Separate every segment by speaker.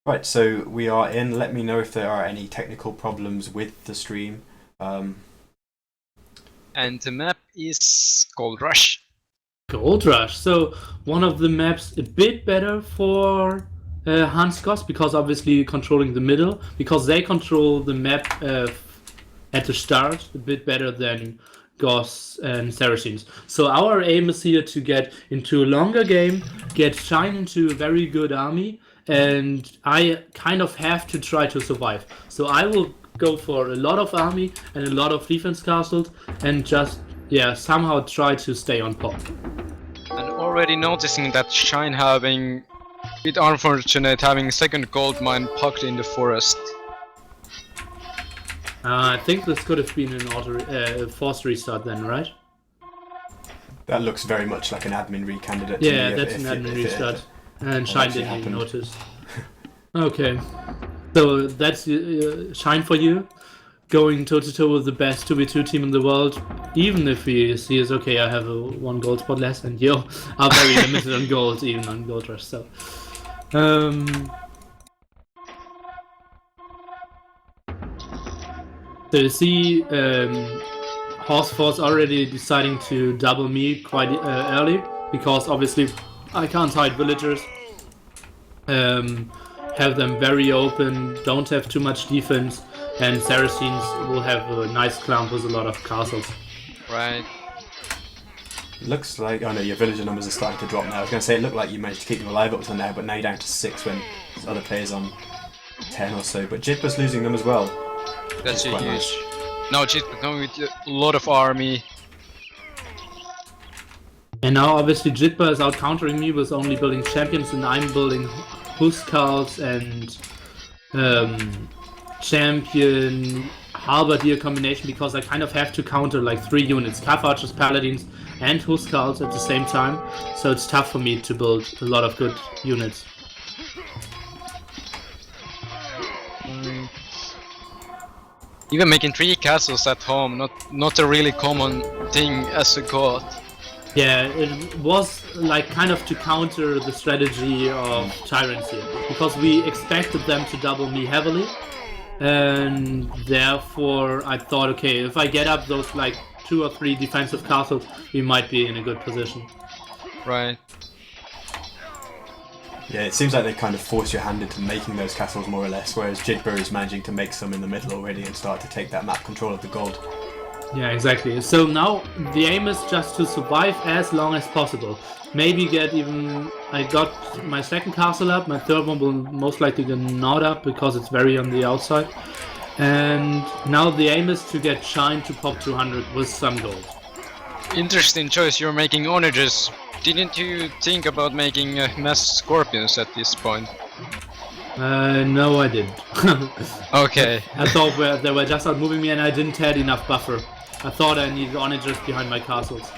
Speaker 1: Right, so we are in. Let me know if there are any technical problems with the stream.
Speaker 2: And the map is Gold Rush.
Speaker 3: Gold Rush. So one of the maps a bit better for Hans Goss because obviously controlling the middle because they control the map at the start a bit better than Goss and Saracens. So our aim is here to get into a longer game, get Shine into a very good army, and I kind of have to try to survive. So I will go for a lot of army and a lot of defense castles and just somehow try to stay on top.
Speaker 2: And already noticing that Shine having bit unfortunate having second gold mine pocked in the forest.
Speaker 3: I think this could have been an forced restart then, right?
Speaker 1: That looks very much like an admin re-candidate.
Speaker 3: Yeah, that's an admin restart. And Shine didn't even notice. Okay. So that's Shine for you. Going toe-to-toe with the best 2v2 team in the world. Even if he sees, okay, I have a 1 gold spot less, and you are very limited on gold, even on Gold Rush. So, so you see Horse Force already deciding to double me quite early, because obviously I can't hide villagers. Have them very open, don't have too much defense, and Saracens will have a nice clump with a lot of castles.
Speaker 2: Right.
Speaker 1: Looks like, oh no, your villager numbers are starting to drop now. I was going to say it looked like you managed to keep them alive up to now, but now you're down to 6 when there's other players on 10 or so. But Jitba's losing them as well.
Speaker 2: That's a huge. No, Jitba coming with a lot of army.
Speaker 3: And now obviously Jitba is out countering me with only building champions, and I'm building Huskarls and champion halberdier combination because I kind of have to counter like 3 units, Cav Archers, Paladins and Huskarls at the same time, so it's tough for me to build a lot of good units.
Speaker 2: Even making 3 castles at home, not a really common thing as a god.
Speaker 3: Yeah, it was like kind of to counter the strategy of Tyrants here, because we expected them to double me heavily, and therefore I thought, okay, if I get up those like 2 or 3 defensive castles, we might be in a good position.
Speaker 2: Right.
Speaker 1: Yeah, it seems like they kind of force your hand into making those castles more or less, whereas Jitba is managing to make some in the middle already and start to take that map control of the gold.
Speaker 3: Yeah, exactly. So now the aim is just to survive as long as possible. Maybe get even... I got my second castle up, my third one will most likely get not up because it's very on the outside. And now the aim is to get Shine to pop 200 with some gold.
Speaker 2: Interesting choice you're making onagers. Didn't you think about making mass scorpions at this point?
Speaker 3: No, I didn't.
Speaker 2: Okay.
Speaker 3: I thought they were just out moving me and I didn't have enough buffer. I thought I needed onagers behind my castles.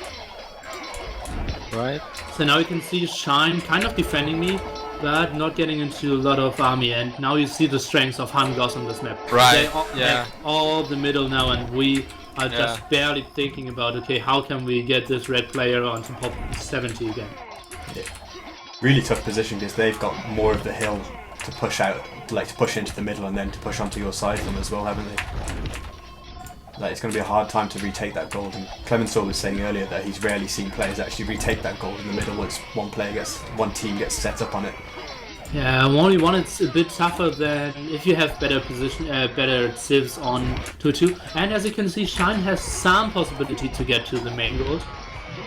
Speaker 2: Right.
Speaker 3: So now you can see Shine kind of defending me, but not getting into a lot of army, and now you see the strengths of Hangos on this map.
Speaker 2: Right,
Speaker 3: They
Speaker 2: yeah.
Speaker 3: have all the middle now, and we are just barely thinking about, okay, how can we get this red player onto pop 70 again?
Speaker 1: Yeah. Really tough position because they've got more of the hill to push out, like to push into the middle and then to push onto your side of them as well, haven't they? Like, it's going to be a hard time to retake that gold, and Clemenceau was saying earlier that he's rarely seen players actually retake that gold in the middle once one team gets set up on it.
Speaker 3: Yeah, only one it's a bit tougher than if you have better position, better civs on 2-2. And as you can see, Shine has some possibility to get to the main gold.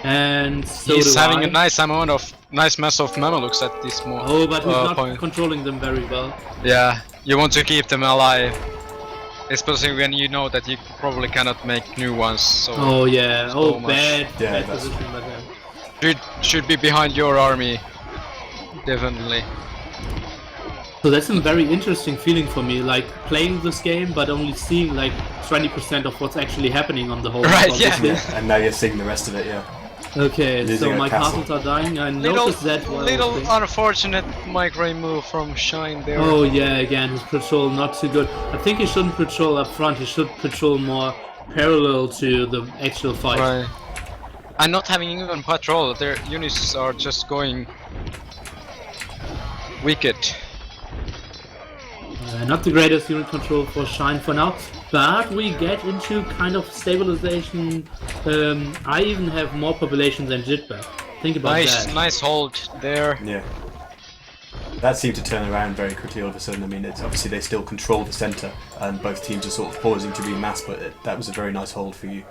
Speaker 3: And so
Speaker 2: he's having a nice amount of mass of Mamelukes at this moment.
Speaker 3: Oh, but he's not controlling them very well.
Speaker 2: Yeah, you want to keep them alive. Especially when you know that you probably cannot make new ones. So
Speaker 3: oh yeah,
Speaker 2: so
Speaker 3: bad position by them.
Speaker 2: Should be behind your army, definitely.
Speaker 3: So that's a very interesting feeling for me, like playing this game but only seeing like 20% of what's actually happening on the whole.
Speaker 2: Right,
Speaker 1: yeah. And now you're seeing the rest of it, yeah.
Speaker 3: Okay,
Speaker 1: Losing
Speaker 3: so my castles are dying. I noticed that.
Speaker 2: Little unfortunate micro move from Shine there.
Speaker 3: Oh yeah, again his patrol not too good. I think he shouldn't patrol up front. He should patrol more parallel to the actual fight.
Speaker 2: Right. And not having even patrol, their units are just going wicked.
Speaker 3: Not the greatest unit control for Shine for now, but we get into kind of stabilization. I even have more population than Jitba. Think about that.
Speaker 2: Nice hold there.
Speaker 1: Yeah. That seemed to turn around very quickly all of a sudden. I mean, it's obviously they still control the centre, and both teams are sort of pausing to remass, but that was a very nice hold for you.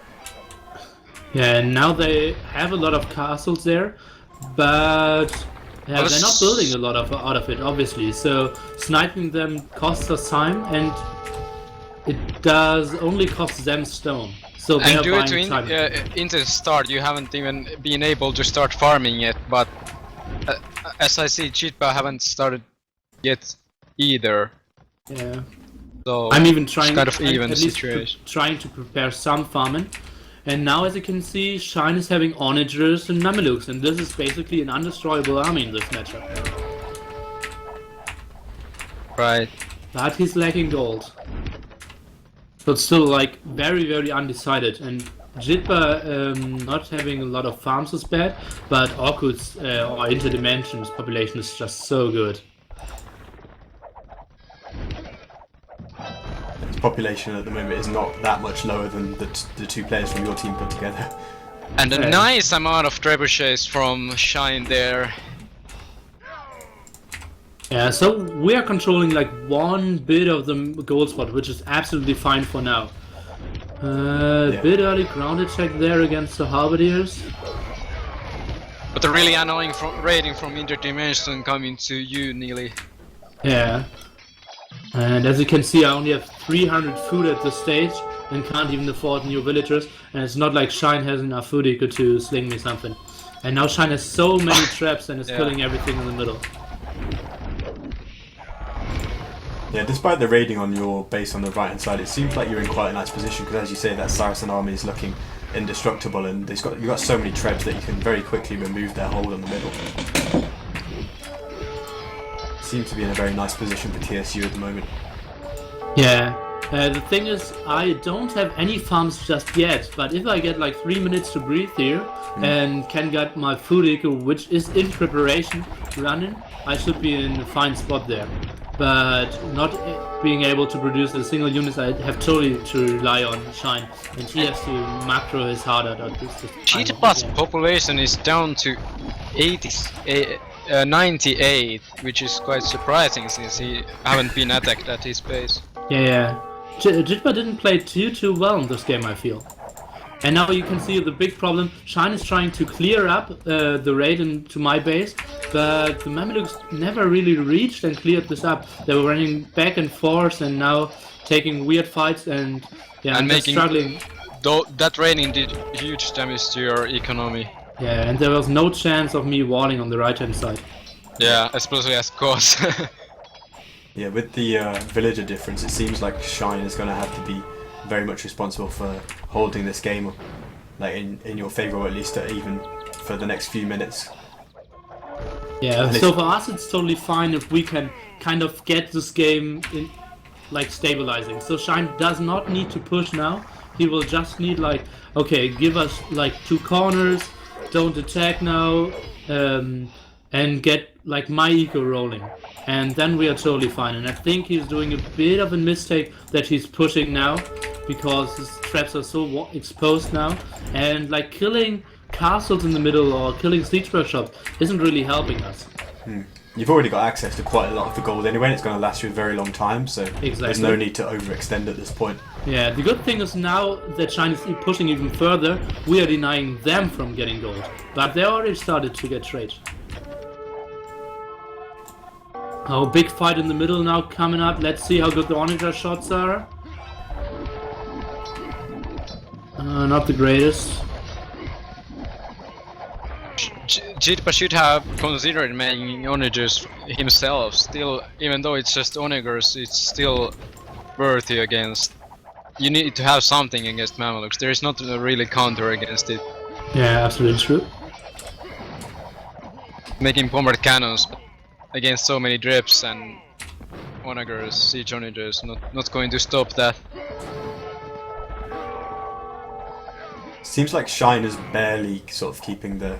Speaker 3: Yeah, and now they have a lot of castles there, but they're not building a lot out of it, obviously. So sniping them costs us time, and it does only cost them stone. So they're
Speaker 2: And due
Speaker 3: buying
Speaker 2: to
Speaker 3: time.
Speaker 2: into the start, you haven't even been able to start farming yet. But as I see, Jitba haven't started yet either.
Speaker 3: Yeah.
Speaker 2: So
Speaker 3: I'm even trying,
Speaker 2: it's kind of even
Speaker 3: at least
Speaker 2: situation.
Speaker 3: trying to prepare some farming. And now, as you can see, Shine is having Onagers and Mamelukes, and this is basically an undestroyable army in this matchup.
Speaker 2: Right.
Speaker 3: But he's lacking gold. So it's still like very undecided. And Jitba not having a lot of farms is bad, but Orkut's or Interdimensions population is just so good.
Speaker 1: Its population at the moment is not that much lower than the two players from your team put together.
Speaker 2: And a nice amount of trebuchets from Shine there.
Speaker 3: Yeah, so we are controlling like one bit of the gold spot, which is absolutely fine for now. Bit early ground attack there against the Halberdiers.
Speaker 2: But the really annoying raiding from Interdimension coming to you, Neely.
Speaker 3: Yeah. And as you can see, I only have 300 food at this stage and can't even afford new villagers. And it's not like Shine has enough food eco to sling me something. And now Shine has so many traps and is killing everything in the middle.
Speaker 1: Yeah, despite the raiding on your base on the right hand side, it seems like you're in quite a nice position because, as you say, that Saracen army is looking indestructible, and you've got so many trebs that you can very quickly remove their hold on the middle. Seems to be in a very nice position for TSU at the moment.
Speaker 3: Yeah. The thing is, I don't have any farms just yet, but if I get like 3 minutes to breathe here and can get my food eco, which is in preparation, running, I should be in a fine spot there. But not being able to produce a single unit, I have totally to rely on Shine, and he has to macro his heart out of this.
Speaker 2: Jitba's population is down to 98, which is quite surprising since he haven't been attacked at his base.
Speaker 3: Yeah. Jitba didn't play too well in this game, I feel. And now you can see the big problem. Shine is trying to clear up the raid into my base, but the Mamelukes never really reached and cleared this up. They were running back and forth and now taking weird fights and
Speaker 2: making
Speaker 3: struggling.
Speaker 2: That raiding did huge damage to your economy.
Speaker 3: Yeah, and there was no chance of me walling on the right hand side.
Speaker 2: Yeah, especially as cause.
Speaker 1: Yeah, with the villager difference, it seems like Shine is going to have to be very much responsible for holding this game like in your favour, or at least even for the next few minutes.
Speaker 3: Yeah, so for us it's totally fine if we can kind of get this game in like stabilizing. So Shine does not need to push now. He will just need like, okay, give us like 2 corners, don't attack now, and get like my eco rolling. And then we are totally fine. And I think he's doing a bit of a mistake that he's pushing now, because his traps are so exposed now, and like killing castles in the middle or killing siege workshops isn't really helping us.
Speaker 1: You've already got access to quite a lot of the gold anyway, and it's going to last you a very long time, so there's no need to overextend at this point.
Speaker 3: Yeah, the good thing is now that China is pushing even further, we are denying them from getting gold. But they already started to get trade. Oh, big fight in the middle now coming up. Let's see how good the Onager shots are. Not the greatest.
Speaker 2: Jitba should have considered making onagers himself. Still, even though it's just onagers, it's still worthy against. You need to have something against Mamelukes. There is not a really counter against it.
Speaker 3: Yeah, absolutely true.
Speaker 2: Making bomber cannons against so many drips and onagers, siege onagers, not going to stop that.
Speaker 1: Seems like Shine is barely sort of keeping the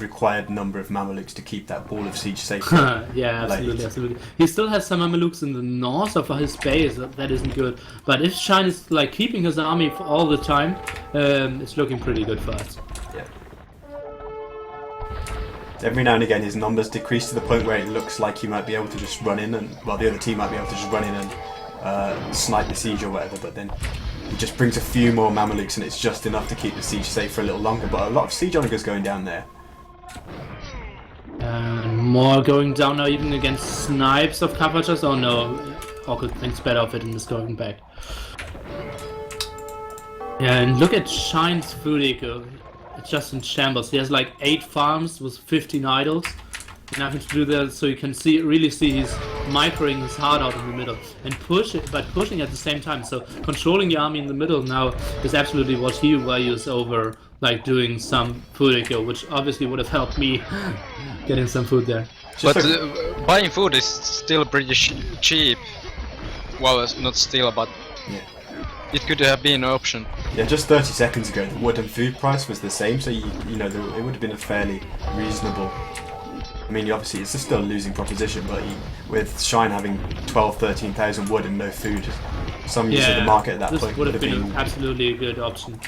Speaker 1: required number of Mamelukes to keep that ball of siege safe.
Speaker 3: Yeah, absolutely, absolutely. He still has some Mamelukes in the north of his base. That isn't good. But if Shine is like keeping his army for all the time, it's looking pretty good for us.
Speaker 1: Yeah. Every now and again, his numbers decrease to the point where it looks like he might be able to just run in, and well, the other team might be able to just run in and snipe the siege or whatever. But then he just brings a few more Mamelukes, and it's just enough to keep the siege safe for a little longer. But a lot of siege onagers going down there.
Speaker 3: And more going down now, even against snipes of Carvajals. Oh no, Orchid thinks better of it and is going back. Yeah, and look at Shine's food eco. It's just in shambles. He has like 8 farms with 15 idols. Nothing to do there, so you can really see he's microing his heart out in the middle and pushing at the same time. So controlling the army in the middle now is absolutely what he values over like doing some food eco, which obviously would have helped me getting some food there.
Speaker 2: But buying food is still pretty cheap. Well, it's not still, but
Speaker 1: Yeah.
Speaker 2: it could have been an option.
Speaker 1: Yeah, just 30 seconds ago, the wood and food price was the same, so you know it would have been a fairly reasonable. I mean, obviously it's still a losing proposition, but with Shine having 13,000 wood and no food, some use of the market at that
Speaker 3: this
Speaker 1: point
Speaker 3: would have been absolutely a good option.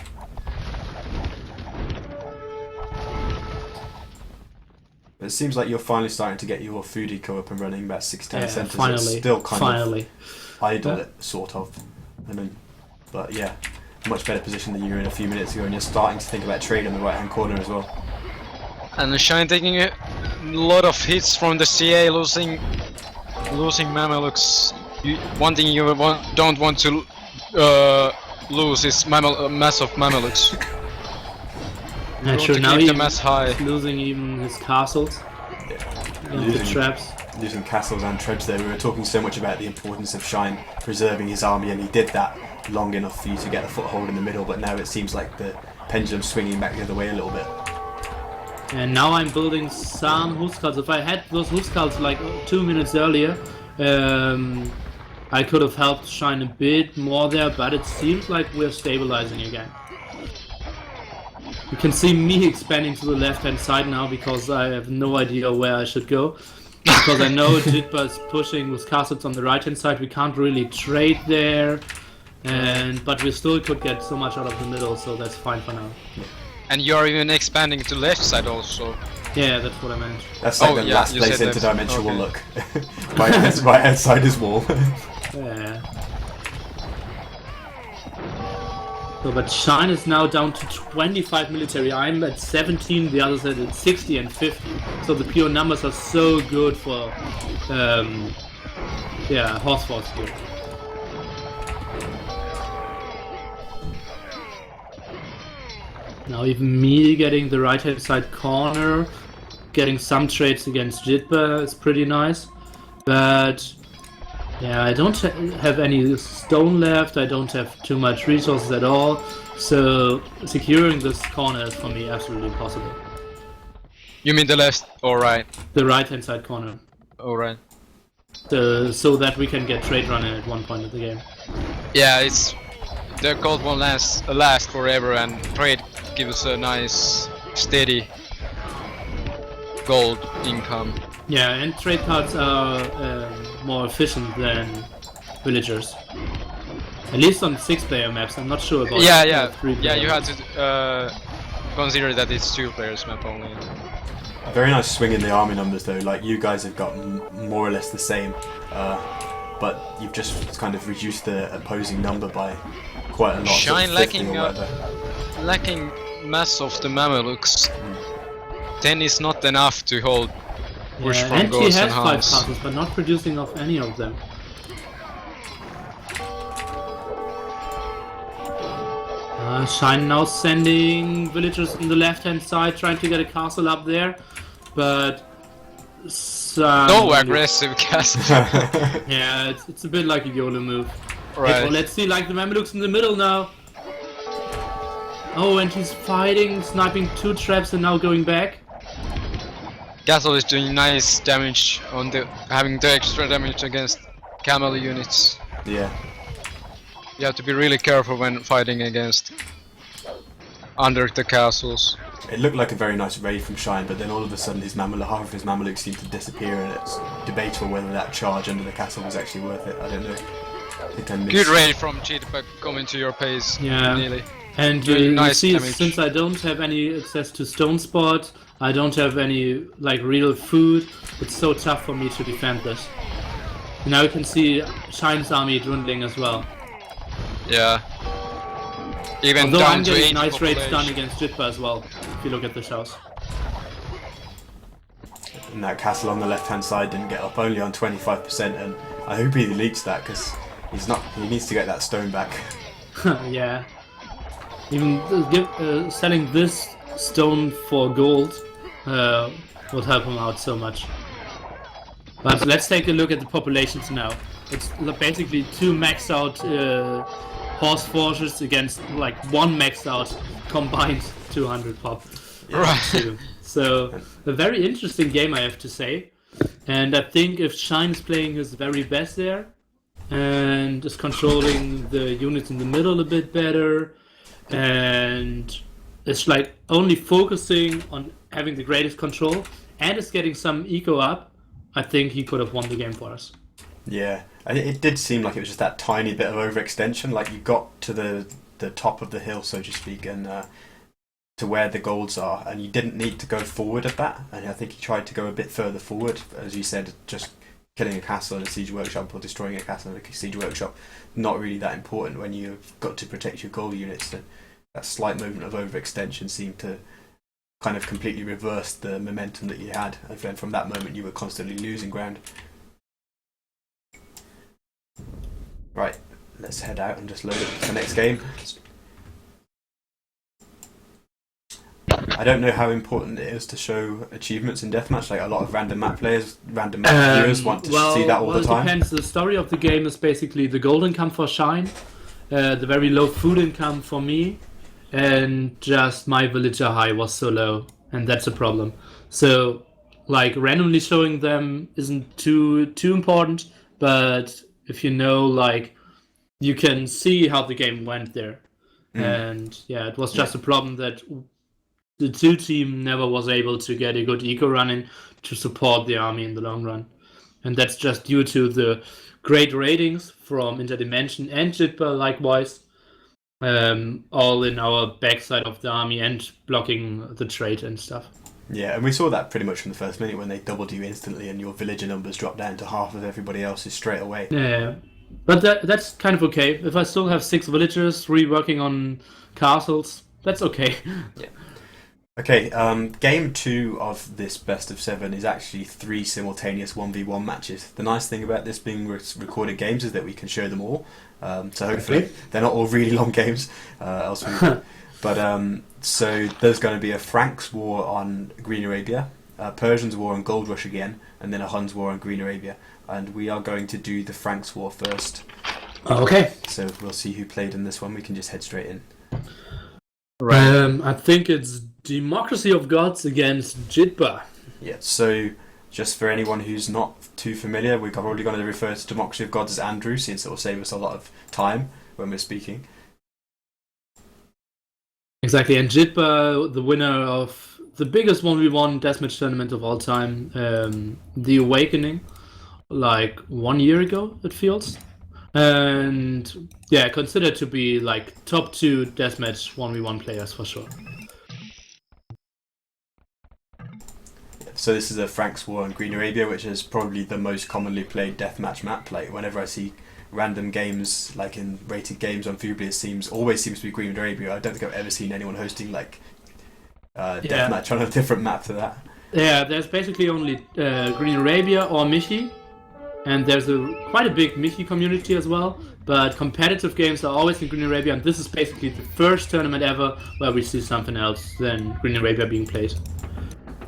Speaker 1: It seems like you're finally starting to get your food eco up and running. About 6-10 centres.
Speaker 3: Finally,
Speaker 1: it's still kind
Speaker 3: finally.
Speaker 1: of idle, sort of. I mean, but yeah, much better position than you were in a few minutes ago, and you're starting to think about trade on the right-hand corner as well.
Speaker 2: And Shine taking a lot of hits from the CA, losing Mamelukes. One thing you don't want to lose is massive Mamelukes.
Speaker 3: Yeah, sure,
Speaker 2: to
Speaker 3: now
Speaker 2: keep the mass high.
Speaker 3: he's losing even his castles.
Speaker 1: Yeah.
Speaker 3: And the traps.
Speaker 1: Losing castles and trebs there. We were talking so much about the importance of Shine preserving his army, and he did that long enough for you to get a foothold in the middle, but now it seems like the pendulum's swinging back the other way a little bit.
Speaker 3: And now I'm building some Huskarls. If I had those Huskarls like 2 minutes earlier, I could have helped Shine a bit more there, but it seems like we're stabilizing again. You can see me expanding to the left-hand side now because I have no idea where I should go. Because I know Jitba is pushing with castles on the right-hand side. We can't really trade there, but we still could get so much out of the middle, so that's fine for now.
Speaker 2: And you're even expanding to left side also.
Speaker 3: Yeah, that's what I meant.
Speaker 1: That's like the last place interdimensional will look. right outside his wall.
Speaker 3: Yeah. So, but Shine is now down to 25 military. I'm at 17, the others are at 60 and 50. So the pure numbers are so good for, horse force here. Now even me getting the right hand side corner, getting some trades against Jitba is pretty nice. But yeah, I don't have any stone left, I don't have too much resources at all, so securing this corner is for me absolutely impossible.
Speaker 2: You mean the left or right?
Speaker 3: The right hand side corner.
Speaker 2: Oh, right.
Speaker 3: So that we can get trade running at one point of the game.
Speaker 2: Yeah, it's the gold won't last forever, and trade gives a nice steady gold income.
Speaker 3: Yeah, and trade cards are more efficient than villagers. At least on 6-player maps, I'm not sure about 3-player.
Speaker 2: Yeah, you have to consider that it's 2 players map only.
Speaker 1: A very nice swing in the army numbers though, like you guys have got more or less the same, but you've just kind of reduced the opposing number by quite a lot.
Speaker 2: Shine
Speaker 1: sort of
Speaker 2: lacking mass of the Mamelukes. 10 is not enough to hold push from
Speaker 3: and he
Speaker 2: Ghosts
Speaker 3: has
Speaker 2: and
Speaker 3: 5
Speaker 2: Hounds.
Speaker 3: castles, but not producing of any of them. Shine now sending villagers in the left-hand side, trying to get a castle up there, but
Speaker 2: No aggressive castle.
Speaker 3: yeah, it's a bit like a YOLO move.
Speaker 2: Right.
Speaker 3: Okay, well, let's see, like the Mamelukes in the middle now. Oh, and he's fighting, sniping 2 traps and now going back.
Speaker 2: Castle is doing nice damage on having the extra damage against camel units.
Speaker 1: Yeah.
Speaker 2: You have to be really careful when fighting against under the castles.
Speaker 1: It looked like a very nice raid from Shine, but then all of a sudden half of his Mameluke seemed to disappear, and it's debatable whether that charge under the castle was actually worth it. I don't know. I think I missed.
Speaker 2: Good raid from Jitba coming to your pace.
Speaker 3: Yeah.
Speaker 2: Nearly.
Speaker 3: And
Speaker 2: Doing
Speaker 3: you
Speaker 2: nice
Speaker 3: see,
Speaker 2: damage.
Speaker 3: since I don't have any access to stone spot, I don't have any like real food. It's so tough for me to defend this. Now you can see Shine's army dwindling as well.
Speaker 2: Yeah. Even
Speaker 3: Although
Speaker 2: down
Speaker 3: I'm
Speaker 2: to
Speaker 3: getting
Speaker 2: 8
Speaker 3: nice raids done
Speaker 2: population.
Speaker 3: against Jitba as well. If you look at this house.
Speaker 1: And that castle on the left-hand side didn't get up, only on 25%, and I hope he deletes that because he needs to get that stone back.
Speaker 3: Yeah. Even selling this stone for gold would help him out so much. But let's take a look at the populations now. It's basically 2 maxed out horse forces against like 1 maxed out combined 200 pop.
Speaker 2: Right.
Speaker 3: So a very interesting game, I have to say. And I think if Shine is playing his very best there and is controlling the units in the middle a bit better and is like only focusing on having the greatest control and is getting some eco up, I think he could have won the game for us.
Speaker 1: Yeah, it did seem like it was just that tiny bit of overextension. Like you got to the top of the hill, so to speak, and to where the golds are, and you didn't need to go forward at that. And I think he tried to go a bit further forward, as you said, just killing a castle in a siege workshop or destroying a castle in a siege workshop. Not really that important when you've got to protect your gold units. And that slight movement of overextension seemed to kind of completely reverse the momentum that you had, and then from that moment you were constantly losing ground. Right, let's head out and just load up the next game. I don't know how important it is to show achievements in deathmatch. Like a lot of random map players, random map viewers want to see that all the time.
Speaker 3: It depends. The story of the game is basically the gold income for Shine, the very low food income for me, and just my villager high was so low, and that's a problem. So, like randomly showing them isn't too important, but if you know, like, you can see how the game went there. And yeah, it was just a problem that the 2 team never was able to get a good eco running to support the army in the long run. And that's just due to the great ratings from Interdimension and Jitba likewise, all in our backside of the army and blocking the trade and stuff.
Speaker 1: Yeah, and we saw that pretty much from the first minute when they doubled you instantly and your villager numbers dropped down to half of everybody else's straight away.
Speaker 3: Yeah, but that's kind of okay. If I still have 6 villagers, 3 working on castles, that's okay.
Speaker 1: Yeah. Okay, game 2 of this best of 7 is actually 3 simultaneous 1v1 matches. The nice thing about this being recorded games is that we can show them all. So hopefully they're not all really long games. Else we would. But so there's going to be a Franks war on Green Arabia, a Persians war on Gold Rush again, and then a Huns war on Green Arabia. And we are going to do the Franks war first.
Speaker 3: Okay.
Speaker 1: So we'll see who played in this one. We can just head straight in.
Speaker 3: I think it's Democracy of Gods against Jitba.
Speaker 1: Yeah, so just for anyone who's not too familiar, we're probably going to refer to Democracy of Gods as Andrew, since it will save us a lot of time when we're speaking.
Speaker 3: Exactly, and Jitba, the winner of the biggest 1v1 deathmatch tournament of all time, The Awakening, like 1 year ago, it feels. And yeah, considered to be like top 2 deathmatch 1v1 players for sure.
Speaker 1: So this is a Franks war on Green Arabia, which is probably the most commonly played deathmatch map. Like whenever I see random games, like in rated games on Fubly, it always seems to be Green Arabia. I don't think I've ever seen anyone hosting like deathmatch on a different map to that.
Speaker 3: Yeah, there's basically only Green Arabia or Michi, and there's quite a big Michi community as well. But competitive games are always in Green Arabia, and this is basically the first tournament ever where we see something else than Green Arabia being played.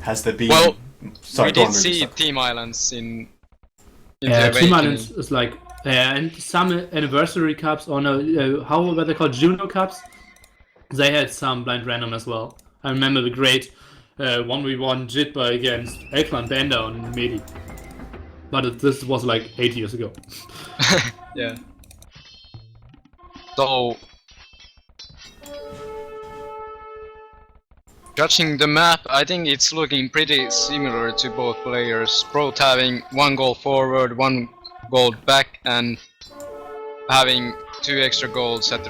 Speaker 1: Has there been?
Speaker 2: Well,
Speaker 1: sorry,
Speaker 2: we
Speaker 1: go
Speaker 2: did
Speaker 1: on,
Speaker 2: see
Speaker 1: Ruben,
Speaker 2: Team Islands in
Speaker 3: Yeah,
Speaker 2: the
Speaker 3: Team
Speaker 2: Awakening.
Speaker 3: Islands is like, and some anniversary cups, or no, how were they called? Juno cups? They had some blind random as well. I remember the great 1v1 Jitba against Elkman Bender on Medi. But this was like 8 years ago.
Speaker 2: Yeah. So Judging the map, I think it's looking pretty similar to both players. Both having 1 goal forward, 1 goal back, and having 2 extra goals at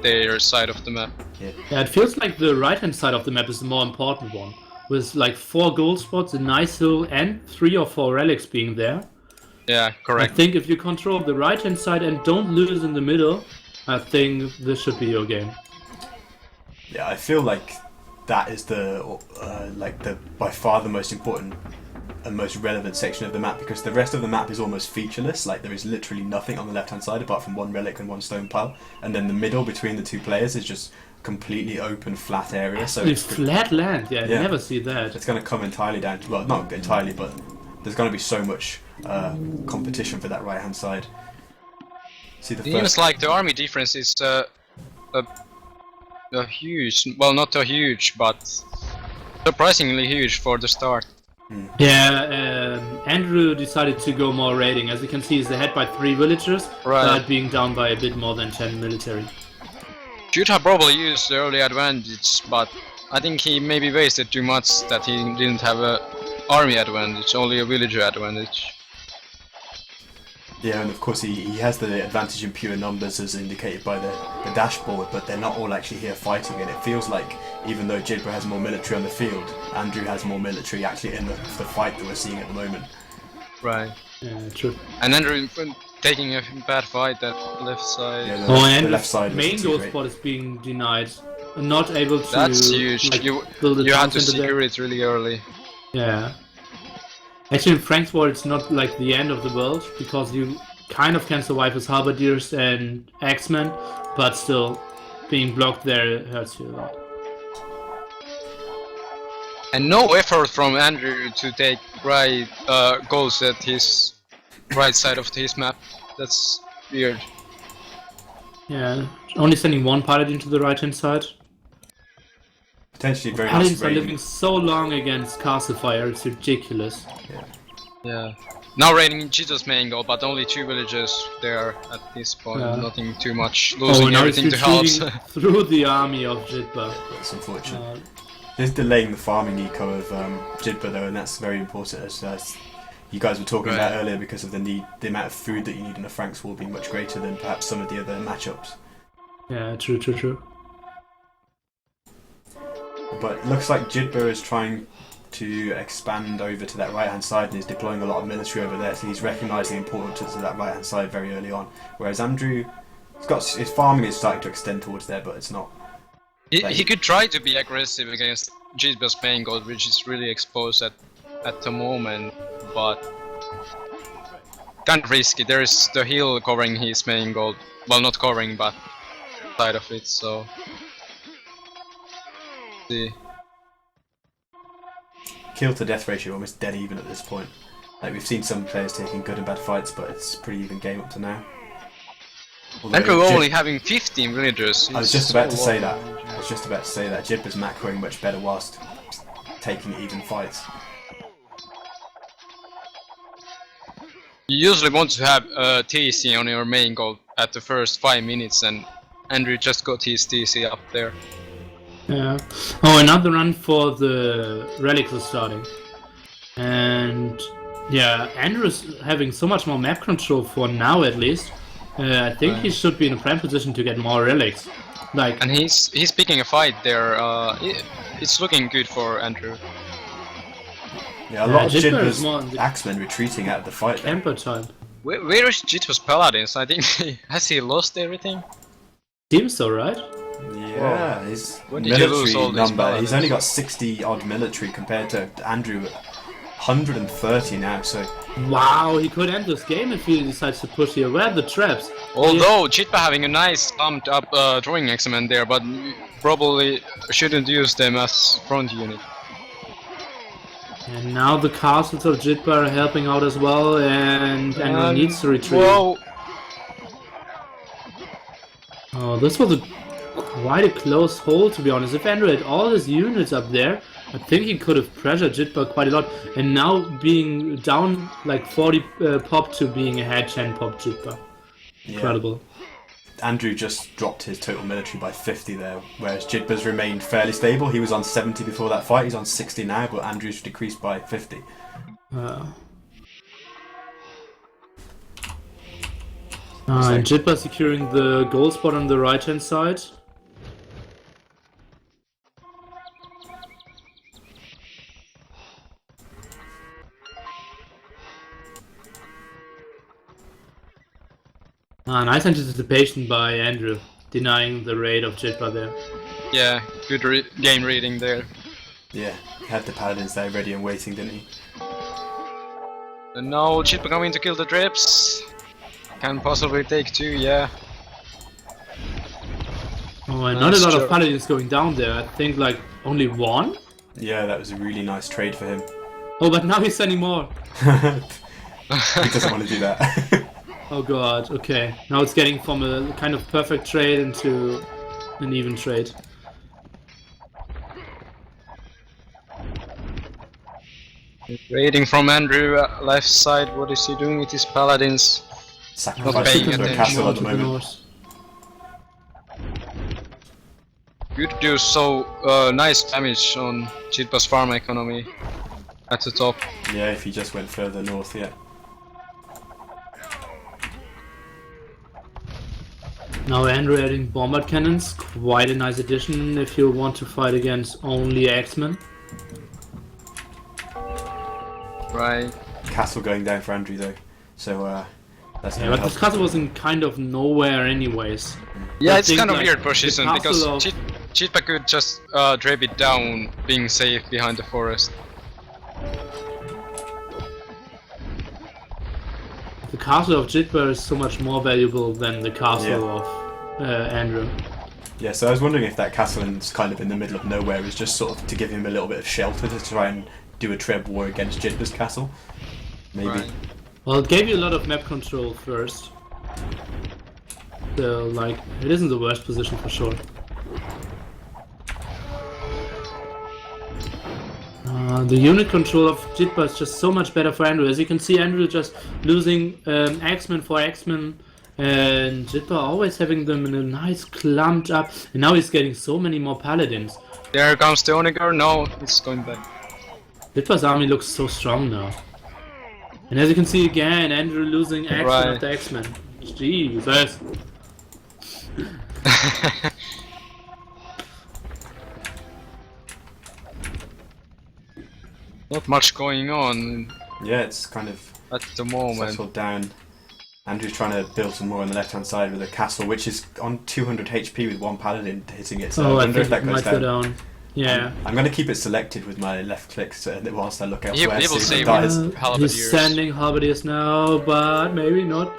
Speaker 2: their side of the map.
Speaker 3: Yeah, it feels like the right-hand side of the map is the more important one, with like 4 goal spots, a nice hill, and 3 or 4 relics being there.
Speaker 2: Yeah, correct.
Speaker 3: I think if you control the right-hand side and don't lose in the middle, I think this should be your game.
Speaker 1: Yeah, I feel like that is the by far the most important and most relevant section of the map, because the rest of the map is almost featureless. Like, there is literally nothing on the left hand side apart from 1 relic and 1 stone pile, and then the middle between the 2 players is just completely open flat area. So
Speaker 3: it's flat land. Yeah, I never see that.
Speaker 1: It's going to come entirely down to, well, not entirely, but there's going to be so much competition for that right hand side. See, the
Speaker 2: Seems like the army difference is a huge, well, not a huge, but surprisingly huge for the start.
Speaker 3: Yeah, Andrew decided to go more raiding. As you can see, he's ahead by 3 villagers, but being down by a bit more than 10 military.
Speaker 2: Should have probably used the early advantage, but I think he maybe wasted too much that he didn't have a army advantage, only a villager advantage.
Speaker 1: Yeah, and of course he has the advantage in pure numbers as indicated by the dashboard, but they're not all actually here fighting, and it feels like even though Jidba has more military on the field, Andrew has more military actually in the fight that we're seeing at the moment.
Speaker 2: Right.
Speaker 3: Yeah, true.
Speaker 2: And Andrew taking a bad fight at left side.
Speaker 1: Yeah,
Speaker 3: and
Speaker 1: the left side
Speaker 3: main goal spot is being denied. Not able to.
Speaker 2: That's huge.
Speaker 3: Like,
Speaker 2: you
Speaker 3: build
Speaker 2: had to secure it really early.
Speaker 3: Yeah. Actually, in Frank's War, it's not like the end of the world, because you kind of can survive as halberdiers and axemen, but still, being blocked there hurts you a lot.
Speaker 2: And no effort from Andrew to take right goals at his right side of his map. That's weird.
Speaker 3: Yeah, only sending 1 paladin to the right-hand side.
Speaker 1: Potentially very
Speaker 3: Paladins
Speaker 1: nice
Speaker 3: are living so long against Castle Fire, it's ridiculous.
Speaker 2: Yeah. Now raiding Cheeto's main goal, but only 2 villagers there at this point.
Speaker 3: Yeah.
Speaker 2: Nothing too much. Losing
Speaker 3: now
Speaker 2: everything
Speaker 3: he's
Speaker 2: to helps.
Speaker 3: retreating through the army of Jidba.
Speaker 1: That's unfortunate. There's delaying the farming eco of Jidba though, and that's very important as you guys were talking about earlier, because of the amount of food that you need in a Frank's War being much greater than perhaps some of the other matchups.
Speaker 3: Yeah, true.
Speaker 1: But it looks like Jidba is trying to expand over to that right hand side and is deploying a lot of military over there, so he's recognising the importance of that right hand side very early on. Whereas Andrew, his farming is starting to extend towards there, but it's not.
Speaker 2: He could try to be aggressive against Jidba's main goal, which is really exposed at the moment, but kind of risky. There is the hill covering his main goal. Well, not covering, but side of it, so. See.
Speaker 1: Kill to death ratio almost dead even at this point. Like, we've seen some players taking good and bad fights, but it's a pretty even game up to now. Although
Speaker 2: Andrew only having 15 villagers.
Speaker 1: I was just about to say that. Jidba's macroing much better whilst taking even fights.
Speaker 2: You usually want to have TC on your main goal at the first 5 minutes, and Andrew just got his TC up there.
Speaker 3: Yeah. Oh, another run for the relics is starting. And yeah, Andrew's having so much more map control for now, at least. I think he should be in a prime position to get more relics. Like,
Speaker 2: and he's picking a fight there. It's looking good for Andrew.
Speaker 1: Yeah, a lot of
Speaker 3: Jidba's
Speaker 1: Jidba's axemen retreating out of the fight.
Speaker 3: Camper time.
Speaker 2: Where is Jidba's paladins? I think has he lost everything?
Speaker 3: Seems so, right?
Speaker 1: Yeah, his
Speaker 2: When did you lose all
Speaker 1: military
Speaker 2: these
Speaker 1: number, he's
Speaker 2: paladins?
Speaker 1: only got 60 odd military compared to Andrew at 130 now, so
Speaker 3: Wow, he could end this game if he decides to push here. Where are the traps?
Speaker 2: Although Jidba having a nice pumped up drawing X-Men there, but probably shouldn't use them as front unit.
Speaker 3: And now the castles of Jidba are helping out as well, and Andrew needs to retreat.
Speaker 2: Whoa!
Speaker 3: Oh, this was quite a close hold, to be honest. If Andrew had all his units up there, I think he could have pressured Jidba quite a lot. And now being down like 40 pop to being ahead 10 pop Jidba. Incredible.
Speaker 1: Andrew just dropped his total military by 50 there, whereas Jitba's remained fairly stable. He was on 70 before that fight, he's on 60 now, but Andrew's decreased by 50.
Speaker 3: And Jitba securing the goal spot on the right hand side. Nice anticipation by Andrew, denying the raid of Jitba there.
Speaker 2: Yeah, good game reading there.
Speaker 1: Yeah, he had the paladins there ready and waiting, didn't he?
Speaker 2: And now Jitba coming to kill the drips. Can possibly take 2, yeah.
Speaker 3: Oh, and not a lot of paladins going down there. I think like only 1?
Speaker 1: Yeah, that was a really nice trade for him.
Speaker 3: Oh, but now he's sending more.
Speaker 1: He doesn't want to do that.
Speaker 3: Oh god, okay. Now it's getting from a kind of perfect trade into an even trade.
Speaker 2: Raiding from Andrew, left side, what is he doing with his paladins?
Speaker 1: Sacrificing
Speaker 2: paying
Speaker 1: the
Speaker 2: attention
Speaker 1: castle at the
Speaker 3: to
Speaker 1: moment.
Speaker 2: Good to do so nice damage on Jitba's farm economy at the top.
Speaker 1: Yeah, if he just went further north, yeah.
Speaker 3: Now Andrew adding bombard cannons, quite a nice addition if you want to fight against only X-Men.
Speaker 2: Right.
Speaker 1: Castle going down for Andrew though, so that's
Speaker 3: Yeah, but this castle was in kind of nowhere anyways.
Speaker 2: Yeah,
Speaker 3: I
Speaker 2: it's
Speaker 3: think,
Speaker 2: kind of
Speaker 3: like,
Speaker 2: weird position
Speaker 3: the
Speaker 2: because
Speaker 3: castle of-
Speaker 2: Jitba could just drape it down, being safe behind the forest.
Speaker 3: The castle of Jitba is so much more valuable than the castle
Speaker 1: Yeah.
Speaker 3: of Andrew.
Speaker 1: Yeah, so I was wondering if that castle is kind of in the middle of nowhere is just sort of to give him a little bit of shelter to try and do a treb war against Jitba's castle. Maybe.
Speaker 2: Right.
Speaker 3: Well, it gave you a lot of map control first. So, like, it isn't the worst position for sure. The unit control of Jitba is just so much better for Andrew. As you can see, Andrew just losing X-Men for X-Men, and Jitba always having them in a nice clumped up. And now he's getting so many more paladins.
Speaker 2: There comes the Onager. No, it's going back.
Speaker 3: Jitba's army looks so strong now. And as you can see again, Andrew losing X-Men
Speaker 2: Right.
Speaker 3: after X-Men. Jesus.
Speaker 2: Not much going on
Speaker 1: Yeah, it's kind of
Speaker 2: at the moment.
Speaker 1: settled down. Andrew's trying to build some more on the left-hand side with a castle, which is on 200 HP with 1 paladin hitting it. So
Speaker 3: Oh,
Speaker 1: I
Speaker 3: I
Speaker 1: wonder if
Speaker 3: think
Speaker 1: that
Speaker 3: it
Speaker 1: goes
Speaker 3: might go
Speaker 1: down.
Speaker 3: down. Yeah.
Speaker 1: I'm going to keep it selected with my left click so that whilst I look
Speaker 2: He
Speaker 1: elsewhere.
Speaker 2: will
Speaker 1: see if
Speaker 2: save
Speaker 1: it
Speaker 2: it.
Speaker 1: dies.
Speaker 2: Halberdiers.
Speaker 3: He's sending halberdiers now, but maybe not.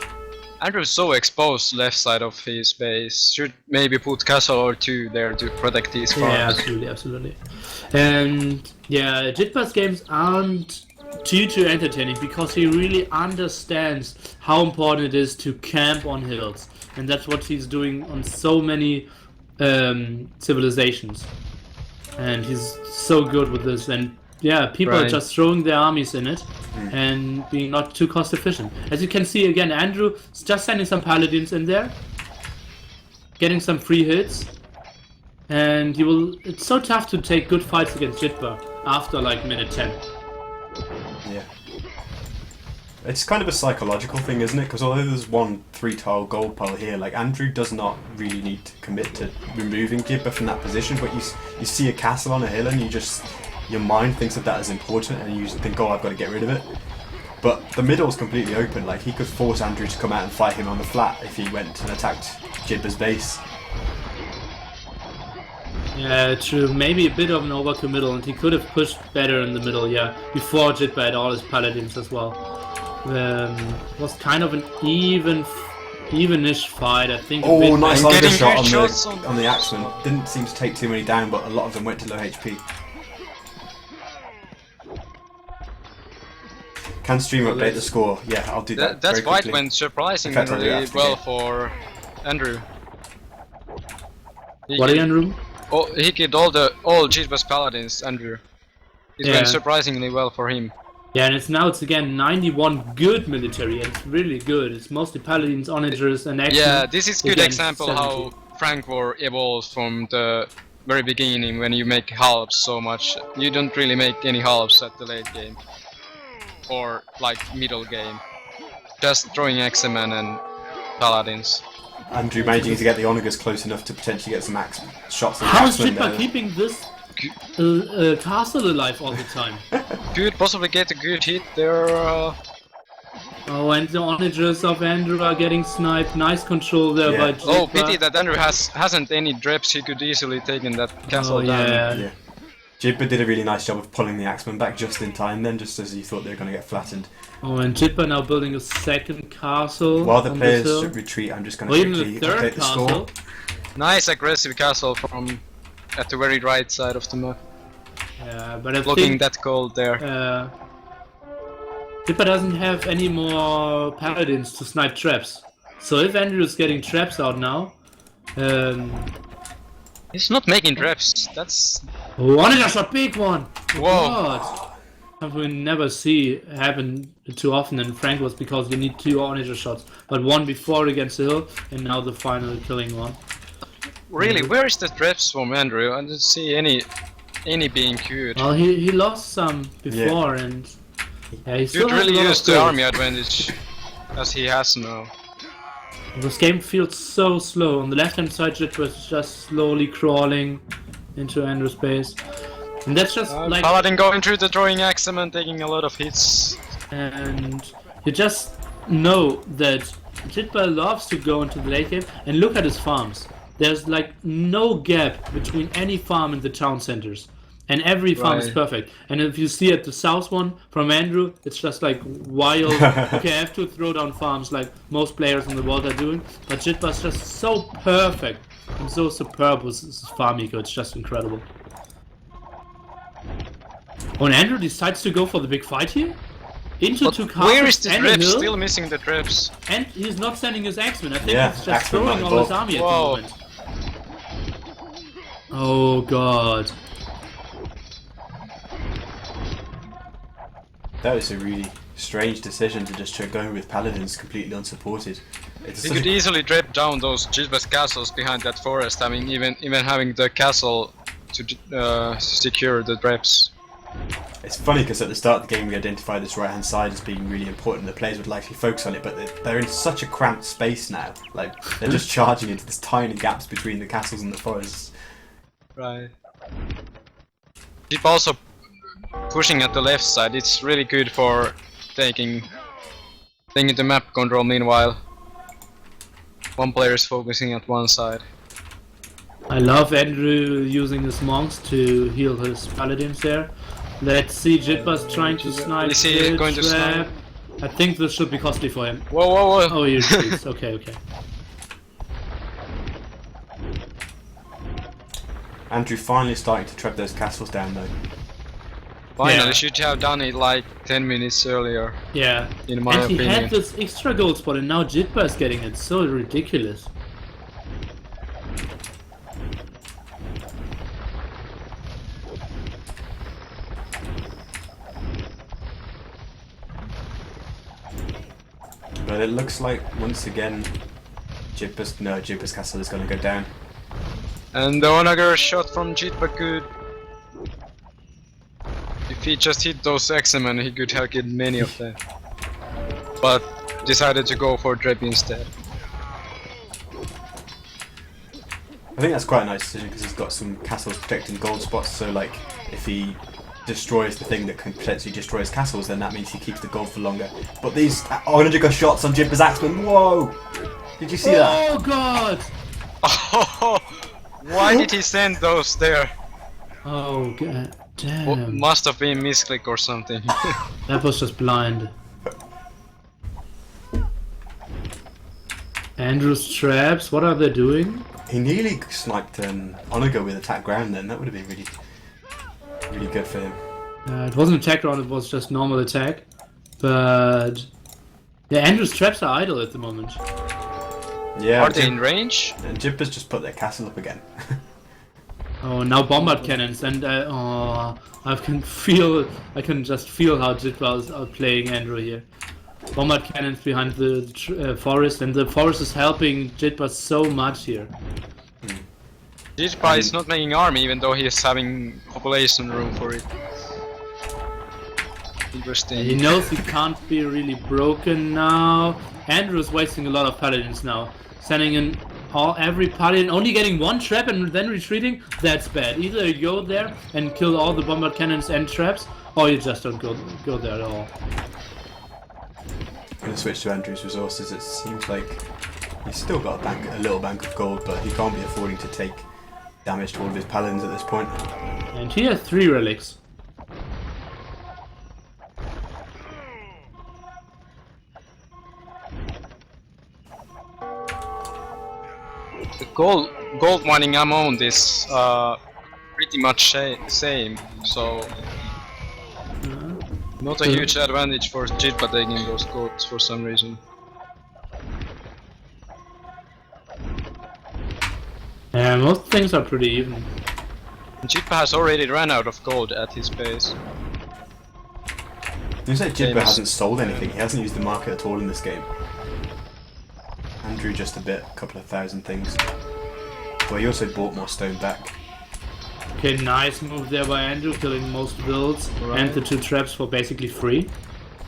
Speaker 2: Andrew's so exposed left side of his base. Should maybe put castle or 2 there to protect his farms.
Speaker 3: Yeah, absolutely, absolutely. And yeah, Jitba's games aren't too entertaining because he really understands how important it is to camp on hills, and that's what he's doing on so many civilizations. And he's so good with this, and yeah, people are
Speaker 2: Right.
Speaker 3: just throwing their armies in it and being not too cost efficient. As you can see again, Andrew is just sending some paladins in there, getting some free hits, and you will. It's so tough to take good fights against Jitba after like minute 10.
Speaker 1: Yeah. It's kind of a psychological thing, isn't it? Because although there's 1 3-tile gold pile here, like Andrew does not really need to commit to removing Jitba from that position. But you see a castle on a hill, and your mind thinks of that as important, and you think, oh, I've got to get rid of it. But the middle's completely open. Like he could force Andrew to come out and fight him on the flat if he went and attacked Jitba's base.
Speaker 3: Yeah, true. Maybe a bit of an overkill middle, and he could have pushed better in the middle. Yeah, before Jitba had all his paladins as well. Was kind of an evenish fight. I think.
Speaker 1: Oh, nice
Speaker 2: And getting
Speaker 1: undershot
Speaker 2: good shots
Speaker 1: on the Axeman. Didn't seem to take too many down, but a lot of them went to low HP. Can stream update the score? Yeah, I'll do that.
Speaker 2: That's
Speaker 1: very
Speaker 2: fight
Speaker 1: quickly.
Speaker 2: went surprisingly
Speaker 1: In fact, I'll do it after the
Speaker 2: well
Speaker 1: game.
Speaker 2: for Andrew.
Speaker 3: What again, Room?
Speaker 2: Oh, he killed all Jitba's paladins, Andrew. It
Speaker 3: Yeah.
Speaker 2: went surprisingly well for him.
Speaker 3: Yeah, and it's again 91 good military, and it's really good. It's mostly paladins, onagers, and X-Men.
Speaker 2: Yeah, this is good
Speaker 3: against
Speaker 2: example
Speaker 3: 70.
Speaker 2: how Frank War evolves from the very beginning when you make halves so much. You don't really make any halves at the late game. Or like middle game. Just throwing X-Men and Paladins.
Speaker 1: Andrew managing to get the onagers close enough to potentially get some axe shots.
Speaker 3: How is
Speaker 1: Axemen
Speaker 3: Jitba
Speaker 1: there.
Speaker 3: keeping this castle alive all the time?
Speaker 2: Could possibly get a good hit there.
Speaker 3: Oh, and the onagers of Andrew are getting sniped. Nice control there
Speaker 1: Yeah.
Speaker 3: by Jitba.
Speaker 2: Oh, pity that Andrew hasn't any dreps. He could easily taken that castle down.
Speaker 1: Yeah. Jibba did a really nice job of pulling the Axemen back just in time then, just as you thought they were going to get flattened.
Speaker 3: Oh, and Jitba now building a second castle.
Speaker 1: While the
Speaker 3: on
Speaker 1: players
Speaker 3: this hill.
Speaker 1: should retreat, I'm just going
Speaker 3: Or
Speaker 1: to
Speaker 3: even
Speaker 1: quickly
Speaker 3: the third
Speaker 1: update the score.
Speaker 3: castle.
Speaker 2: Nice aggressive castle from at the very right side of the map.
Speaker 3: Yeah, but I
Speaker 2: Looking
Speaker 3: think
Speaker 2: that cold there.
Speaker 3: Jitba doesn't have any more paladins to snipe traps. So if Andrew's getting traps out now,
Speaker 2: He's not making dreps. That's
Speaker 3: onager shot, big one! Oh,
Speaker 2: Whoa.
Speaker 3: God. Something we never see happen too often in Frank was because you need 2 onager shots, but one before against the hill, and now the final killing one.
Speaker 2: really. Where is the dreps from Andrew? I don't see any being queued.
Speaker 3: Well, he lost some before, and yeah, he still
Speaker 2: Dude
Speaker 3: has a
Speaker 2: really
Speaker 3: lot of
Speaker 2: used the
Speaker 3: kills.
Speaker 2: army advantage as he has now.
Speaker 3: This game feels so slow. On the left-hand side, Jit was just slowly crawling into Andrew's base, and that's just like,
Speaker 2: Paladin going through the throwing Axemen and taking a lot of hits.
Speaker 3: and you just know that Jitba loves to go into the late game and look at his farms. There's like no gap between any farm in the town centers, and every farm is
Speaker 2: Right.
Speaker 3: perfect. And if you see at the south one from Andrew, it's just like wild. Okay, I have to throw down farms like most players in the world are doing, but Jitba's just so perfect and so superb with his farm eco. It's just incredible. When Andrew decides to go for the big fight here, into
Speaker 2: But
Speaker 3: 2 castles
Speaker 2: where is the
Speaker 3: and a
Speaker 2: dreps?
Speaker 3: hill,
Speaker 2: Still missing the dreps.
Speaker 3: and he's not sending his Axemen. I think
Speaker 1: Yeah,
Speaker 3: he's just
Speaker 1: Axemen
Speaker 3: throwing
Speaker 1: not
Speaker 3: all his
Speaker 1: involved.
Speaker 3: army at
Speaker 2: Whoa.
Speaker 3: the moment. Oh god.
Speaker 1: That was a really strange decision to just go in with paladins completely unsupported. It's
Speaker 2: You
Speaker 1: such
Speaker 2: could
Speaker 1: a-
Speaker 2: easily drop down those Jitba's castles behind that forest. I mean, even having the castle to secure the dreps.
Speaker 1: It's funny because at the start of the game we identified this right hand side as being really important. The players would likely focus on it, but they're in such a cramped space now. Like they're just charging into this tiny gaps between the castles and the forests.
Speaker 2: Right. Keep also pushing at the left side. It's really good for taking the map control. Meanwhile, one player is focusing at one side.
Speaker 3: I love Andrew using his monks to heal his paladins there. Let's see, Jitba's trying to snipe.
Speaker 2: Is he
Speaker 3: the
Speaker 2: going to
Speaker 3: trap.
Speaker 2: snipe?
Speaker 3: I think this should be costly for him.
Speaker 2: Whoa, whoa, whoa!
Speaker 3: Oh, he retreats. Okay, okay.
Speaker 1: Andrew finally starting to trap those castles down though.
Speaker 2: Finally,
Speaker 3: Yeah.
Speaker 2: should have done it like 10 minutes earlier.
Speaker 3: Yeah.
Speaker 2: In my
Speaker 3: And he
Speaker 2: opinion.
Speaker 3: had this extra gold spot, and now Jitba is getting it. So ridiculous.
Speaker 1: But it looks like once again Jibba's castle is going to go down.
Speaker 2: And the onager shot from Jitba could. If he just hit those X-Men, he could have killed many of them. But decided to go for Drep instead.
Speaker 1: I think that's quite a nice decision because he's got some castles protecting gold spots. So like if he destroys the thing that can potentially destroy his castles, then that means he keeps the gold for longer. But these onager shots on Jibba's Axeman, whoa! Did you see that?
Speaker 3: Oh god!
Speaker 2: Oh, why did he send those there?
Speaker 3: Oh god
Speaker 2: Well,
Speaker 3: damn.
Speaker 2: must have been misclick or something.
Speaker 3: That was just blind. Andrew's traps, what are they doing?
Speaker 1: He nearly sniped an onager with attack ground then. That would have been really good for him.
Speaker 3: It wasn't attack round, it was just normal attack. But yeah, Andrew's traps are idle at the moment.
Speaker 1: Yeah,
Speaker 2: Are they in range?
Speaker 1: and Jibba's just put their castle up again.
Speaker 3: Oh, now bombard cannons, and I can just feel how Jitba is outplaying Andrew here. Bombard cannons behind the forest, and the forest is helping Jitba so much here.
Speaker 2: Jitba is not making army, even though he is having population room for it. Interesting.
Speaker 3: He knows he can't be really broken now. Andrew is wasting a lot of paladins now, sending in every paladin, only getting one trap and then retreating. That's bad. Either you go there and kill all the bombard cannons and traps, or you just don't go there at all.
Speaker 1: I'm gonna switch to Andrew's resources. It seems like he's still got a little bank of gold, but he can't be affording to take damage to all of his paladins at this point.
Speaker 3: And he has 3 relics.
Speaker 2: The gold mining amount is pretty much same, so not a huge advantage for Jitba taking those golds for some reason.
Speaker 3: Yeah, most things are pretty even.
Speaker 2: Jitba has already ran out of gold at his base.
Speaker 1: Seems like Jitba hasn't sold anything. He hasn't used the market at all in this game. Andrew just a bit, a couple of thousand things. But he also bought more stone back.
Speaker 3: Okay, nice move there by Andrew, killing most builds and the 2 traps for basically free.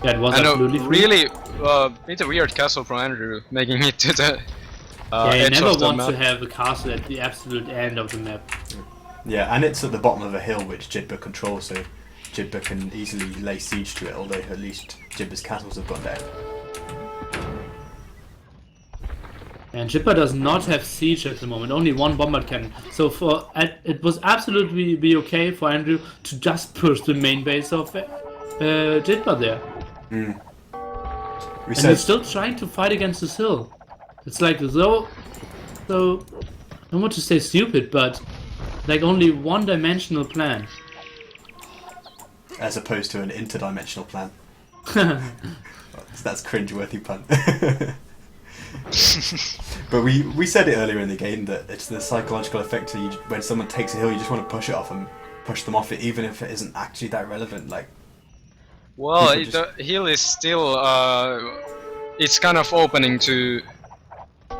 Speaker 3: That was absolutely free.
Speaker 2: Really, it's a weird castle for Andrew, making it to the
Speaker 3: yeah, you
Speaker 2: edge
Speaker 3: never
Speaker 2: of the
Speaker 3: want
Speaker 2: map.
Speaker 3: to have a castle at the absolute end of the map.
Speaker 1: Yeah, and it's at the bottom of a hill which Jitba controls, so Jitba can easily lay siege to it, although at least Jitba's castles have gone down.
Speaker 3: And Jitba does not have siege at the moment, only 1 bombard cannon. So it was absolutely be okay for Andrew to just push the main base of Jitba there. And he's still trying to fight against this hill. It's like so I don't want to say stupid, but like only one-dimensional plan.
Speaker 1: As opposed to an interdimensional plan. That's cringe-worthy pun. But we said it earlier in the game that it's the psychological effect that when someone takes a hill, you just want to push it off and push them off it, even if it isn't actually that relevant. Like,
Speaker 2: well, the hill is still it's kind of opening to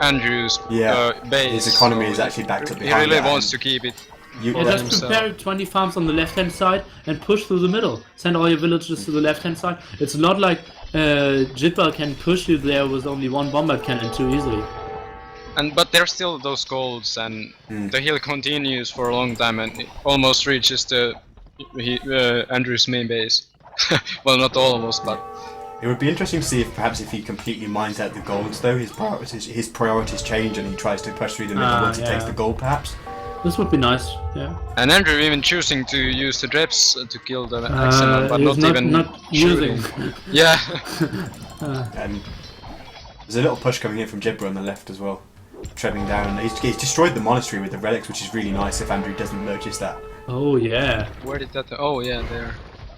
Speaker 2: Andrew's base.
Speaker 1: His economy is actually backed up behind.
Speaker 2: He really wants to keep it.
Speaker 3: Just prepare 20 farms on the left-hand side and push through the middle. Send all your villagers to the left-hand side. It's not like Jitba can push you there with only 1 bombard cannon too easily.
Speaker 2: But there's still those golds, and the hill continues for a long time, and it almost reaches Andrew's main base. Well, not almost, but
Speaker 1: it would be interesting to see if he completely mines out the golds, though his priorities change, and he tries to push through the middle once he takes the gold, perhaps.
Speaker 3: This would be nice, yeah.
Speaker 2: And Andrew even choosing to use the dreps to kill the Axeman, but not
Speaker 3: using.
Speaker 2: Yeah.
Speaker 1: And there's a little push coming in from Jitba on the left as well, treading down. He's destroyed the monastery with the relics, which is really nice if Andrew doesn't notice that.
Speaker 3: Oh yeah.
Speaker 2: Where did that? Oh yeah, there.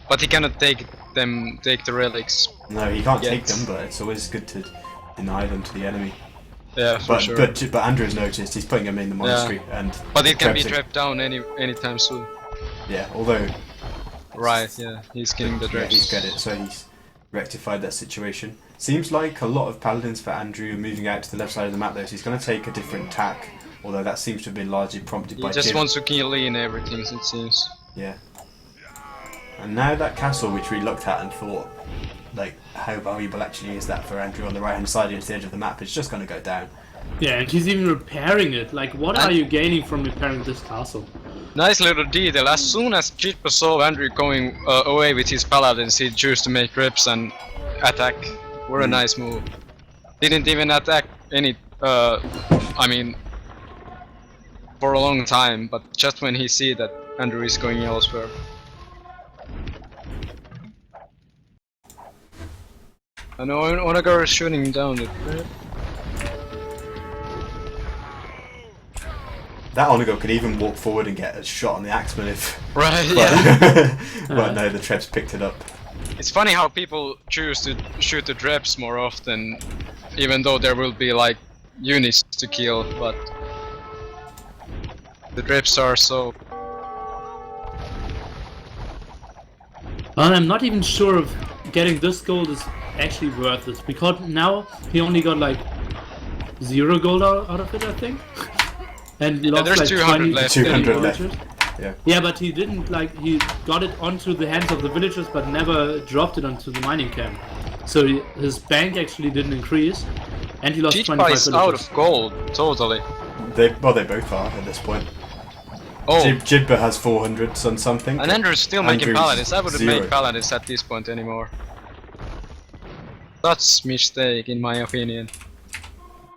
Speaker 2: But he cannot take the relics.
Speaker 1: No, he can't take them, but it's always good to deny them to the enemy.
Speaker 2: Yeah, for sure.
Speaker 1: But Andrew's noticed. He's putting them in the monastery,
Speaker 2: but it can be trapped down anytime soon.
Speaker 1: Yeah, although.
Speaker 2: Right. Yeah, he's getting the traps.
Speaker 1: Yeah, he's got it. So he's rectified that situation. Seems like a lot of paladins for Andrew moving out to the left side of the map, though. So he's going to take a different tack. Although that seems to have been largely prompted by.
Speaker 2: He just wants to kill in everything, it seems.
Speaker 1: Yeah. And now that castle, which we looked at and thought, like, how valuable actually is that for Andrew on the right hand side against the edge of the map, it's just going to go down.
Speaker 3: Yeah, and he's even repairing it. Like, what are you gaining from repairing this castle?
Speaker 2: Nice little detail. As soon as Jitba saw Andrew going away with his paladins, he chose to make reps and attack. What a nice move. Didn't even attack any, I mean, for a long time, but just when he see that Andrew is going elsewhere. I know Onagar is shooting down the trap.
Speaker 1: That Onagar could even walk forward and get a shot on the Axeman if...
Speaker 2: Right, yeah.
Speaker 1: But no, the Trebs picked it up.
Speaker 2: It's funny how people choose to shoot the Trebs more often, even though there will be like units to kill, but... The drips are so...
Speaker 3: And I'm not even sure if getting this gold is actually worth it, because now he only got like 0 gold out of it, I think. And lost
Speaker 2: there's
Speaker 3: like
Speaker 2: 200
Speaker 3: 20
Speaker 2: left.
Speaker 1: 200 left.
Speaker 3: villagers.
Speaker 1: Yeah.
Speaker 3: Yeah, but he didn't like, he got it onto the hands of the villagers but never dropped it onto the mining camp. So his bank actually didn't increase, and he lost
Speaker 2: Jitba
Speaker 3: 25
Speaker 2: is
Speaker 3: villagers.
Speaker 2: out of gold, totally.
Speaker 1: They both are at this point.
Speaker 2: Oh,
Speaker 1: Jidba has 400 on something.
Speaker 2: and Andrew's still making
Speaker 1: Andrew's
Speaker 2: paladins. I wouldn't
Speaker 1: 0.
Speaker 2: make paladins at this point anymore. That's mistake in my opinion.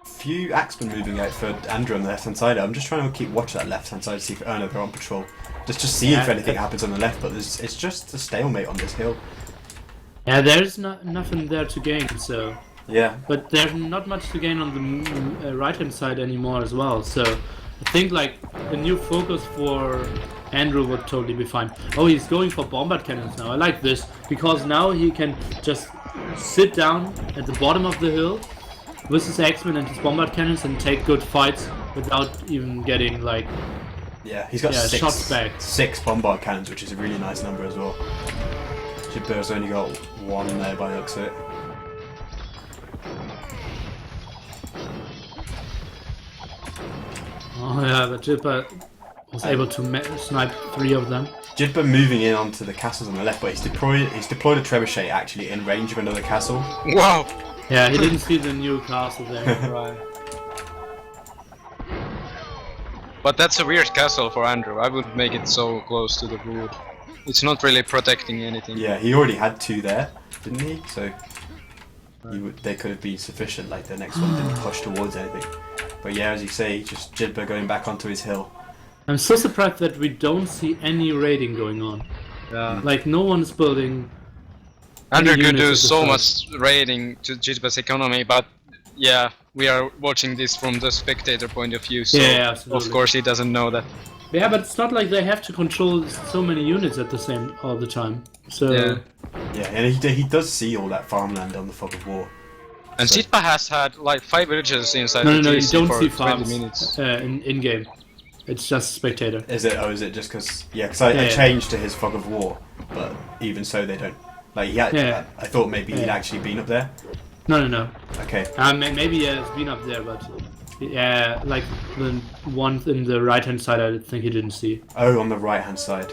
Speaker 1: Few axemen moving out for Andrew on the left hand side. I'm just trying to keep watch that left hand side to see if they're on patrol. Just to see if anything happens on the left, but it's just a stalemate on this hill.
Speaker 3: Yeah, there's nothing there to gain, so...
Speaker 1: Yeah.
Speaker 3: But there's not much to gain on the right-hand side anymore as well, so... I think like a new focus for Andrew would totally be fine. Oh, he's going for bombard cannons now. I like this, because now he can just sit down at the bottom of the hill with his axemen and his bombard cannons and take good fights without even getting like...
Speaker 1: Yeah, he's got
Speaker 3: shots back.
Speaker 1: 6 bombard cannons, which is a really nice number as well. Jibber's only got 1 there by the looks of it.
Speaker 3: Oh yeah, but Jibba was able to snipe 3 of them.
Speaker 1: Jidba moving in onto the castles on the left, but he's deployed a trebuchet actually in range of another castle.
Speaker 2: Wow!
Speaker 3: Yeah, he didn't see the new castle there.
Speaker 2: Right. But that's a weird castle for Andrew. I would make it so close to the wood. It's not really protecting anything.
Speaker 1: Yeah, he already had 2 there, didn't he? So they could have been sufficient. Like the next one didn't push towards anything. But yeah, as you say, just Jidba going back onto his hill.
Speaker 3: I'm so surprised that we don't see any raiding going on.
Speaker 2: Yeah.
Speaker 3: Like no one's building.
Speaker 2: Andrew
Speaker 3: any
Speaker 2: could
Speaker 3: units
Speaker 2: do
Speaker 3: at the
Speaker 2: so
Speaker 3: start.
Speaker 2: much raiding to Jitba's economy, but yeah, we are watching this from the spectator point of view, so
Speaker 3: Yeah, absolutely.
Speaker 2: of course he doesn't know that.
Speaker 3: Yeah, but it's not like they have to control so many units at the same all the time. So
Speaker 2: Yeah.
Speaker 1: Yeah, and he does see all that farmland on the fog of war.
Speaker 2: And
Speaker 1: So-
Speaker 2: Jitba has had like 5 villages inside
Speaker 3: no,
Speaker 2: the
Speaker 3: you
Speaker 2: TC
Speaker 3: don't
Speaker 2: for
Speaker 3: see
Speaker 2: 20
Speaker 3: farms
Speaker 2: minutes.
Speaker 3: in game. It's just spectator.
Speaker 1: Is it? Oh, is it just because? Yeah, because I
Speaker 3: Yeah.
Speaker 1: changed to his fog of war, but even so, they don't. Like,
Speaker 3: Yeah.
Speaker 1: I thought maybe he'd
Speaker 3: Yeah.
Speaker 1: actually been up there.
Speaker 3: No.
Speaker 1: Okay.
Speaker 3: Maybe yeah, it's been up there, but yeah, like the one in the right hand side, I think he didn't see,
Speaker 1: Oh, on the right hand side.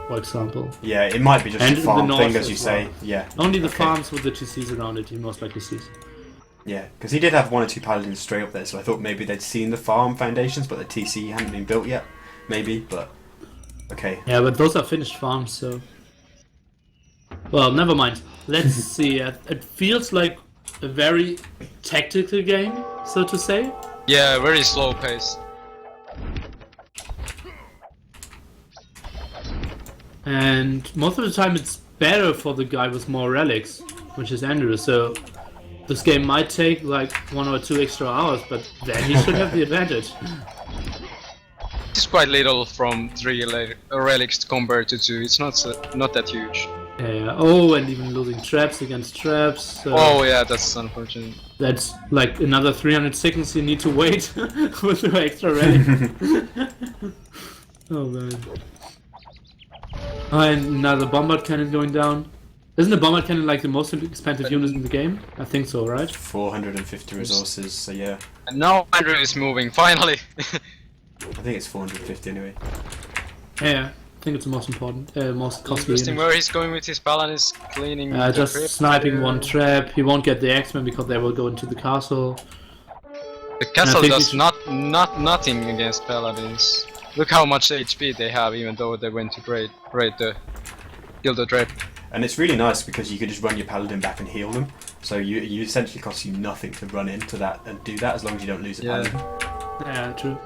Speaker 3: for example.
Speaker 1: Yeah, it might be just
Speaker 3: And
Speaker 1: a
Speaker 3: the
Speaker 1: farm
Speaker 3: north
Speaker 1: thing, as
Speaker 3: as
Speaker 1: you
Speaker 3: well.
Speaker 1: say. Yeah.
Speaker 3: Only the
Speaker 1: Okay.
Speaker 3: farms with the TCs around it, he most likely sees.
Speaker 1: Yeah, because he did have 1 or 2 paladins straight up there, so I thought maybe they'd seen the farm foundations, but the TC hadn't been built yet. Maybe, but okay.
Speaker 3: Yeah, but those are finished farms, so. Well, never mind. Let's see. It feels like a very tactical game, so to say.
Speaker 2: Yeah, very slow pace.
Speaker 3: And most of the time it's better for the guy with more relics, which is Andrew, so this game might take like 1 or 2 extra hours, but then he should have the advantage.
Speaker 2: It's quite little from 3 relics compared to 2. It's not not that huge.
Speaker 3: Yeah, oh, and even losing traps against traps. So
Speaker 2: Oh yeah, that's unfortunate.
Speaker 3: that's like another 300 seconds you need to wait with the extra relic. Oh man. Oh, and another bombard cannon going down. Isn't the bombard cannon like the most expensive unit in the game? I think so, right?
Speaker 1: 450 resources, so yeah.
Speaker 2: And now Andrew is moving, finally!
Speaker 1: I think it's 450 anyway.
Speaker 3: Yeah, I think it's the most important, most costly
Speaker 2: Interesting
Speaker 3: unit.
Speaker 2: where he's going with his paladins, cleaning the
Speaker 3: Just
Speaker 2: crypt.
Speaker 3: sniping one trap. He won't get the X-Men because they will go into the castle.
Speaker 2: The castle
Speaker 3: think
Speaker 2: does
Speaker 3: we
Speaker 2: nothing against paladins. Look how much HP they have, even though they went to kill the trap.
Speaker 1: And it's really nice because you can just run your paladin back and heal them. So you essentially cost you nothing to run into that and do that as long as you don't lose a
Speaker 2: Yeah.
Speaker 1: paladin.
Speaker 3: Yeah, true.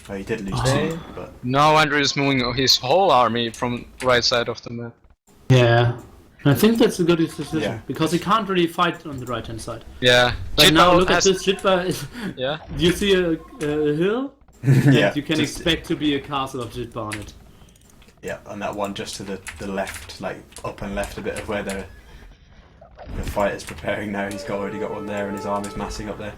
Speaker 1: Oh, he did lose
Speaker 3: Oh.
Speaker 1: 2, but
Speaker 2: Now Andrew is moving his whole army from right side of the map.
Speaker 3: Yeah. I think that's a good decision
Speaker 1: Yeah.
Speaker 3: because he can't really fight on the right hand side.
Speaker 2: Yeah.
Speaker 3: But now
Speaker 2: Jitba
Speaker 3: look at
Speaker 2: has-
Speaker 3: this Jitba.
Speaker 2: Yeah.
Speaker 3: Do you see a hill?
Speaker 1: yeah,
Speaker 3: And you can
Speaker 1: just-
Speaker 3: expect to be a castle of Jitba on it.
Speaker 1: yeah, and that one just to the left, like up and left a bit of where the fight is preparing now. He's already got one there, and his army's massing up there.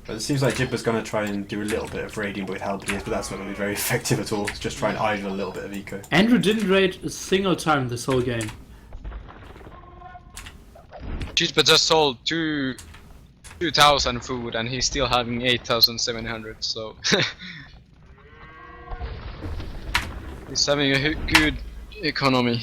Speaker 1: But it seems like Jibba's going to try and do a little bit of raiding with Halberdiers, but that's not going to be very effective at all. It's just try and idle a little bit of eco.
Speaker 3: Andrew didn't raid a single time this whole game.
Speaker 2: Jitba just sold 2,000 food and he's still having 8,700, so he's having a good economy.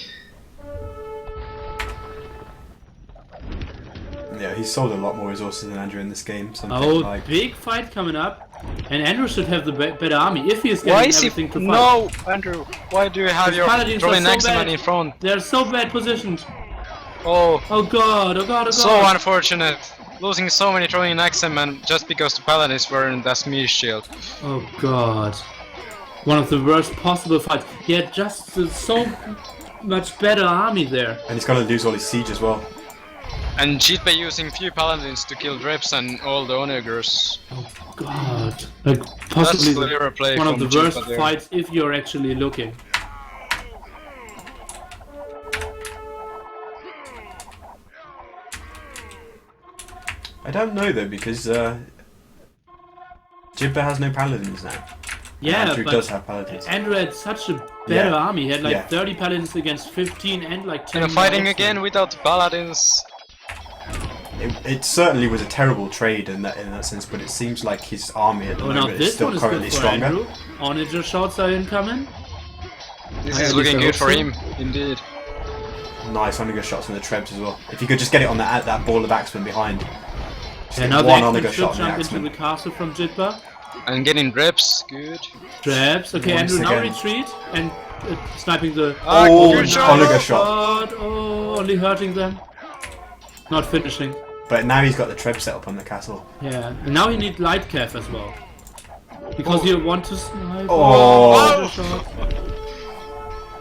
Speaker 1: Yeah, he's sold a lot more resources than Andrew in this game.
Speaker 3: Oh, like... big fight coming up. And Andrew should have the better army if he is getting everything to fight.
Speaker 2: No, Andrew, why do you have your Trolling Axeman in front?
Speaker 3: They're so bad positioned.
Speaker 2: Oh.
Speaker 3: Oh god, oh god, oh god.
Speaker 2: So unfortunate. Losing so many Trolling Axemen just because the Paladins weren't as Mii shield.
Speaker 3: Oh god. One of the worst possible fights. He had just so much better army there.
Speaker 1: And he's going to lose all his siege as well.
Speaker 2: And Jitba using few paladins to kill Dreps and all the onagers.
Speaker 3: Oh god. Like possibly one of the worst fights if you're actually looking.
Speaker 1: I don't know though, because Jibba has no paladins now.
Speaker 3: Yeah,
Speaker 1: Andrew
Speaker 3: but
Speaker 1: does have paladins.
Speaker 3: Andrew had such a better army. He had like 30 paladins against 15 and like 10.
Speaker 2: And fighting again without paladins.
Speaker 1: It certainly was a terrible trade in that sense, but it seems like his army at the moment is still currently stronger.
Speaker 3: Andrew. Onager shots are incoming.
Speaker 2: This is looking good for him, indeed.
Speaker 1: Nice Onager shots from the Trebs as well. If you could just get it on that ball of axemen behind.
Speaker 3: And now one Onager shot jump into the castle from Jitba.
Speaker 2: And getting Dreps, good.
Speaker 3: Dreps, okay, Andrew now retreat and sniping the...
Speaker 1: Onager shot.
Speaker 3: Oh, only hurting them. Not finishing.
Speaker 1: But now he's got the Treb set up on the castle.
Speaker 3: Yeah, and now he needs light calf as well. Because you want to snipe.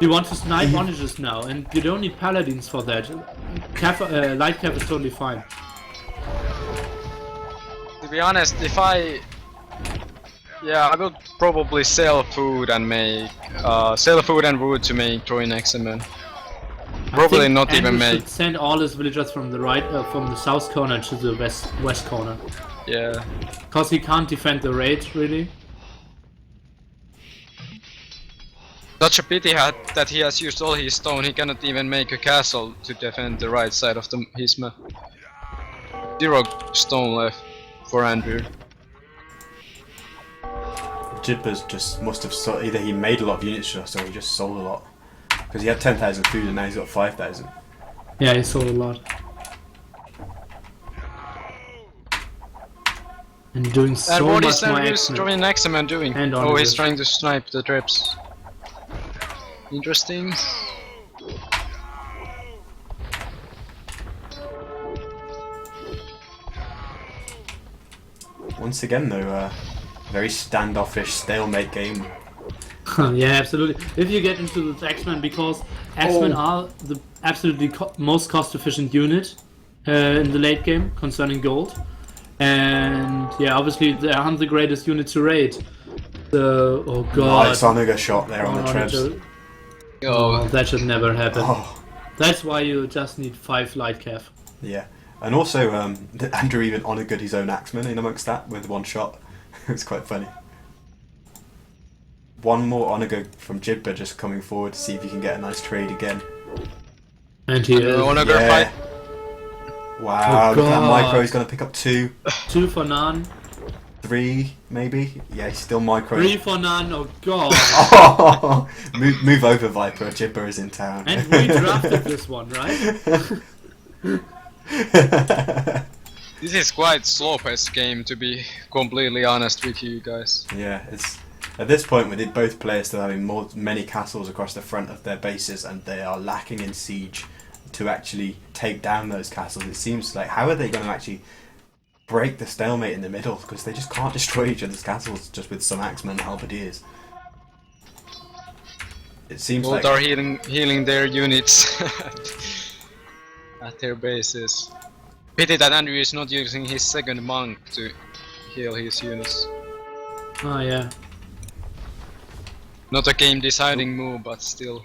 Speaker 3: You want to snipe onagers now, and you don't need paladins for that. Light calf is totally fine.
Speaker 2: To be honest, if I will probably sell food and make food and wood to make Trolling Axemen. Probably not even make.
Speaker 3: Should send all his villagers from the from the south corner to the west corner.
Speaker 2: Yeah.
Speaker 3: Because he can't defend the raid really.
Speaker 2: Such a pity that he has used all his stone. He cannot even make a castle to defend the right side of his map. 0 stone left for Andrew.
Speaker 1: Jibba's just must have sold, either he made a lot of units or he just sold a lot. Because he had 10,000 food and now he's got 5,000.
Speaker 3: Yeah, he sold a lot. And doing so
Speaker 2: and what
Speaker 3: much
Speaker 2: is
Speaker 3: more
Speaker 2: Andrew's Trolling Axeman doing? Oh, he's trying to snipe the Dreps. Interesting.
Speaker 1: Once again though, very standoffish, stalemate game.
Speaker 3: Yeah, absolutely. If you get into the Axemen, because Axemen are the absolutely most cost-efficient unit in the late game concerning gold, and yeah, obviously they aren't the greatest unit to raid. Oh god!
Speaker 1: Nice Onager shot there on the Trebs.
Speaker 3: Oh, that should never happen. That's why you just need 5 light calf.
Speaker 1: Yeah, and also Andrew even Onagered his own Axeman in amongst that with 1 shot. It was quite funny. One more Onager from Jibba just coming forward to see if he can get a nice trade again.
Speaker 3: And he is.
Speaker 2: Onager fight.
Speaker 1: Wow, look at that micro, he's going to pick up 2.
Speaker 3: 2 for none.
Speaker 1: 3, maybe? Yeah, he's still micro.
Speaker 3: 3 for none, oh god.
Speaker 1: Move over, Viper, Jibba is in town.
Speaker 3: And we drafted this one, right?
Speaker 2: This is quite slow-paced game, to be completely honest with you guys.
Speaker 1: Yeah, it's at this point we did both players still having many castles across the front of their bases, and they are lacking in siege to actually take down those castles. It seems like, how are they going to actually break the stalemate in the middle? Because they just can't destroy each other's castles just with some axemen and halberdiers. It seems
Speaker 2: Both
Speaker 1: like
Speaker 2: are healing their units at their bases. Pity that Andrew is not using his second monk to heal his units.
Speaker 3: Oh yeah.
Speaker 2: Not a game deciding move, but still.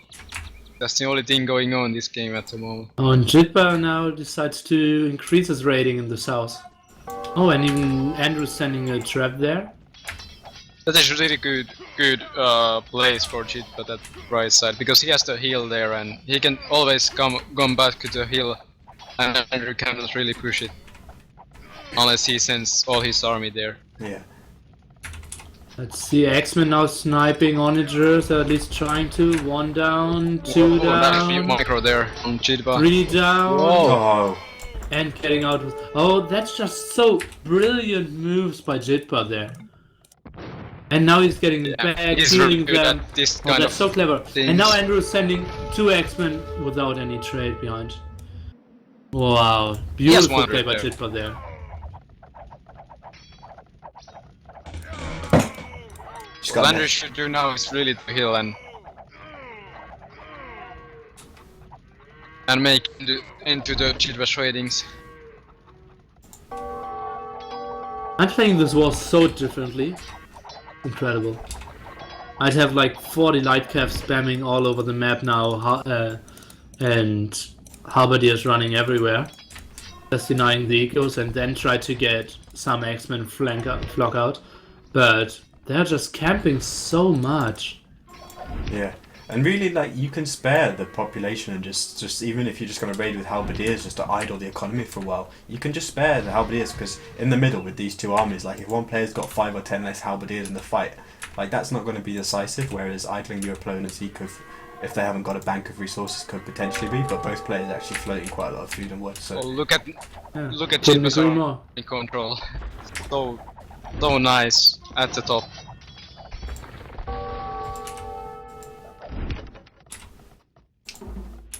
Speaker 2: That's the only thing going on in this game at the moment.
Speaker 3: Oh, and Jitba now decides to increase his rating in the south. Oh, and even Andrew's sending a trap there.
Speaker 2: That is really good place for Jitba, that right side, because he has the heal there and he can always come back to the heal, and Andrew cannot really push it unless he sends all his army there.
Speaker 1: Yeah.
Speaker 3: Let's see, X-Men now sniping onagers, or at least trying to. 1 down, 2
Speaker 2: That's
Speaker 3: down,
Speaker 2: micro there from Jitba.
Speaker 3: 3 down,
Speaker 1: Oh.
Speaker 3: and getting out with... Oh, that's just so brilliant moves by Jitba there. And now he's getting back,
Speaker 2: he's
Speaker 3: healing
Speaker 2: really good
Speaker 3: them.
Speaker 2: at this
Speaker 3: Oh,
Speaker 2: kind
Speaker 3: that's
Speaker 2: of
Speaker 3: so clever.
Speaker 2: things.
Speaker 3: And now Andrew's sending 2 X-Men without any trade behind. Wow, beautiful
Speaker 2: one
Speaker 3: play by
Speaker 2: there.
Speaker 3: Jitba there.
Speaker 1: Just
Speaker 2: What
Speaker 1: got
Speaker 2: Andrew
Speaker 1: me.
Speaker 2: should do now is really to heal and make into the Jitba tradings.
Speaker 3: I'm playing this war so differently. Incredible. I'd have like 40 light calves spamming all over the map now, and halberdiers running everywhere, just denying the ecos, and then try to get some X-Men flock out. But they're just camping so much.
Speaker 1: Yeah. And really, like, you can spare the population and just even if you're just going to raid with halberdiers just to idle the economy for a while, you can just spare the halberdiers, because in the middle with these 2 armies, like, if one player's got 5 or 10 less halberdiers in the fight, like, that's not going to be decisive, whereas idling your opponent's eco, if they haven't got a bank of resources, could potentially be, but both players actually floating quite a lot of food and wood, so...
Speaker 2: Oh, look at
Speaker 3: Yeah.
Speaker 2: Jitba's
Speaker 3: Couldn't agree more.
Speaker 2: army control. So nice at the top.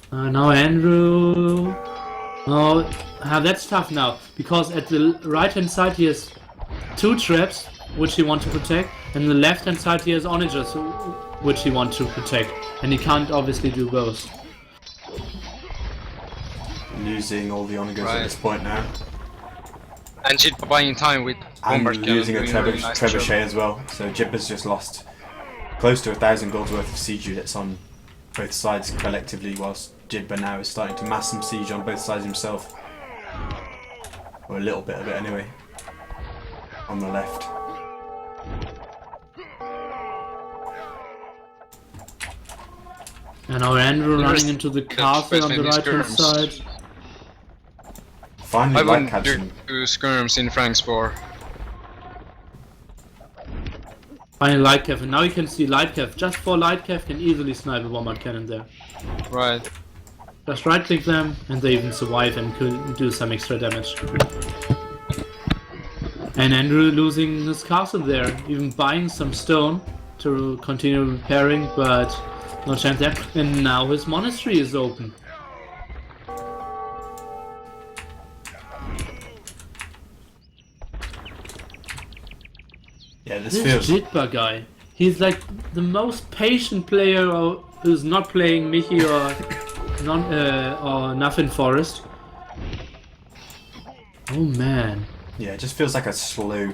Speaker 3: Now Andrew... Oh, that's tough now, because at the right hand side he has 2 traps, which he wants to protect, and the left hand side he has onagers, which he wants to protect, and he can't obviously do both.
Speaker 1: Losing all the onagers
Speaker 2: Right.
Speaker 1: at this point now.
Speaker 2: And Jitba buying time with
Speaker 1: And
Speaker 2: bombard cannon,
Speaker 1: losing a
Speaker 2: doing really nice job.
Speaker 1: trebuchet as well, so Jibba's just lost close to 1,000 gold's worth of siege units on both sides collectively, whilst Jibba now is starting to mass some siege on both sides himself. Or a little bit of it anyway. On the left.
Speaker 3: And now Andrew
Speaker 2: There's-
Speaker 3: running into the castle on the
Speaker 2: there's
Speaker 3: right hand
Speaker 2: skirms.
Speaker 3: side.
Speaker 1: Finally,
Speaker 2: I
Speaker 1: Black
Speaker 2: wouldn't
Speaker 1: had
Speaker 2: do
Speaker 1: some...
Speaker 2: skirms in Frank's war.
Speaker 3: Finally Lightcav, and now you can see Lightcav. Just for Lightcav can easily snipe a bombard cannon there.
Speaker 2: Right.
Speaker 3: Just right click them, and they even survive and could do some extra damage. And Andrew losing his castle there, even buying some stone to continue repairing, but no chance there. And now his monastery is open.
Speaker 1: Yeah, this
Speaker 3: This
Speaker 1: feels...
Speaker 3: Jitba guy, he's like the most patient player who's not playing Mickey or Nothing Forest. Oh man.
Speaker 1: Yeah, it just feels like a slow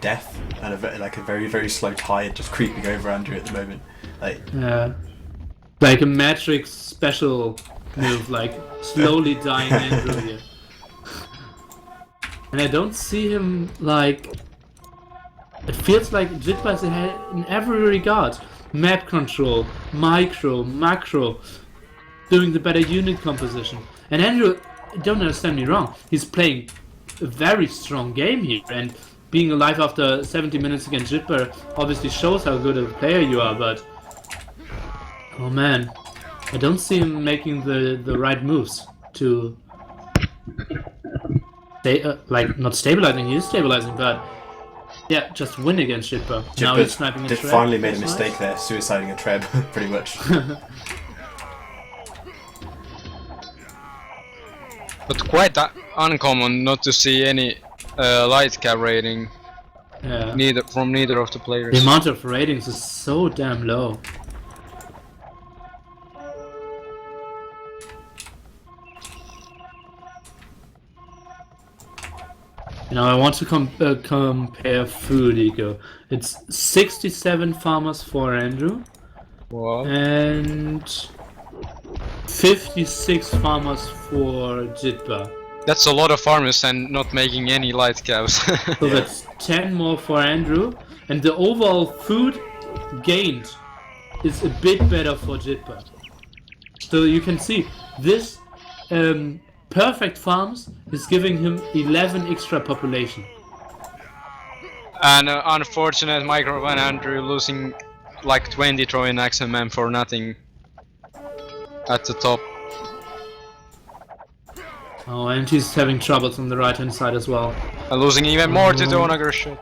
Speaker 1: death and like a very, very slow tide just creeping over Andrew at the moment. Like,
Speaker 3: Like a Matrix special move, like slowly dying Andrew here. And I don't see him like... It feels like Jitba is ahead in every regard. Map control, micro, macro, doing the better unit composition. And Andrew, don't understand me wrong, he's playing a very strong game here, and being alive after 70 minutes against Jitba obviously shows how good of a player you are, but... Oh man, I don't see him making the right moves to... like, not stabilizing, he is stabilizing, but... Yeah, just win against Jitba. Now he's sniping a
Speaker 1: Jibba
Speaker 3: trap.
Speaker 1: finally made a
Speaker 3: That's
Speaker 1: mistake
Speaker 3: nice.
Speaker 1: there, suiciding a treb, pretty much.
Speaker 2: But quite uncommon not to see any light cap rating
Speaker 3: Yeah.
Speaker 2: from neither of the players.
Speaker 3: The amount of ratings is so damn low. You know, I want to compare food eco. It's 67 farmers for Andrew
Speaker 2: Wow.
Speaker 3: and 56 farmers for Jitba.
Speaker 2: That's a lot of farmers and not making any light cows.
Speaker 3: So that's 10 more for Andrew. And the overall food gained is a bit better for Jitba. So you can see this perfect farms is giving him 11 extra population.
Speaker 2: And unfortunate Micro and Andrew losing like 20 throwing Axeman for nothing at the top.
Speaker 3: Oh, and he's having troubles on the right hand side as well.
Speaker 2: And losing even more to the Onagers shot.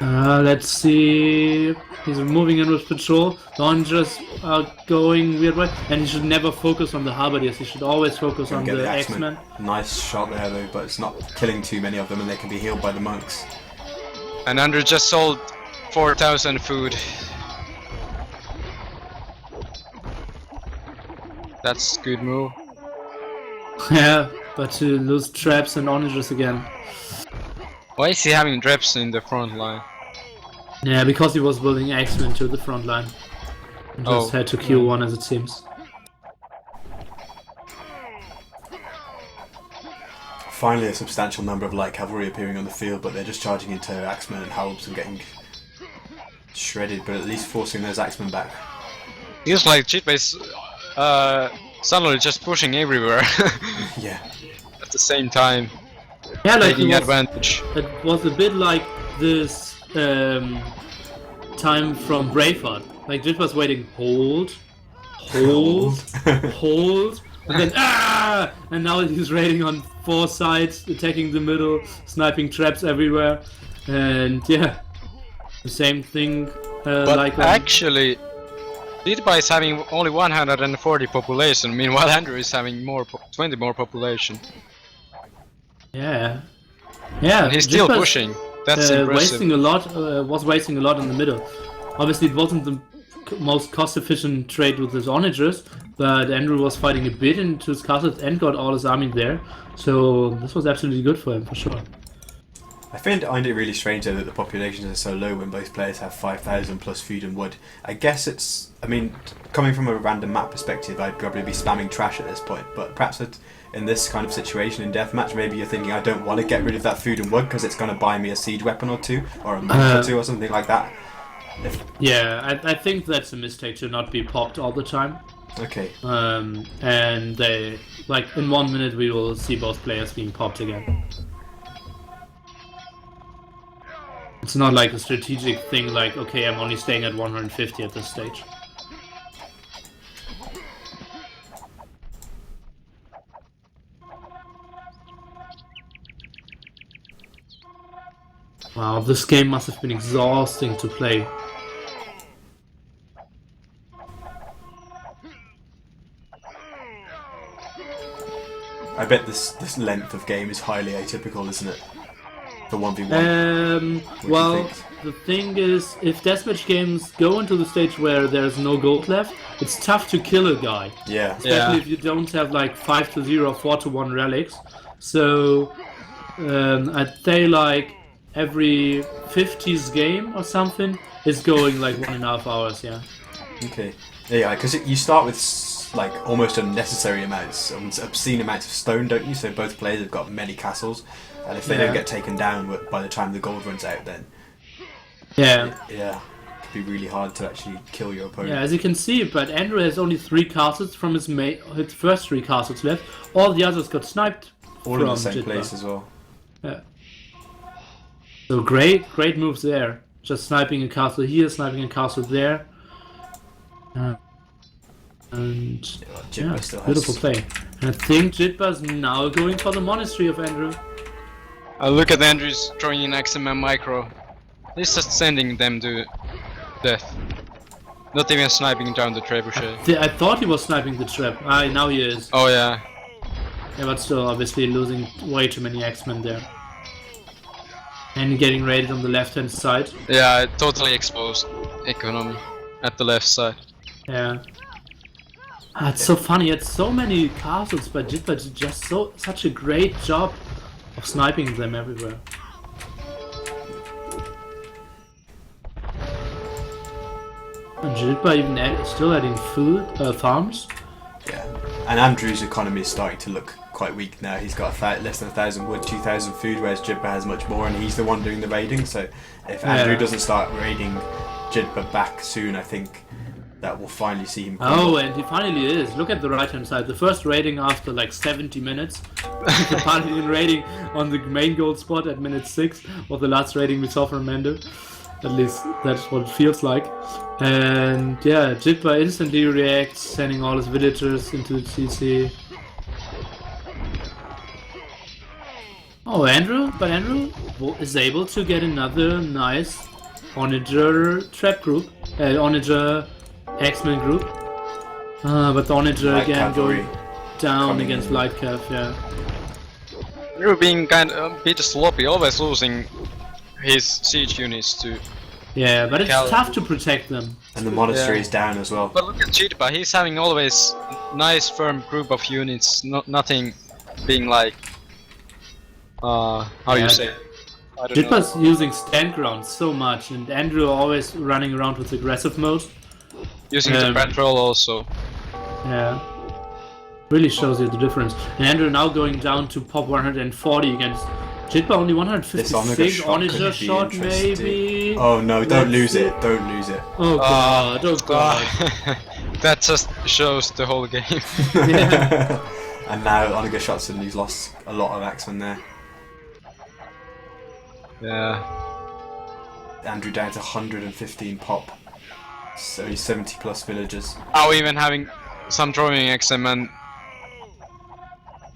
Speaker 3: Let's see. He's moving in with patrol. The Onagers are going weird way, and he should never focus on the Halberdiers. He should always focus on
Speaker 1: Get
Speaker 3: the
Speaker 1: Axeman.
Speaker 3: X-Men.
Speaker 1: Nice shot there though, but it's not killing too many of them, and they can be healed by the monks.
Speaker 2: And Andrew just sold 4,000 food. That's good move.
Speaker 3: Yeah, but to lose traps and Onagers again.
Speaker 2: Why is he having traps in the front line?
Speaker 3: Yeah, because he was building X-Men to the front line. And just
Speaker 2: Oh.
Speaker 3: had to kill one, as it seems.
Speaker 1: Finally, a substantial number of light cavalry appearing on the field, but they're just charging into Axemen and Halbs and getting shredded, but at least forcing those Axemen back.
Speaker 2: Feels like Jitbase suddenly just pushing everywhere
Speaker 1: Yeah.
Speaker 2: at the same time,
Speaker 3: Yeah, like
Speaker 2: taking
Speaker 3: it was,
Speaker 2: advantage.
Speaker 3: it was a bit like this time from Braveheart. Like Jit was waiting, hold, hold, and then and now he's raiding on 4 sides, attacking the middle, sniping traps everywhere, and yeah, the same thing.
Speaker 2: But
Speaker 3: like
Speaker 2: actually, Jitba is having only 140 population, meanwhile Andrew is having 20 more population.
Speaker 3: yeah,
Speaker 2: And he's still
Speaker 3: Jitba's,
Speaker 2: pushing. That's impressive.
Speaker 3: wasting a lot. Was wasting a lot in the middle. Obviously, it wasn't the most cost-efficient trade with his onagers, but Andrew was fighting a bit into his castles and got all his army there. So this was absolutely good for him, for sure.
Speaker 1: I find it really strange though that the populations are so low when both players have 5,000 plus food and wood. I guess it's, I mean, coming from a random map perspective, I'd probably be spamming trash at this point, but perhaps in this kind of situation in deathmatch, maybe you're thinking I don't want to get rid of that food and wood because it's going to buy me a siege weapon or two, or a monk or two or something like that.
Speaker 3: Yeah, I think that's a mistake to not be popped all the time.
Speaker 1: Okay.
Speaker 3: And they, like, in 1 minute we will see both players being popped again. It's not like a strategic thing like, okay, I'm only staying at 150 at this stage. Wow, this game must have been exhausting to play.
Speaker 1: I bet this length of game is highly atypical, isn't it? The 1v1.
Speaker 3: Well,
Speaker 1: think?
Speaker 3: the thing is, if deathmatch games go into the stage where there's no gold left, it's tough to kill a guy.
Speaker 1: Yeah.
Speaker 3: Especially if you don't have like 5-0, 4-1 relics. So, I'd say like every 50s game or something is going like 1.5 hours, yeah.
Speaker 1: Okay. Yeah, because you start with like almost unnecessary amounts, obscene amounts of stone, don't you? So both players have got many castles, and if they don't get taken down by the time the gold runs out, then
Speaker 3: Yeah.
Speaker 1: it could be really hard to actually kill your opponent.
Speaker 3: Yeah, as you can see, but Andrew has only 3 castles from his first 3 castles left. All the others got sniped.
Speaker 1: All in the same place as well.
Speaker 3: Yeah. So great moves there. Just sniping a castle here, sniping a castle there. And
Speaker 1: Jitba still has...
Speaker 3: beautiful play. And I think Jitba's now going for the monastery of Andrew.
Speaker 2: Look at Andrew's throwing in XMM micro. He's just sending them to death. Not even sniping down the trebuchet.
Speaker 3: I thought he was sniping the trap. Now he is.
Speaker 2: Oh yeah.
Speaker 3: Yeah, but still, obviously losing way too many X-Men there. And getting raided on the left-hand side.
Speaker 2: Yeah, totally exposed economy at the left side.
Speaker 3: Yeah. It's so funny, he had so many castles, but Jitba did just such a great job of sniping them everywhere. And Jitba even still adding food, farms.
Speaker 1: Yeah. And Andrew's economy is starting to look quite weak now. He's got less than 1,000 wood, 2,000 food, whereas Jidba has much more, and he's the one doing the raiding. So if Andrew doesn't start raiding Jidba back soon, I think that will finally see him crumble.
Speaker 3: Oh, and he finally is. Look at the right-hand side. The first raiding after like 70 minutes. The Paladin raiding on the main gold spot at minute 6 was the last raiding we saw from Mando. At least that's what it feels like. And yeah, Jitba instantly reacts, sending all his villagers into the CC. Oh, Andrew is able to get another nice Onager trap group, Onager X-Men group. But the Onager
Speaker 1: Light
Speaker 3: again
Speaker 1: cavalry
Speaker 3: going down
Speaker 1: coming
Speaker 3: against
Speaker 1: in.
Speaker 3: Light Cav, yeah.
Speaker 2: You're being kind of a bit sloppy, always losing his siege units to.
Speaker 3: Yeah, but it's
Speaker 2: Cal-
Speaker 3: tough to protect them.
Speaker 1: And the monastery
Speaker 2: Yeah.
Speaker 1: is down as well.
Speaker 2: But look at Jitba, he's having always nice firm group of units, nothing being like how
Speaker 3: Yeah.
Speaker 2: you say? I don't know.
Speaker 3: Jitba's using stand ground so much, and Andrew always running around with aggressive mode.
Speaker 2: Using the patrol also.
Speaker 3: Yeah. Really shows you the difference. And Andrew now going down to pop 140 against Jitba, only
Speaker 1: This Onager
Speaker 3: 156.
Speaker 1: shot
Speaker 3: Onager
Speaker 1: could be
Speaker 3: shot
Speaker 1: interesting.
Speaker 3: maybe.
Speaker 1: Oh no, don't
Speaker 3: Let's
Speaker 1: lose
Speaker 3: see.
Speaker 1: it, don't lose it.
Speaker 3: Oh god, oh god.
Speaker 2: That just shows the whole game.
Speaker 3: Yeah.
Speaker 1: And now Onager shots and he's lost a lot of axemen there.
Speaker 2: Yeah.
Speaker 1: Andrew down to 115 pop. So he's 70 plus villagers.
Speaker 2: Oh, even having some drawing XM and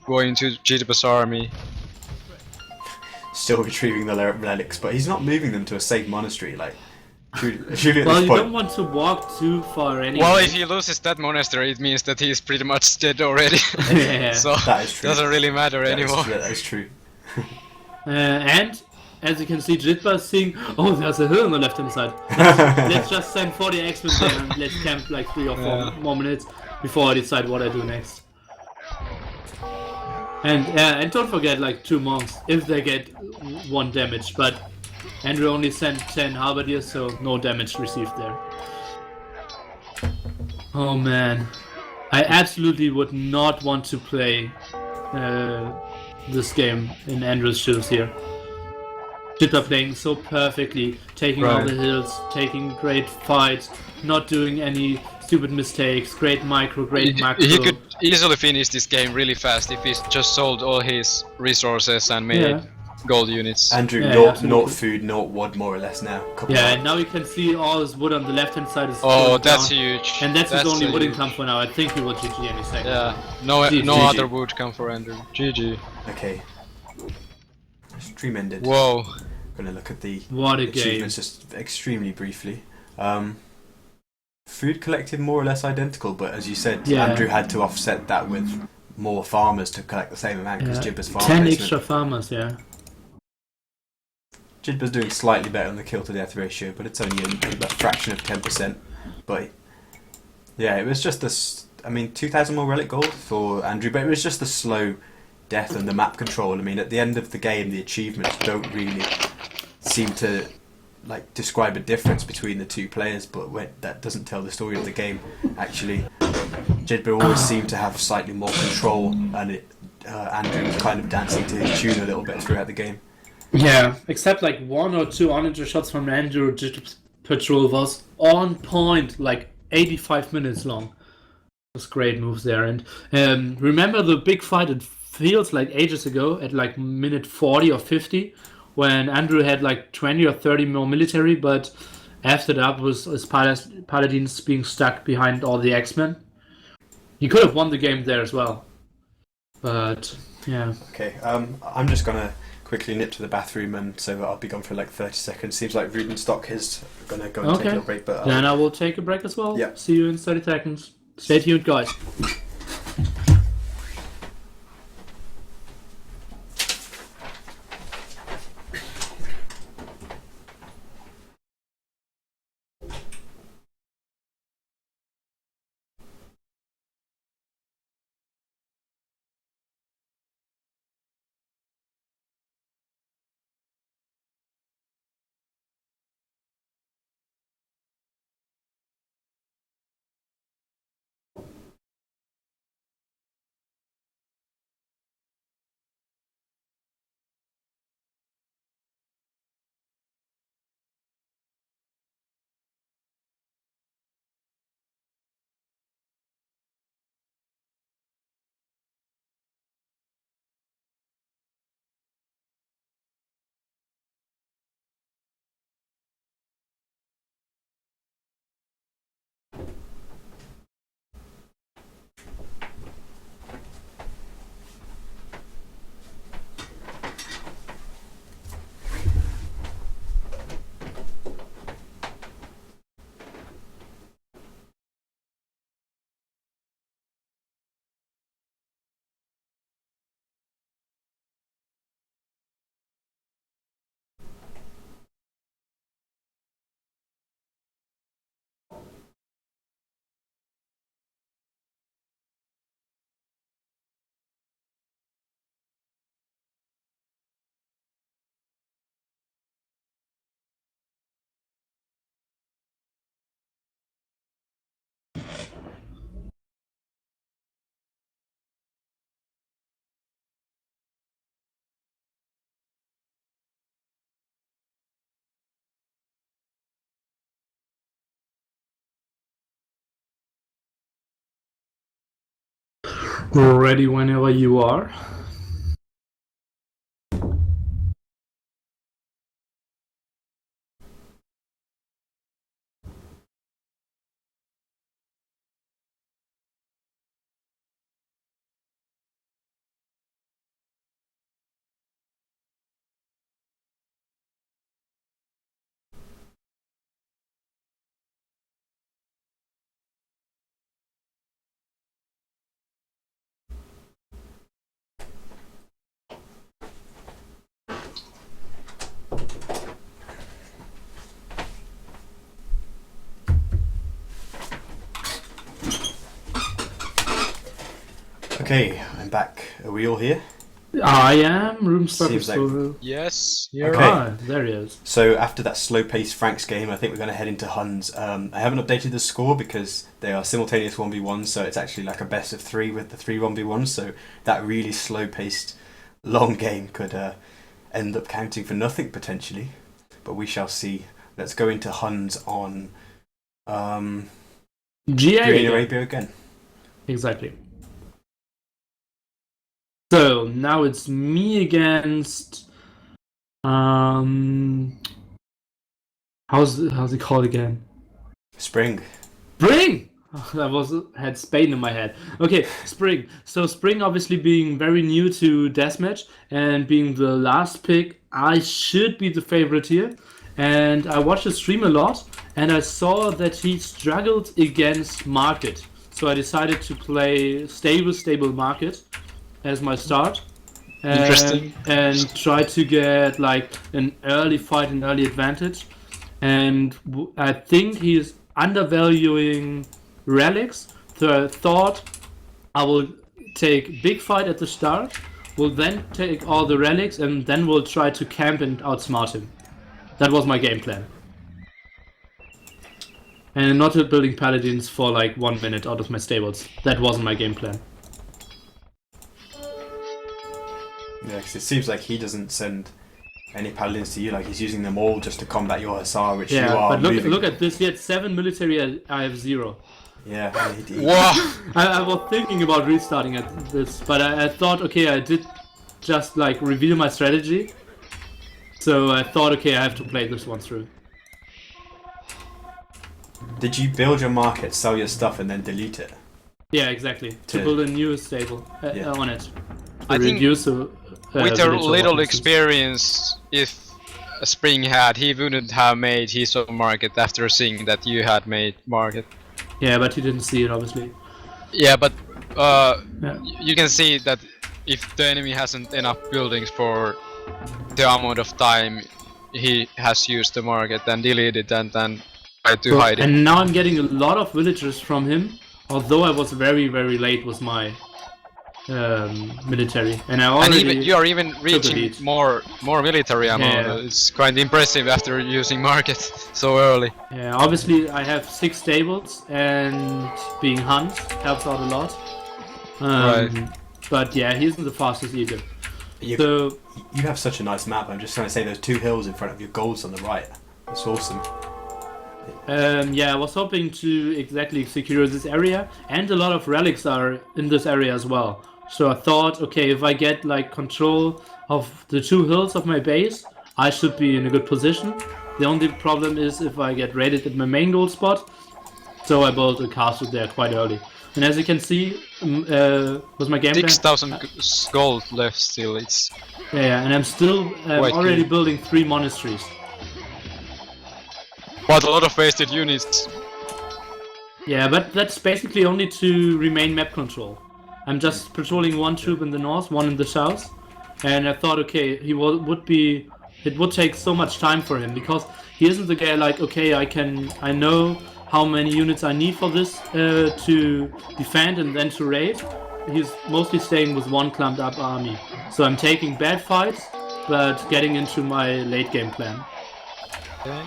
Speaker 2: going to Jitba's army.
Speaker 1: Still retrieving the relics, but he's not moving them to a safe monastery. Like, truly at
Speaker 3: Well,
Speaker 1: this
Speaker 3: you
Speaker 1: point.
Speaker 3: don't want to walk too far anyway.
Speaker 2: Well, if he loses that monastery, it means that he's pretty much dead already.
Speaker 3: Yeah.
Speaker 2: So
Speaker 1: That is true.
Speaker 2: doesn't really matter anymore.
Speaker 1: That is true.
Speaker 3: And as you can see, Jitba is seeing, oh, there's a hill on the left hand side. Let's just send 40 X-Men there and let's camp like 3 or 4 more minutes before I decide what I do next. And don't forget like 2 monks if they get 1 damage, but Andrew only sent 10 halberdiers, so no damage received there. Oh man, I absolutely would not want to play this game in Andrew's shoes here. Jitba playing so perfectly, taking all
Speaker 2: Right.
Speaker 3: the hills, taking great fights, not doing any stupid mistakes, great micro, great macro.
Speaker 2: He could easily finish this game really fast if he just sold all his resources and made
Speaker 3: Yeah.
Speaker 2: gold units.
Speaker 1: Andrew,
Speaker 3: Yeah,
Speaker 1: naught
Speaker 3: absolutely.
Speaker 1: food, naught wood, more or less now. Couple
Speaker 3: Yeah,
Speaker 1: of-
Speaker 3: and now you can see all his wood on the left hand side is
Speaker 2: Oh,
Speaker 3: going
Speaker 2: that's
Speaker 3: down.
Speaker 2: huge.
Speaker 3: And that's his only wood
Speaker 2: huge.
Speaker 3: income for now. I think he will GG any second.
Speaker 2: Yeah, no
Speaker 3: GG.
Speaker 2: other would come for Andrew. GG.
Speaker 1: Okay. Stream ended.
Speaker 2: Whoa.
Speaker 1: Gonna look at the
Speaker 3: What a game.
Speaker 1: achievements just extremely briefly. Food collected more or less identical, but as you said,
Speaker 3: Yeah.
Speaker 1: Andrew had to offset that with more farmers to collect the same amount because
Speaker 3: Yeah.
Speaker 1: Jibba's farm
Speaker 3: 10
Speaker 1: placement.
Speaker 3: extra farmers, yeah.
Speaker 1: Jibba's doing slightly better on the kill to death ratio, but it's only a fraction of 10%. But yeah, it was just this. I mean, 2,000 more relic gold for Andrew, but it was just the slow death and the map control. I mean, at the end of the game, the achievements don't really seem to like describe a difference between the two players, but that doesn't tell the story of the game. Actually, Jidba always seemed to have slightly more control, and Andrew was kind of dancing to his tune a little bit throughout the game.
Speaker 3: Yeah, except like 1 or 2 onager shots from Andrew Patrol was on point, like 85 minutes long. Those great moves there. And remember the big fight, it feels like ages ago, at like minute 40 or 50, when Andrew had like 20 or 30 more military, but after that was his paladins being stuck behind all the X-Men. He could have won the game there as well. But, yeah.
Speaker 1: Okay, I'm just gonna quickly nip to the bathroom, and so I'll be gone for like 30 seconds. Seems like Rudenstock is gonna go and take a
Speaker 3: Okay.
Speaker 1: little break, but
Speaker 3: Then I will take a break as well.
Speaker 1: Yep.
Speaker 3: See you in 30 seconds. Stay tuned, guys. Ready whenever you are.
Speaker 1: Okay, I'm back. Are we all here?
Speaker 3: I am. Room
Speaker 1: Seems like-
Speaker 2: Yes, you're
Speaker 1: Okay.
Speaker 2: right.
Speaker 3: Ah, there he is.
Speaker 1: So after that slow-paced Franks game, I think we're going to head into Huns. I haven't updated the score because they are simultaneous 1v1s, so it's actually like a best of 3 with the 3 1v1s, so that really slow-paced, long game could end up counting for nothing, potentially. But we shall see. Let's go into Huns on
Speaker 3: GA.
Speaker 1: Green Arabia again.
Speaker 3: Exactly. So now it's me against how's it called again?
Speaker 1: Spring.
Speaker 3: Spring. Had Spain in my head. Okay, Spring. So Spring obviously being very new to deathmatch and being the last pick, I should be the favorite here. And I watched his stream a lot, and I saw that he struggled against Market. So I decided to play stable Market as my start.
Speaker 2: Interesting.
Speaker 3: And try to get like an early fight, an early advantage. And I think he's undervaluing relics. So I thought I will take big fight at the start, will then take all the relics, and then we'll try to camp and outsmart him. That was my game plan. And not building paladins for like 1 minute out of my stables. That wasn't my game plan.
Speaker 1: Yeah, because it seems like he doesn't send any paladins to you, like he's using them all just to combat your Hussar, which you are
Speaker 3: but
Speaker 1: moving.
Speaker 3: look at this. He had 7 military, I have 0.
Speaker 1: Yeah,
Speaker 2: Wow.
Speaker 3: I was thinking about restarting at this, but I thought, okay, I did just like reveal my strategy. So I thought, okay, I have to play this one through.
Speaker 1: Did you build your market, sell your stuff, and then delete it?
Speaker 3: Yeah, exactly. To
Speaker 1: To-
Speaker 3: build a new stable
Speaker 1: Yeah.
Speaker 3: on it.
Speaker 2: I think
Speaker 3: reduce
Speaker 2: With a
Speaker 3: village
Speaker 2: little
Speaker 3: occupancies.
Speaker 2: experience, if Spring had, he wouldn't have made his own market after seeing that you had made market.
Speaker 3: Yeah, but he didn't see it, obviously.
Speaker 2: Yeah, but
Speaker 3: Yeah.
Speaker 2: you can see that if the enemy hasn't enough buildings for the amount of time he has used the market, then delete it and then try to hide it.
Speaker 3: And now I'm getting a lot of villagers from him, although I was very late with my military, and I
Speaker 2: And
Speaker 3: already
Speaker 2: even you are even
Speaker 3: lead.
Speaker 2: reaching more military amount.
Speaker 3: Yeah.
Speaker 2: It's quite impressive after using market so early.
Speaker 3: Yeah, obviously I have 6 stables, and being Hunt helps out a lot.
Speaker 2: Right.
Speaker 3: But yeah, he isn't the fastest either.
Speaker 1: You,
Speaker 3: So
Speaker 1: you have such a nice map. I'm just trying to say those 2 hills in front of your goals on the right. That's awesome.
Speaker 3: yeah, I was hoping to exactly secure this area, and a lot of relics are in this area as well. So I thought, okay, if I get like control of the 2 hills of my base, I should be in a good position. The only problem is if I get raided at my main goal spot. So I built a castle there quite early. And as you can see, with my game plan,
Speaker 2: 6,000 gold left still. It's
Speaker 3: yeah, and I'm still
Speaker 2: Quite
Speaker 3: already
Speaker 2: good.
Speaker 3: building 3 monasteries.
Speaker 2: but a lot of wasted units.
Speaker 3: Yeah, but that's basically only to remain map control. I'm just patrolling 1 troop in the north, 1 in the south, and I thought, okay, he would be. It would take so much time for him because he isn't the guy like, okay, I know how many units I need for this to defend and then to raid. He's mostly staying with 1 clumped up army. So I'm taking bad fights, but getting into my late game plan.
Speaker 2: Okay.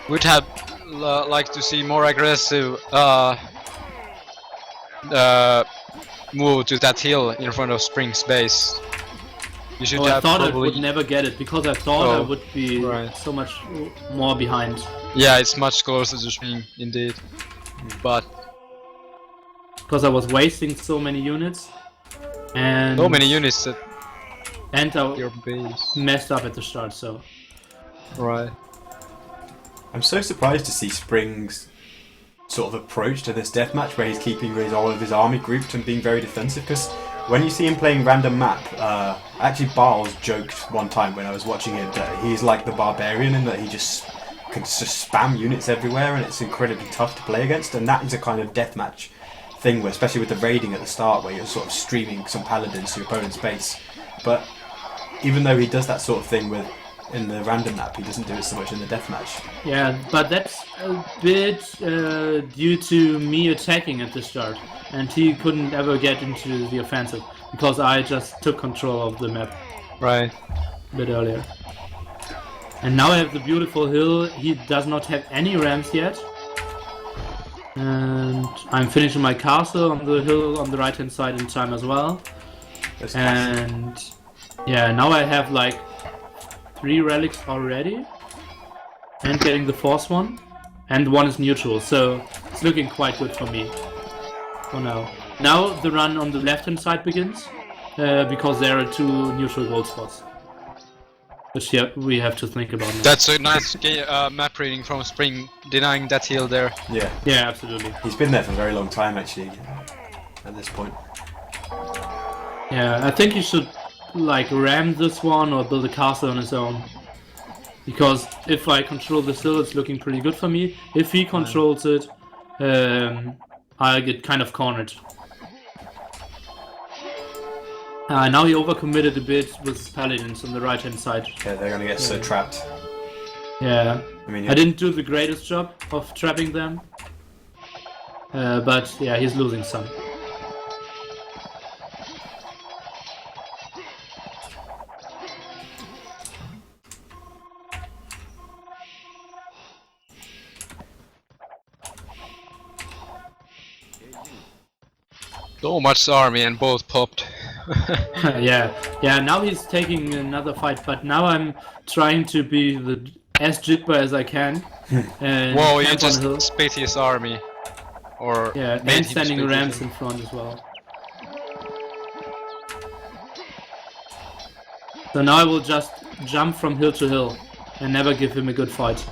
Speaker 2: Would have liked to see more aggressive move to that hill in front of Spring's base. You should
Speaker 3: Oh, I
Speaker 2: have
Speaker 3: thought I
Speaker 2: probably.
Speaker 3: would never get it because I thought I
Speaker 2: Oh,
Speaker 3: would be
Speaker 2: right.
Speaker 3: so much more behind.
Speaker 2: Yeah, it's much closer to Spring indeed. But
Speaker 3: because I was wasting so many units. And
Speaker 2: So many units at
Speaker 3: and I
Speaker 2: your base.
Speaker 3: messed up at the start, so
Speaker 2: Right.
Speaker 1: I'm so surprised to see Spring's sort of approach to this deathmatch, where he's keeping all of his army grouped and being very defensive. Because when you see him playing random map, actually Barles joked one time when I was watching it that he's like the barbarian in that he just can just spam units everywhere, and it's incredibly tough to play against. And that is a kind of deathmatch thing, where, especially with the raiding at the start, where you're sort of streaming some paladins to your opponent's base. But even though he does that sort of thing in the random map, he doesn't do it so much in the deathmatch.
Speaker 3: yeah, but that's a bit due to me attacking at the start, and he couldn't ever get into the offensive because I just took control of the map
Speaker 2: Right.
Speaker 3: a bit earlier. And now I have the beautiful hill. He does not have any rams yet. And I'm finishing my castle on the hill on the right hand side in time as well.
Speaker 1: That's classic.
Speaker 3: And yeah, now I have like 3 relics already, and getting the 4th one, and 1 is neutral, so it's looking quite good for me for now. Now the run on the left hand side begins, because there are 2 neutral gold spots, which we have to think about now.
Speaker 2: That's a nice map reading from Spring, denying that hill there.
Speaker 1: Yeah,
Speaker 3: Yeah, absolutely.
Speaker 1: he's been there for a very long time actually. At this point,
Speaker 3: Yeah, I think he should like ram this one or build a castle on his own. Because if I control this hill, it's looking pretty good for me. If he controls it, I get kind of cornered. Now he overcommitted a bit with his paladins on the right hand side.
Speaker 1: yeah, they're gonna get so trapped.
Speaker 3: Yeah,
Speaker 1: I mean,
Speaker 3: I didn't do the greatest job of trapping them. But yeah, he's losing some.
Speaker 2: So much army and both popped.
Speaker 3: Yeah, now he's taking another fight, but now I'm trying to be as jitba as I can. And
Speaker 2: Whoa, you
Speaker 3: camp on
Speaker 2: just
Speaker 3: hill.
Speaker 2: split his army. Or
Speaker 3: Yeah,
Speaker 2: made
Speaker 3: and
Speaker 2: him
Speaker 3: standing
Speaker 2: split
Speaker 3: rams
Speaker 2: his-
Speaker 3: in front as well. So now I will just jump from hill to hill and never give him a good fight.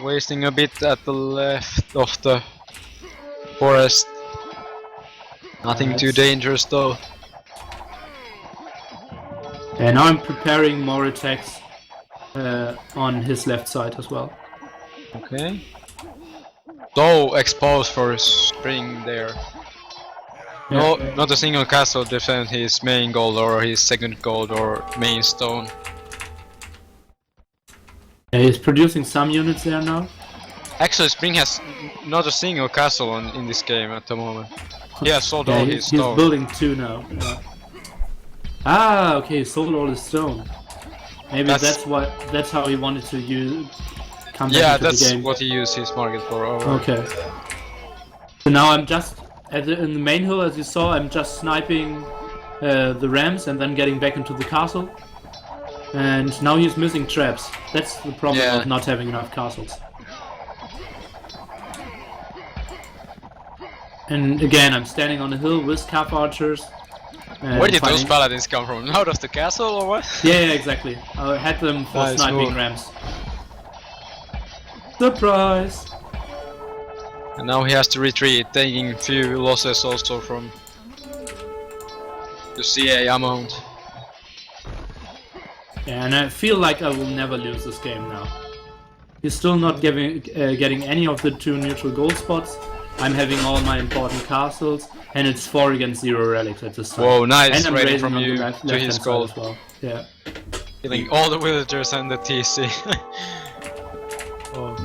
Speaker 2: Wasting a bit at the left of the forest. Nothing too dangerous though.
Speaker 3: And now I'm preparing more attacks on his left side as well.
Speaker 2: Okay. So exposed for Spring there. No,
Speaker 3: Yeah.
Speaker 2: not a single castle defend his main gold or his second gold or main stone.
Speaker 3: Yeah, he's producing some units there now.
Speaker 2: Actually, Spring has not a single castle in this game at the moment. He has sold all his
Speaker 3: he's
Speaker 2: stone.
Speaker 3: building 2 now. Yeah. Ah, okay, he sold all his stone. Maybe that's how he wanted to come back
Speaker 2: Yeah,
Speaker 3: into the
Speaker 2: that's
Speaker 3: game.
Speaker 2: what he used his market for.
Speaker 3: Okay. So now I'm just in the main hill, as you saw. I'm just sniping the rams and then getting back into the castle. And now he's missing traps. That's the problem
Speaker 2: Yeah.
Speaker 3: of not having enough castles. And again, I'm standing on a hill with calf archers. and
Speaker 2: Where did those
Speaker 3: fighting-
Speaker 2: paladins come from? Out of the castle or what?
Speaker 3: Yeah, exactly. I had them for
Speaker 2: Nice
Speaker 3: sniping
Speaker 2: move.
Speaker 3: rams. Surprise!
Speaker 2: And now he has to retreat, taking few losses also from the CA amount.
Speaker 3: Yeah, and I feel like I will never lose this game now. He's still not getting any of the 2 neutral gold spots. I'm having all my important castles, and it's 4 against 0 relics at this time.
Speaker 2: Whoa, nice
Speaker 3: and I'm
Speaker 2: raiding
Speaker 3: raising
Speaker 2: from
Speaker 3: on the
Speaker 2: you
Speaker 3: left
Speaker 2: to his
Speaker 3: hand side
Speaker 2: gold.
Speaker 3: as well. Yeah.
Speaker 2: Killing all the villagers and the TC. Oh.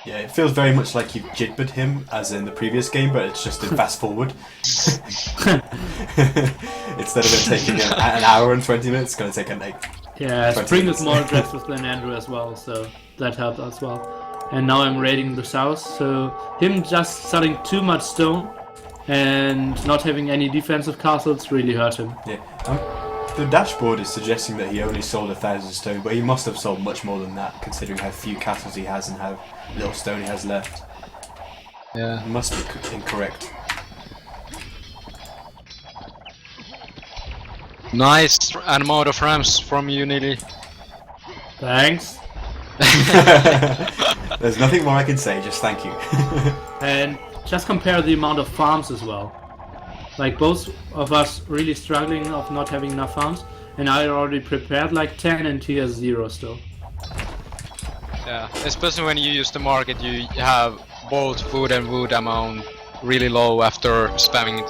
Speaker 1: Yeah, it feels very much like you've jitbered him as in the previous game, but it's just in fast forward. Instead of it taking an hour and 20 minutes, it's going to take an 8.
Speaker 3: Yeah,
Speaker 1: 20
Speaker 3: Spring
Speaker 1: minutes.
Speaker 3: is more aggressive than Andrew as well, so that helped as well. And now I'm raiding the south, so him just selling too much stone and not having any defensive castles really hurt him.
Speaker 1: Yeah, The dashboard is suggesting that he only sold 1,000 stone, but he must have sold much more than that, considering how few castles he has and how little stone he has left.
Speaker 2: Yeah.
Speaker 1: It must be incorrect.
Speaker 2: Nice amount of rams from you, Nili.
Speaker 3: Thanks.
Speaker 1: There's nothing more I can say, just thank you.
Speaker 3: And just compare the amount of farms as well. Like both of us really struggling of not having enough farms, and I already prepared like 10 and he has 0 still.
Speaker 2: Yeah, especially when you use the market, you have both food and wood amount really low after spamming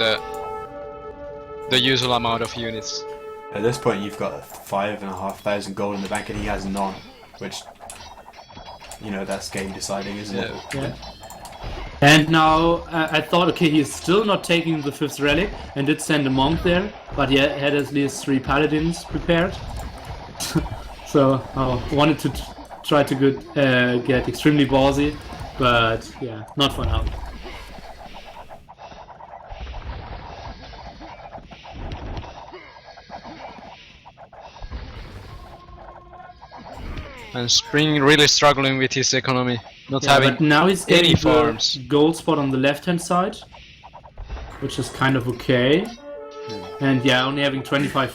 Speaker 2: the usual amount of units.
Speaker 1: At this point you've got 5,500 gold in the bank and he has none, which, you know, that's game deciding, isn't it?
Speaker 3: Yeah. And now I thought, okay, he's still not taking the 5th relic and did send a monk there, but he had at least 3 paladins prepared. So I wanted to try to get extremely ballsy, but yeah, not for now.
Speaker 2: And Spring really struggling with his economy, not
Speaker 3: Yeah,
Speaker 2: having
Speaker 3: but now he's
Speaker 2: any
Speaker 3: getting
Speaker 2: farms.
Speaker 3: the gold spot on the left hand side, which is kind of okay. And yeah, only having 25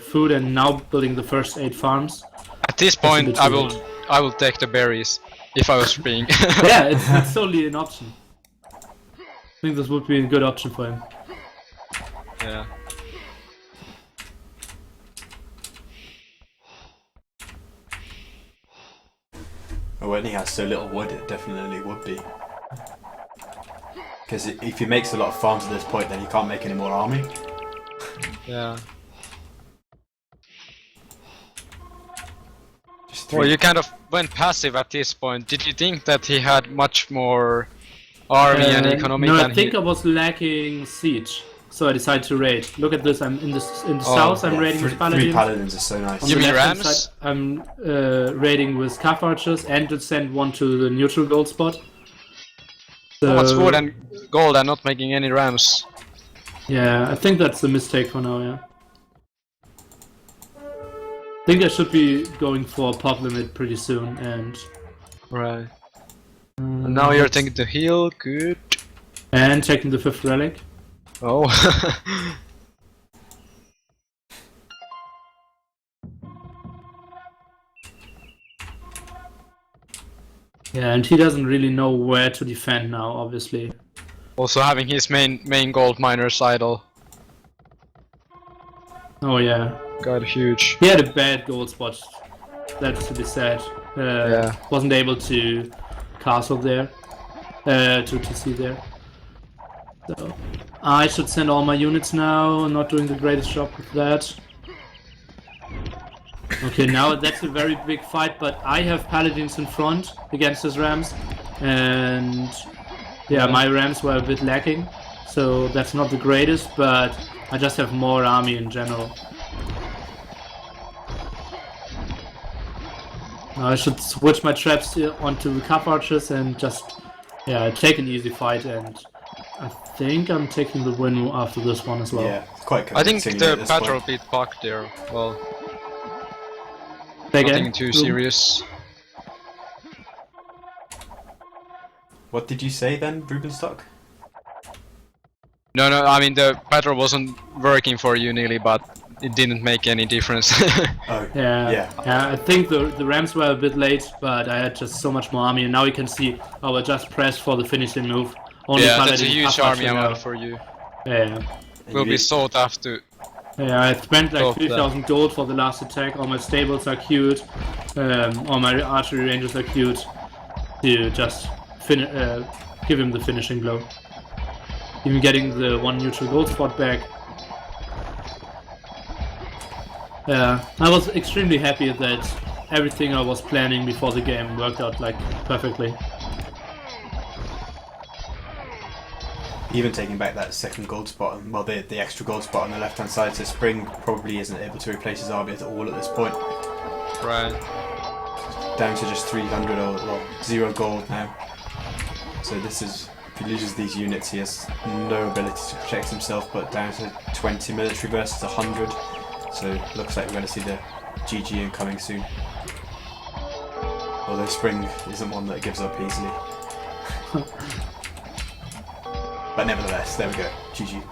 Speaker 3: food and now building the first 8 farms.
Speaker 2: At this
Speaker 3: a
Speaker 2: point,
Speaker 3: bit
Speaker 2: I
Speaker 3: too
Speaker 2: will
Speaker 3: late.
Speaker 2: take the berries if I was Spring.
Speaker 3: Yeah, it's totally an option. I think this would be a good option for him.
Speaker 2: Yeah.
Speaker 1: When he has so little wood, it definitely would be. Because if he makes a lot of farms at this point, then he can't make any more army.
Speaker 2: Yeah.
Speaker 1: Just
Speaker 2: Well,
Speaker 1: 3.
Speaker 2: you kind of went passive at this point. Did you think that he had much more army and economy
Speaker 3: no,
Speaker 2: than
Speaker 3: I think
Speaker 2: he...
Speaker 3: I was lacking siege, so I decided to raid. Look at this, I'm in the
Speaker 2: Oh,
Speaker 3: south, I'm
Speaker 1: Yeah,
Speaker 3: raiding with
Speaker 1: 3
Speaker 3: paladins.
Speaker 1: paladins are so nice.
Speaker 3: On
Speaker 2: You
Speaker 3: the
Speaker 2: mean
Speaker 3: left-hand
Speaker 2: rams?
Speaker 3: side, I'm raiding with calf archers and to send one to the neutral gold spot.
Speaker 2: So much
Speaker 3: So,
Speaker 2: wood and gold and not making any rams.
Speaker 3: yeah, I think that's the mistake for now, yeah. I think I should be going for a pop limit pretty soon, and...
Speaker 2: Right. And now you're taking the heal, good.
Speaker 3: And taking the 5th relic.
Speaker 2: Oh.
Speaker 3: Yeah, and he doesn't really know where to defend now, obviously.
Speaker 2: Also having his main gold miners idle.
Speaker 3: Oh yeah.
Speaker 2: Got huge.
Speaker 3: He had a bad gold spot, that's to be said.
Speaker 2: Yeah.
Speaker 3: Wasn't able to castle there, to see there. So I should send all my units now. Not doing the greatest job with that. Okay, now that's a very big fight, but I have paladins in front against his rams, and yeah, my rams were a bit lacking, so that's not the greatest, but I just have more army in general. Now I should switch my traps onto the calf archers and just, yeah, take an easy fight, and I think I'm taking the win after this one as well.
Speaker 1: Yeah, it's quite
Speaker 2: I think
Speaker 1: convincing
Speaker 2: the
Speaker 1: at this
Speaker 2: patrol
Speaker 1: point.
Speaker 2: beat Puck there. Well,
Speaker 3: Again,
Speaker 2: nothing too serious.
Speaker 1: What did you say then, Rubenstock?
Speaker 2: No, I mean the patrol wasn't working for you nearly, but it didn't make any difference.
Speaker 1: Oh,
Speaker 3: Yeah, I think the rams were a bit late, but I had just so much more army, and now you can see I will just press for the finishing move. Only
Speaker 2: Yeah, that's a
Speaker 3: paladin
Speaker 2: huge
Speaker 3: calf
Speaker 2: army
Speaker 3: archer
Speaker 2: amount
Speaker 3: now.
Speaker 2: for you.
Speaker 3: Yeah.
Speaker 2: Will be so tough to...
Speaker 3: Yeah, I spent like
Speaker 2: Top that.
Speaker 3: 3,000 gold for the last attack. All my stables are cute. All my archery ranges are cute. To just give him the finishing blow. Even getting the 1 neutral gold spot back. Yeah, I was extremely happy that everything I was planning before the game worked out like perfectly.
Speaker 1: Even taking back that second gold spot, well, the extra gold spot on the left hand side, so Spring probably isn't able to replace his army at all at this point.
Speaker 2: Right.
Speaker 1: Down to just 300 or well, 0 gold now. So this is, if he loses these units, he has no ability to protect himself, but down to 20 military versus 100. So looks like we're going to see the GG incoming soon. Although Spring isn't one that gives up easily. But nevertheless, there we go. GG.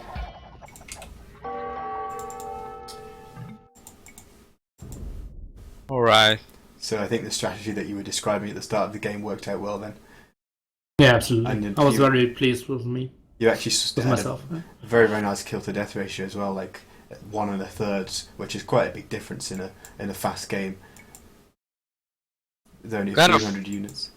Speaker 2: Alright.
Speaker 1: So I think the strategy that you were describing at the start of the game worked out well then.
Speaker 3: Yeah, absolutely.
Speaker 1: And
Speaker 3: I was very pleased with me.
Speaker 1: You actually
Speaker 3: With
Speaker 1: had
Speaker 3: myself.
Speaker 1: a very, very nice kill to death ratio as well, like 1 1/3, which is quite a big difference in a fast game. There's only a few hundred units.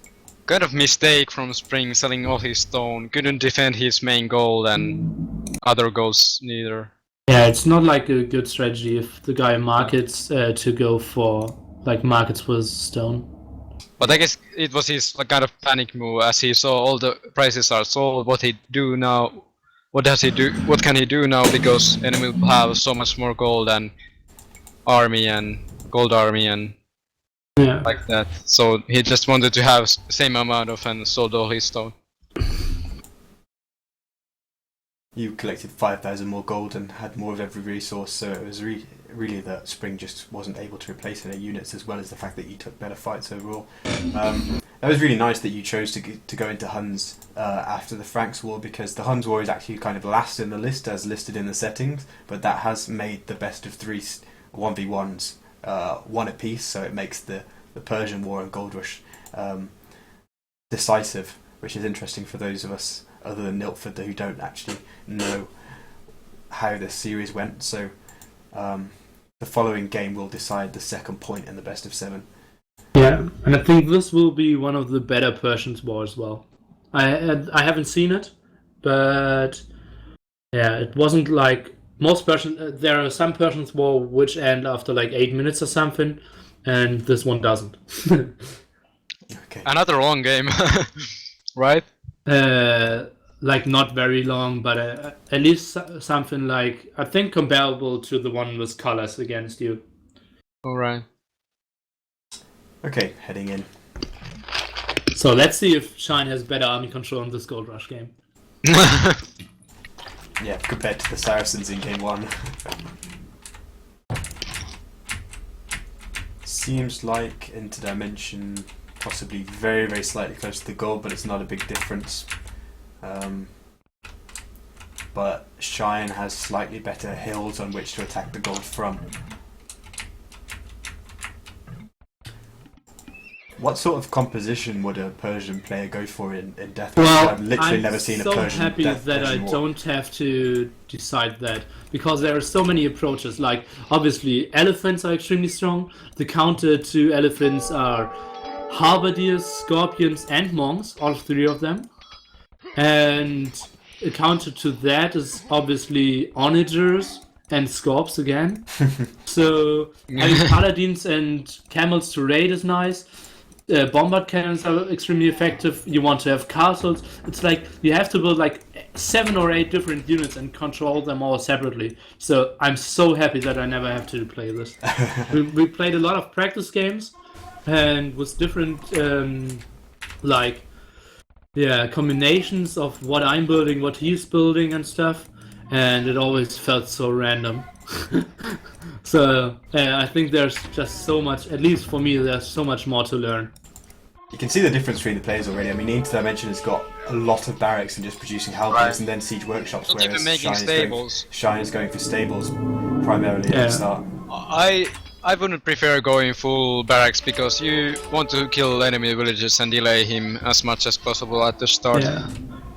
Speaker 2: Kind of mistake from Spring selling all his stone. Couldn't defend his main goal and other goals neither.
Speaker 3: Yeah, it's not like a good strategy if the guy markets to go for like markets with stone.
Speaker 2: But I guess it was his kind of panic move as he saw all the prices are sold. What he do now? What does he do? What can he do now? Because enemy will have so much more gold and army and gold army and like that. So he just wanted to have same amount of and sold all his stone.
Speaker 1: You collected 5,000 more gold and had more of every resource, so it was really that Spring just wasn't able to replace any units, as well as the fact that you took better fights overall. That was really nice that you chose to go into Huns after the Franks War, because the Huns War is actually kind of last in the list as listed in the settings, but that has made the best of 3 1v1s 1 apiece, so it makes the Persian War and Gold Rush decisive, which is interesting for those of us other than Nilford who don't actually know how this series went. So the following game will decide the second point in the best of 7.
Speaker 3: Yeah, and I think this will be one of the better Persians War as well. I haven't seen it, but yeah, it wasn't like most Persian. There are some Persians War which end after like 8 minutes or something, and this one doesn't.
Speaker 1: Okay.
Speaker 2: Another long game, right?
Speaker 3: Like not very long, but at least something like I think comparable to the one with colors against you.
Speaker 2: Alright.
Speaker 1: Okay, heading in.
Speaker 3: So let's see if Shine has better army control in this Gold Rush game.
Speaker 1: Yeah, compared to the Saracens in game 1. Seems like Interdimension possibly very, very slightly close to the gold, but it's not a big difference. But Shine has slightly better hills on which to attack the gold from. What sort of composition would a Persian player go for in Death Rush?
Speaker 3: Well,
Speaker 1: I've literally never seen a Persian.
Speaker 3: I'm so happy that I don't have to decide that, because there are so many approaches. Like, obviously, elephants are extremely strong. The counter to elephants are halberdiers, scorpions, and monks, all 3 of them. And a counter to that is obviously onagers and scorps again. So having paladins and camels to raid is nice. Bombard cannons are extremely effective. You want to have castles. It's like you have to build like 7 or 8 different units and control them all separately. So I'm so happy that I never have to play this. we played a lot of practice games and with different combinations of what I'm building, what he's building and stuff, and it always felt so random. So I think there's just so much, at least for me, there's so much more to learn.
Speaker 1: You can see the difference between the players already. I mean, Interdimension has got a lot of barracks and just producing halberds and then siege workshops,
Speaker 2: Not even
Speaker 1: whereas
Speaker 2: making stables.
Speaker 1: Shine is going for stables primarily at the start.
Speaker 2: I wouldn't prefer going full barracks because you want to kill enemy villages and delay him as much as possible at the start.
Speaker 3: Yeah,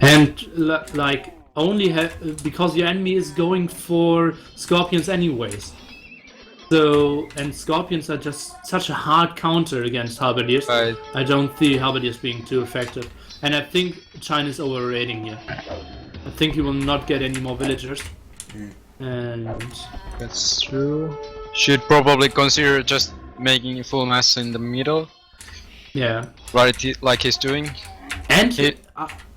Speaker 3: and like only because your enemy is going for scorpions anyways. So, and scorpions are just such a hard counter against halberdiers.
Speaker 2: Right.
Speaker 3: I don't see halberdiers being too effective, and I think China's overrating here. I think he will not get any more villagers. And
Speaker 2: That's true. Should probably consider just making a full mass in the middle,
Speaker 3: yeah,
Speaker 2: right? Like he's doing.
Speaker 3: and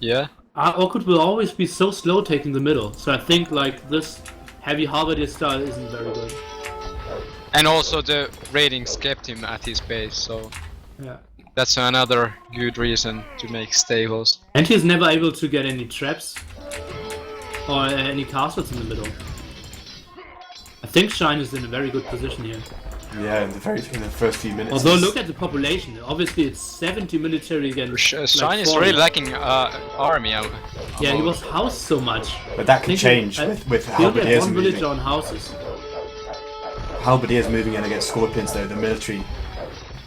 Speaker 2: Yeah.
Speaker 3: Orkut will always be so slow taking the middle. So I think like this heavy halberdier style isn't very good.
Speaker 2: And also the ratings kept him at his base, so
Speaker 3: Yeah.
Speaker 2: that's another good reason to make stables.
Speaker 3: And he's never able to get any traps or any castles in the middle. I think Shine is in a very good position here.
Speaker 1: Yeah, in the first few minutes.
Speaker 3: Although look at the population, obviously it's 70 military against
Speaker 2: Shine is
Speaker 3: 40.
Speaker 2: really lacking army.
Speaker 3: Yeah, he was housed so much.
Speaker 1: But that can
Speaker 3: I think
Speaker 1: change
Speaker 3: he-
Speaker 1: with
Speaker 3: he only had
Speaker 1: Halberdiers
Speaker 3: one
Speaker 1: moving.
Speaker 3: villager on houses.
Speaker 1: Halberdiers moving in against Scorpions, though, the military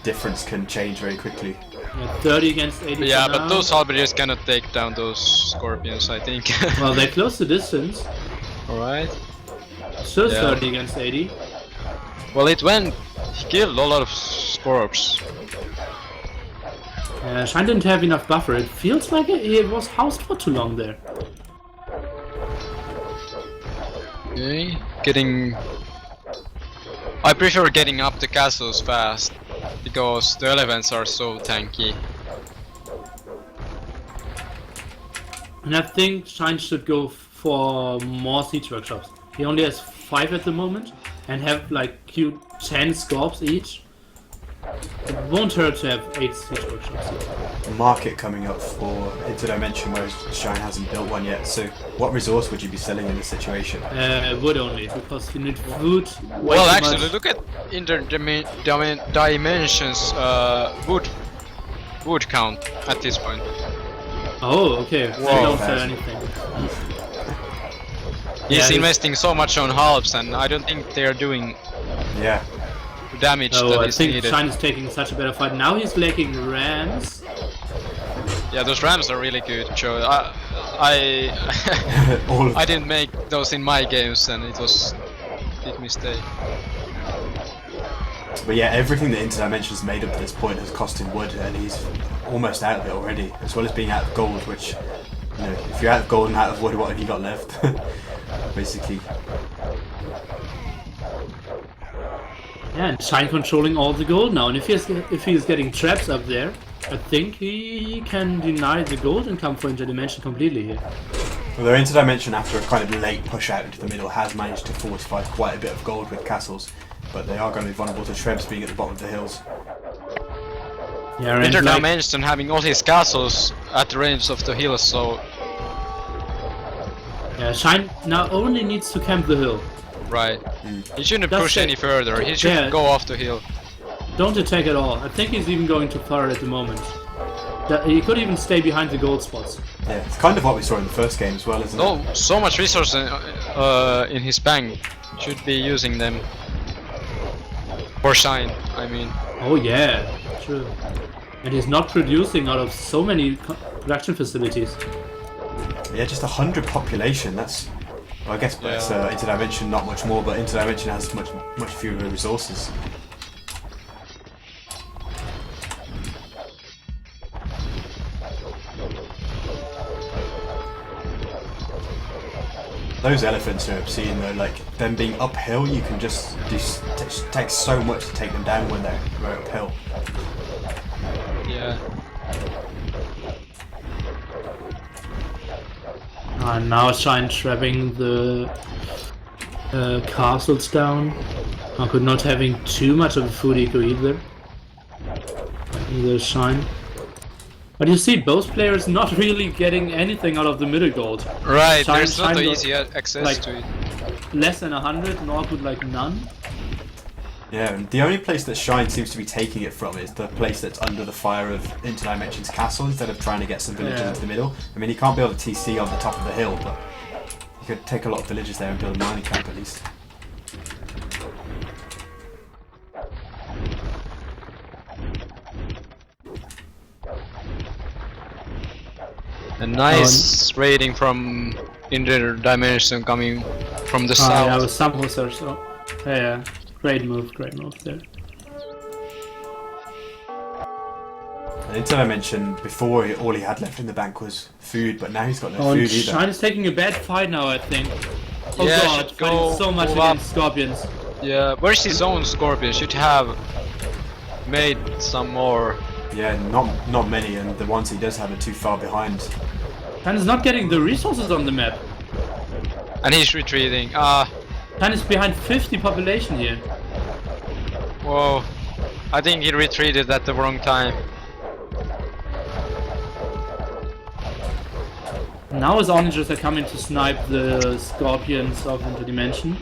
Speaker 1: difference can change very quickly.
Speaker 3: Yeah, 30 against 80.
Speaker 2: Yeah,
Speaker 3: for
Speaker 2: but
Speaker 3: now.
Speaker 2: those halberdiers cannot take down those scorpions, I think.
Speaker 3: Well, they close the distance.
Speaker 2: Alright.
Speaker 3: Still
Speaker 2: Yeah.
Speaker 3: 30 against 80.
Speaker 2: Well, it went. He killed a lot of scorps.
Speaker 3: Shine didn't have enough buffer. It feels like he was housed for too long there.
Speaker 2: Okay, getting. I prefer getting up the castles fast because the elephants are so tanky.
Speaker 3: And I think Shine should go for more siege workshops. He only has 5 at the moment and have like 10 scorps each. It won't hurt to have 8 siege workshops.
Speaker 1: Market coming up for Interdimension, whereas Shine hasn't built one yet. So, what resource would you be selling in this situation?
Speaker 3: Wood only, because you need food.
Speaker 2: Well, actually, look at Interdimensions wood count at this point.
Speaker 3: Oh, okay. They
Speaker 2: Whoa.
Speaker 3: don't sell anything.
Speaker 2: He's
Speaker 3: Yeah,
Speaker 2: investing so much on halves, and I don't think they are doing
Speaker 1: Yeah,
Speaker 2: damage
Speaker 3: Oh,
Speaker 2: that
Speaker 3: I
Speaker 2: is
Speaker 3: think
Speaker 2: needed.
Speaker 3: Shine is taking such a better fight. Now he's lacking rams.
Speaker 2: Yeah, those rams are really good, Joe.
Speaker 1: all of
Speaker 2: I didn't make those in my games, and it was a big mistake.
Speaker 1: But yeah, everything that Interdimension's made up to this point has cost him wood, and he's almost out of it already, as well as being out of gold, which, you know, if you're out of gold and out of wood, what have you got left? Basically.
Speaker 3: Yeah, and Shine controlling all the gold now. And if he's getting traps up there, I think he can deny the gold and come for Interdimension completely here.
Speaker 1: Although Interdimension, after a kind of late push out into the middle, has managed to fortify quite a bit of gold with castles, but they are going to be vulnerable to Trebs being at the bottom of the hills.
Speaker 3: Yeah, and like,
Speaker 2: Interdimension having all his castles at the range of the hills, so
Speaker 3: yeah, Shine now only needs to camp the hill.
Speaker 2: right. He shouldn't
Speaker 3: That's
Speaker 2: push
Speaker 3: it.
Speaker 2: any further. He should
Speaker 3: Yeah.
Speaker 2: go off the hill.
Speaker 3: Don't attack at all. I think he's even going too far at the moment. He could even stay behind the gold spots.
Speaker 1: Yeah, it's kind of what we saw in the first game as well, isn't it?
Speaker 2: No, so much resource in his bank. Should be using them for Shine. I mean,
Speaker 3: Oh yeah, true. And he's not producing out of so many production facilities.
Speaker 1: Yeah, just 100 population, that's... Well, I guess it's Interdimension not much more, but Interdimension has much fewer resources. Those elephants are obscene though, like them being uphill, you can just take so much to take them down when they're uphill.
Speaker 2: yeah.
Speaker 3: And now Shine trapping the castles down. Could not having too much of a food eco either. Either Shine. But you see, both players not really getting anything out of the middle gold.
Speaker 2: Right.
Speaker 3: Shine-
Speaker 2: There's not
Speaker 3: Shine
Speaker 2: the
Speaker 3: got,
Speaker 2: easy access
Speaker 3: like,
Speaker 2: to it.
Speaker 3: Less than 100, Norwood like none.
Speaker 1: Yeah, and the only place that Shine seems to be taking it from is the place that's under the fire of Interdimension's castle instead of trying to get some villagers
Speaker 3: Yeah.
Speaker 1: into the middle. I mean, he can't build a TC on the top of the hill, but he could take a lot of villagers there and build a mining camp at least.
Speaker 2: A nice raiding from Interdimension coming from the south.
Speaker 3: Yeah, with some hussars. So. Yeah, great move there.
Speaker 1: And Interdimension, before all he had left in the bank was food, but now he's got no
Speaker 3: Oh, and
Speaker 1: food either.
Speaker 3: Shine is taking a bad fight now, I think. Oh
Speaker 2: Yeah,
Speaker 3: god,
Speaker 2: should go
Speaker 3: fighting so much
Speaker 2: move up.
Speaker 3: against scorpions.
Speaker 2: Yeah, where's his own scorpion? Should have made some more.
Speaker 1: Yeah, not many, and the ones he does have are too far behind.
Speaker 3: Shine is not getting the resources on the map.
Speaker 2: And he's retreating.
Speaker 3: Shine is behind 50 population here.
Speaker 2: Whoa. I think he retreated at the wrong time.
Speaker 3: Now his onagers are coming to snipe the scorpions of Interdimension.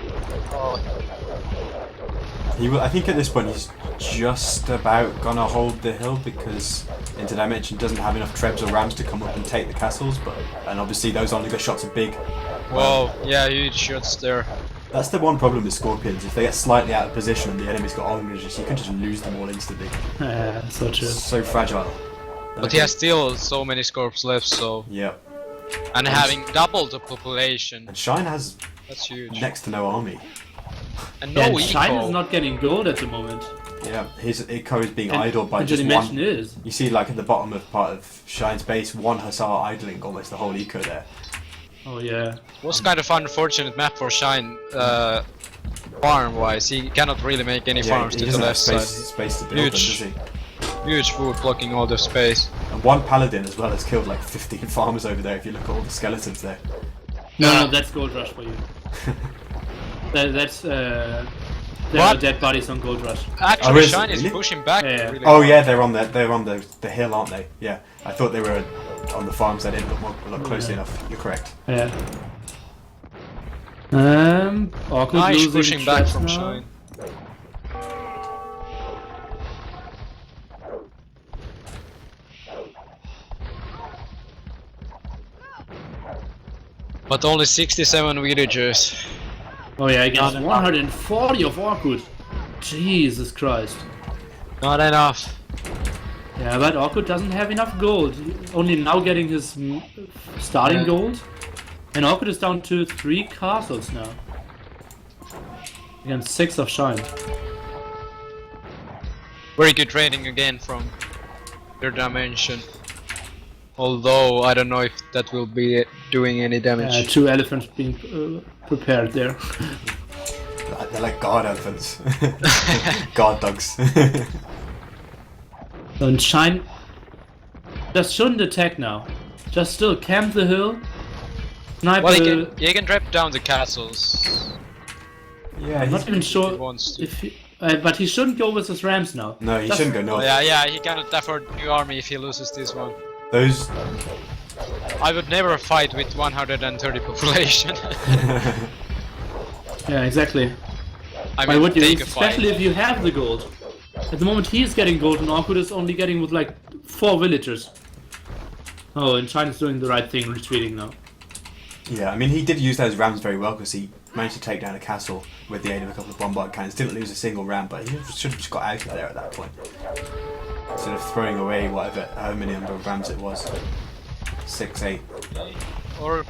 Speaker 1: I think at this point he's just about gonna hold the hill because Interdimension doesn't have enough trebs or rams to come up and take the castles, and obviously those only shots are big.
Speaker 2: Whoa, yeah, huge shots there.
Speaker 1: That's the one problem with scorpions. If they get slightly out of position and the enemy's got onagers, you can just lose them all instantly.
Speaker 3: Yeah, so true.
Speaker 1: So fragile.
Speaker 2: But he has still so many scorps left, so...
Speaker 1: Yeah.
Speaker 2: And having double the population,
Speaker 1: And Shine has
Speaker 2: that's huge.
Speaker 1: next to no army.
Speaker 2: And no
Speaker 3: And Shine is
Speaker 2: eco.
Speaker 3: not getting gold at the moment.
Speaker 1: Yeah, his eco is being
Speaker 3: And
Speaker 1: idled by just
Speaker 3: Interdimension
Speaker 1: one.
Speaker 3: is.
Speaker 1: You see, like at the bottom of part of Shine's base, one hussar idling almost the whole eco there.
Speaker 3: Oh yeah.
Speaker 2: Was kind of unfortunate map for Shine, farm-wise. He cannot really make any farms
Speaker 1: he
Speaker 2: to the
Speaker 1: doesn't have
Speaker 2: left
Speaker 1: space,
Speaker 2: side.
Speaker 1: space to build them,
Speaker 2: Huge.
Speaker 1: does he?
Speaker 2: Huge food blocking all the space.
Speaker 1: And one paladin as well has killed like 15 farmers over there. If you look at all the skeletons there.
Speaker 3: No, that's Gold Rush for you. That's there
Speaker 2: What?
Speaker 3: are dead bodies on Gold Rush.
Speaker 2: Actually,
Speaker 1: Oh, is it
Speaker 2: Shine is
Speaker 1: really?
Speaker 2: pushing back
Speaker 3: Yeah.
Speaker 2: really
Speaker 1: Oh
Speaker 2: hard.
Speaker 1: yeah, they're on the hill, aren't they? Yeah, I thought they were on the farms. They didn't look closely enough. You're correct.
Speaker 3: Yeah. Awkward
Speaker 2: Nice
Speaker 3: losing
Speaker 2: pushing back
Speaker 3: traps
Speaker 2: from
Speaker 3: now.
Speaker 2: Shine. But only 67 villagers.
Speaker 3: Oh yeah, against
Speaker 2: Not
Speaker 3: 140 of Awkward. Jesus Christ.
Speaker 2: Not enough.
Speaker 3: Yeah, but Awkward doesn't have enough gold. Only now getting his starting
Speaker 2: Yeah.
Speaker 3: gold. And Awkward is down to 3 castles now. Against 6 of Shine.
Speaker 2: Very good trading again from their dimension. Although I don't know if that will be doing any damage.
Speaker 3: 2 elephants being prepared there.
Speaker 1: They're like guard elephants, guard dogs.
Speaker 3: And Shine just shouldn't attack now. Just still camp the hill. Snipe
Speaker 2: Well,
Speaker 3: the...
Speaker 2: he can drop down the castles
Speaker 1: Yeah,
Speaker 3: I'm
Speaker 1: he's,
Speaker 3: not even
Speaker 2: if he
Speaker 3: sure
Speaker 2: wants to.
Speaker 3: if he, but he shouldn't go with his rams now.
Speaker 1: no, he
Speaker 3: Just-
Speaker 1: shouldn't go north.
Speaker 2: Yeah, he cannot afford new army if he loses this one.
Speaker 1: Those.
Speaker 2: I would never fight with 130 population.
Speaker 3: Yeah, exactly.
Speaker 2: I
Speaker 3: Why
Speaker 2: mean,
Speaker 3: would you?
Speaker 2: take a fight.
Speaker 3: Especially if you have the gold. At the moment he's getting gold and Awkward is only getting with like 4 villagers. Oh, and China's doing the right thing, retreating now.
Speaker 1: Yeah, I mean he did use those rams very well because he managed to take down a castle with the aid of a couple of bombard cannons. Didn't lose a single ram, but he should have just got out of there at that point. Instead of throwing away how many number of rams it was. 6, 8.
Speaker 2: Or,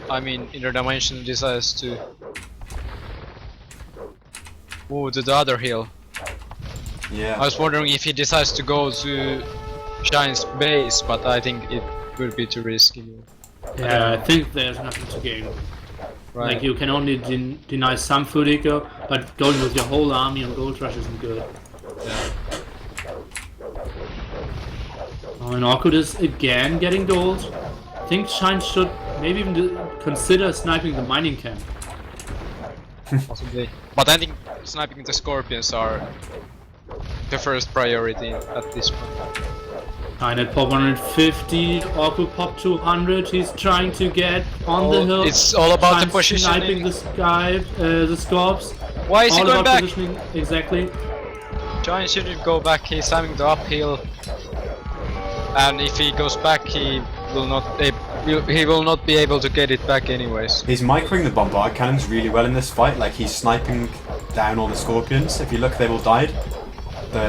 Speaker 2: I mean, Interdimension decides to move to the other hill.
Speaker 1: Yeah.
Speaker 2: I was wondering if he decides to go to Shine's base, but I think it would be too risky.
Speaker 3: Yeah, I think there's nothing to gain.
Speaker 2: Right.
Speaker 3: Like you can only deny some food eco, but going with your whole army on Gold Rush isn't good. Oh, and Awkward is again getting gold. I think Shine should maybe even consider sniping the mining camp.
Speaker 2: Possibly. But I think sniping the scorpions are the first priority at this point.
Speaker 3: Shine at pop 150, Awkward pop 200. He's trying to get on the hill.
Speaker 2: It's all about the
Speaker 3: Shine's
Speaker 2: positioning.
Speaker 3: sniping the sky, the scorps.
Speaker 2: Why is he
Speaker 3: All
Speaker 2: going
Speaker 3: about
Speaker 2: back?
Speaker 3: positioning, exactly.
Speaker 2: Giant shouldn't go back, he's having the uphill. And if he goes back, he will not be able to get it back anyways.
Speaker 1: He's microing the bombard cannons really well in this fight. Like he's sniping down all the scorpions. If you look, they've all died.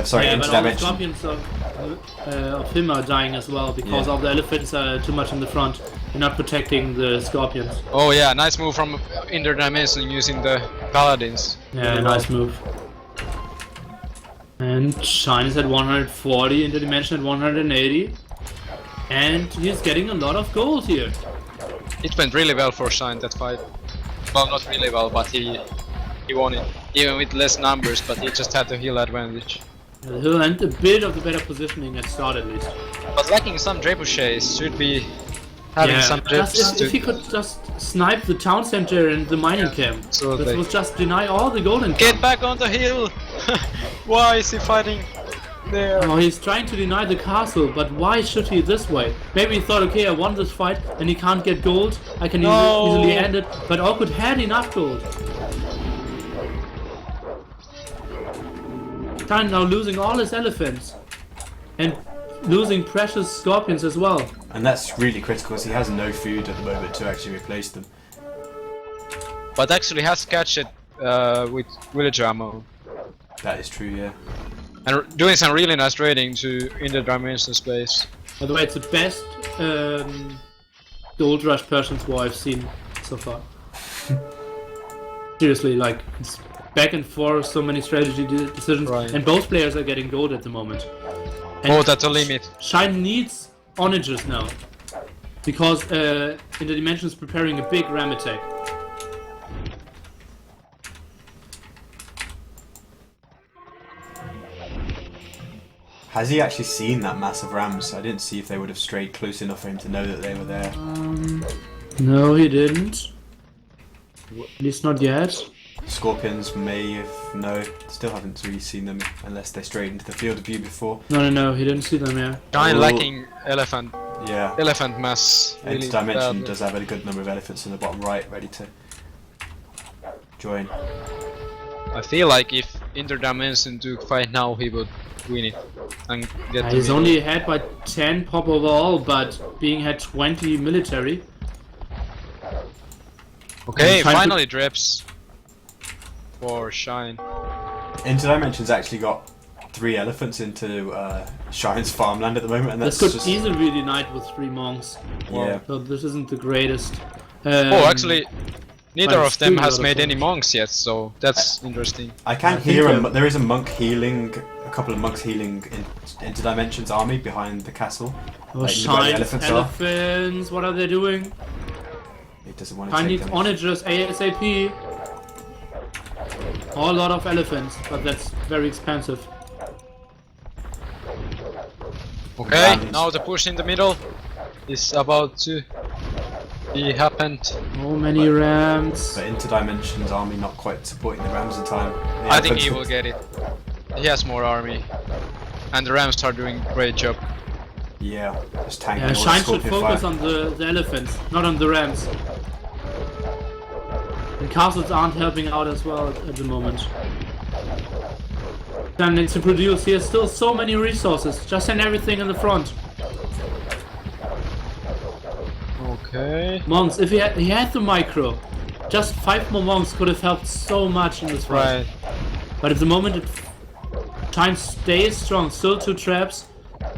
Speaker 1: Sorry,
Speaker 3: Yeah, but all the
Speaker 1: Interdimension.
Speaker 3: scorpions of him are dying as well because all the elephants are too much in the front. They're not protecting the scorpions.
Speaker 2: Oh yeah, nice move from Interdimension using the paladins.
Speaker 3: Yeah, nice move. And Shine is at 140, Interdimension at 180. And he's getting a lot of gold here.
Speaker 2: It went really well for Shine that fight. Well, not really well, but he won it. Even with less numbers, but he just had the heal advantage.
Speaker 3: The hill and a bit of the better positioning at start at least.
Speaker 2: But lacking some trebuchets should be having some
Speaker 3: just
Speaker 2: trebuchets
Speaker 3: if he could just snipe the town center and the mining camp.
Speaker 2: absolutely.
Speaker 3: This was just deny all the golden.
Speaker 2: Get back on the hill! Why is he fighting there.
Speaker 3: Oh, he's trying to deny the castle, but why should he this way? Maybe he thought, okay, I won this fight and he can't get gold. I can easily end it, but Orkut had enough gold. Shine now losing all his elephants and losing precious scorpions as well.
Speaker 1: And that's really critical because he has no food at the moment to actually replace them.
Speaker 2: But actually has catch it with villager ammo.
Speaker 1: That is true, yeah.
Speaker 2: And doing some really nice trading to interdimensional space.
Speaker 3: By the way, it's the best gold rush Persians war I've seen so far. Seriously, like, it's back and forth, so many strategy decisions, and both players are getting gold at the moment. And
Speaker 2: Both at the limit.
Speaker 3: Shine needs onagers now, because Interdimension is preparing a big ram attack.
Speaker 1: Has he actually seen that massive rams? I didn't see if they would have strayed close enough for him to know that they were there.
Speaker 3: No, he didn't. At least not yet.
Speaker 1: Scorpions may have... no, still haven't really seen them unless they strayed into the field of view before.
Speaker 3: No, he didn't see them, yeah.
Speaker 2: Giant lacking elephant.
Speaker 1: Yeah.
Speaker 2: Elephant mass. Really
Speaker 1: Interdimension
Speaker 2: badly.
Speaker 1: does have a good number of elephants in the bottom right ready to join.
Speaker 2: I feel like if Interdimension took fight now, he would win it and get the
Speaker 3: He's
Speaker 2: middle.
Speaker 3: only ahead by 10 pop overall, but being had 20 military.
Speaker 2: Okay,
Speaker 3: I'm trying to-
Speaker 2: finally drips for Shine.
Speaker 1: Interdimension's actually got 3 elephants into Shine's farmland at the moment, and
Speaker 3: This
Speaker 1: that's
Speaker 3: could
Speaker 1: just...
Speaker 3: easily be denied with 3 monks.
Speaker 1: Yeah.
Speaker 3: So this isn't the greatest.
Speaker 2: Oh, actually, neither
Speaker 3: but
Speaker 2: of them
Speaker 3: still
Speaker 2: has
Speaker 3: a lot of
Speaker 2: made
Speaker 3: fun.
Speaker 2: any monks yet, so that's interesting.
Speaker 1: I can
Speaker 3: I think
Speaker 1: hear
Speaker 3: that-
Speaker 1: there is a monk healing, a couple of monks healing Interdimension's army behind the castle.
Speaker 3: Oh,
Speaker 1: like, where the
Speaker 3: Shine's
Speaker 1: elephants
Speaker 3: elephants, what are they doing?
Speaker 1: He doesn't want to
Speaker 3: I
Speaker 1: take
Speaker 3: need
Speaker 1: them.
Speaker 3: onagers ASAP. A lot of elephants, but that's very expensive.
Speaker 2: Okay,
Speaker 1: Rams.
Speaker 2: now the push in the middle is about to be happened.
Speaker 3: So many rams.
Speaker 1: But Interdimension's army not quite supporting the rams in time. The
Speaker 2: I think
Speaker 1: elephants
Speaker 2: he will get it. He has more army. And the Rams are doing a great job.
Speaker 1: Yeah, just tanking
Speaker 3: Yeah,
Speaker 1: all the
Speaker 3: Shine should
Speaker 1: scorpion
Speaker 3: focus
Speaker 1: fire.
Speaker 3: on the elephants, not on the rams. And castles aren't helping out as well at the moment. Shine needs to produce. He has still so many resources. Just send everything in the front.
Speaker 2: Okay.
Speaker 3: Monks, if he had the micro, just 5 more monks could have helped so much in this fight.
Speaker 2: Right.
Speaker 3: But at the moment, Shine stays strong. Still 2 traps,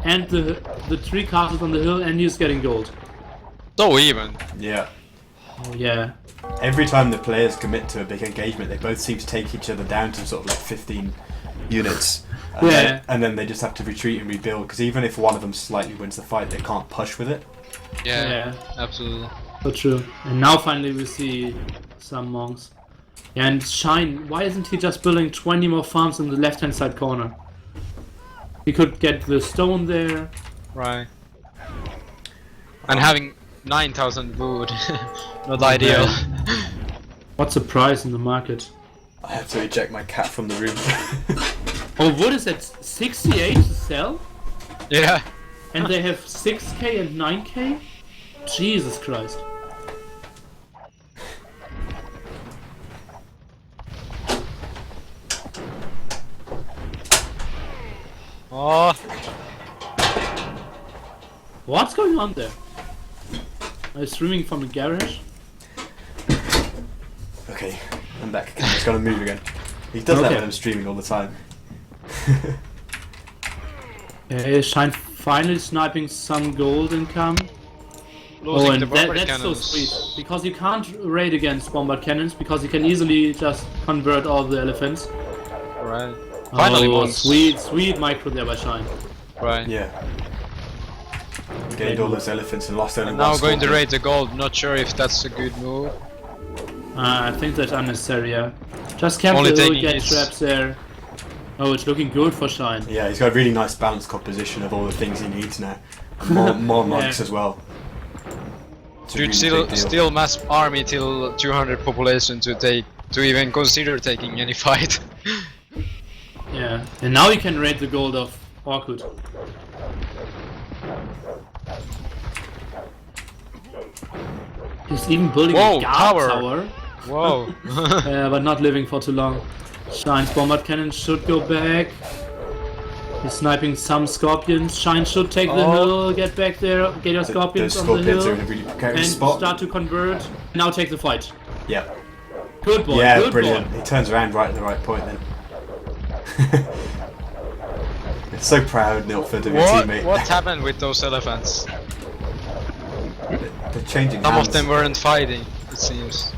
Speaker 3: and the 3 castles on the hill, and he's getting gold.
Speaker 2: So even.
Speaker 1: Yeah.
Speaker 3: Oh yeah.
Speaker 1: Every time the players commit to a big engagement, they both seem to take each other down to sort of like 15 units. And,
Speaker 3: Yeah.
Speaker 1: then they just have to retreat and rebuild, because even if one of them slightly wins the fight, they can't push with it.
Speaker 2: Yeah, absolutely.
Speaker 3: So true. And now finally we see some monks. Yeah, and Shine, why isn't he just building 20 more farms in the left hand side corner? He could get the stone there.
Speaker 2: Right. And having 9,000 wood. Not ideal.
Speaker 3: What's the price in the market?
Speaker 1: I have to eject my cat from the room.
Speaker 3: Oh, wood is at 68 to sell?
Speaker 2: Yeah.
Speaker 3: And they have 6k and 9k? Jesus Christ.
Speaker 2: Oh,
Speaker 3: What's going on there? Are you streaming from a garage?
Speaker 1: Okay, I'm back. It's gonna move again. He does that
Speaker 3: Okay.
Speaker 1: when I'm streaming all the time.
Speaker 3: Shine finally sniping some gold income.
Speaker 2: losing
Speaker 3: Oh, and
Speaker 2: the bombard
Speaker 3: that's
Speaker 2: cannons.
Speaker 3: so sweet. Because you can't raid against bombard cannons, because you can easily just convert all the elephants.
Speaker 2: Right. Finally,
Speaker 3: oh,
Speaker 2: monks.
Speaker 3: sweet micro there by Shine.
Speaker 2: Right.
Speaker 1: Yeah. Gained all those elephants and lost only
Speaker 2: And
Speaker 1: one
Speaker 2: now going to
Speaker 1: scorpion.
Speaker 2: raid the gold. Not sure if that's a good move.
Speaker 3: I think that's unnecessary, yeah. Just camp
Speaker 2: Only
Speaker 3: the hill,
Speaker 2: taking
Speaker 3: get
Speaker 2: hits.
Speaker 3: traps there. Oh, it's looking good for Shine.
Speaker 1: Yeah, he's got a really nice balanced composition of all the things he needs now. More monks
Speaker 3: Yeah.
Speaker 1: as well. It's a
Speaker 2: Dude,
Speaker 1: really big deal.
Speaker 2: still mass army till 200 population to even consider taking any fight.
Speaker 3: Yeah. And now you can raid the gold of Orkut. He's even building
Speaker 2: Whoa,
Speaker 3: a guard
Speaker 2: tower.
Speaker 3: tower.
Speaker 2: Whoa.
Speaker 3: But not living for too long. Shine's bombard cannon should go back. He's sniping some scorpions. Shine should take the hill, get back there, get your scorpions
Speaker 1: Those
Speaker 3: on the
Speaker 1: scorpions
Speaker 3: hill,
Speaker 1: are in a really precarious
Speaker 3: and
Speaker 1: spot.
Speaker 3: start to convert. Now take the fight.
Speaker 1: Yeah.
Speaker 3: Good boy,
Speaker 1: Yeah,
Speaker 3: good
Speaker 1: brilliant.
Speaker 3: boy.
Speaker 1: He turns around right at the right point then. It's so proud, Nilford, of your teammate.
Speaker 2: What happened with those elephants?
Speaker 1: They're changing
Speaker 2: Some
Speaker 1: hands.
Speaker 2: of them weren't fighting, it seems.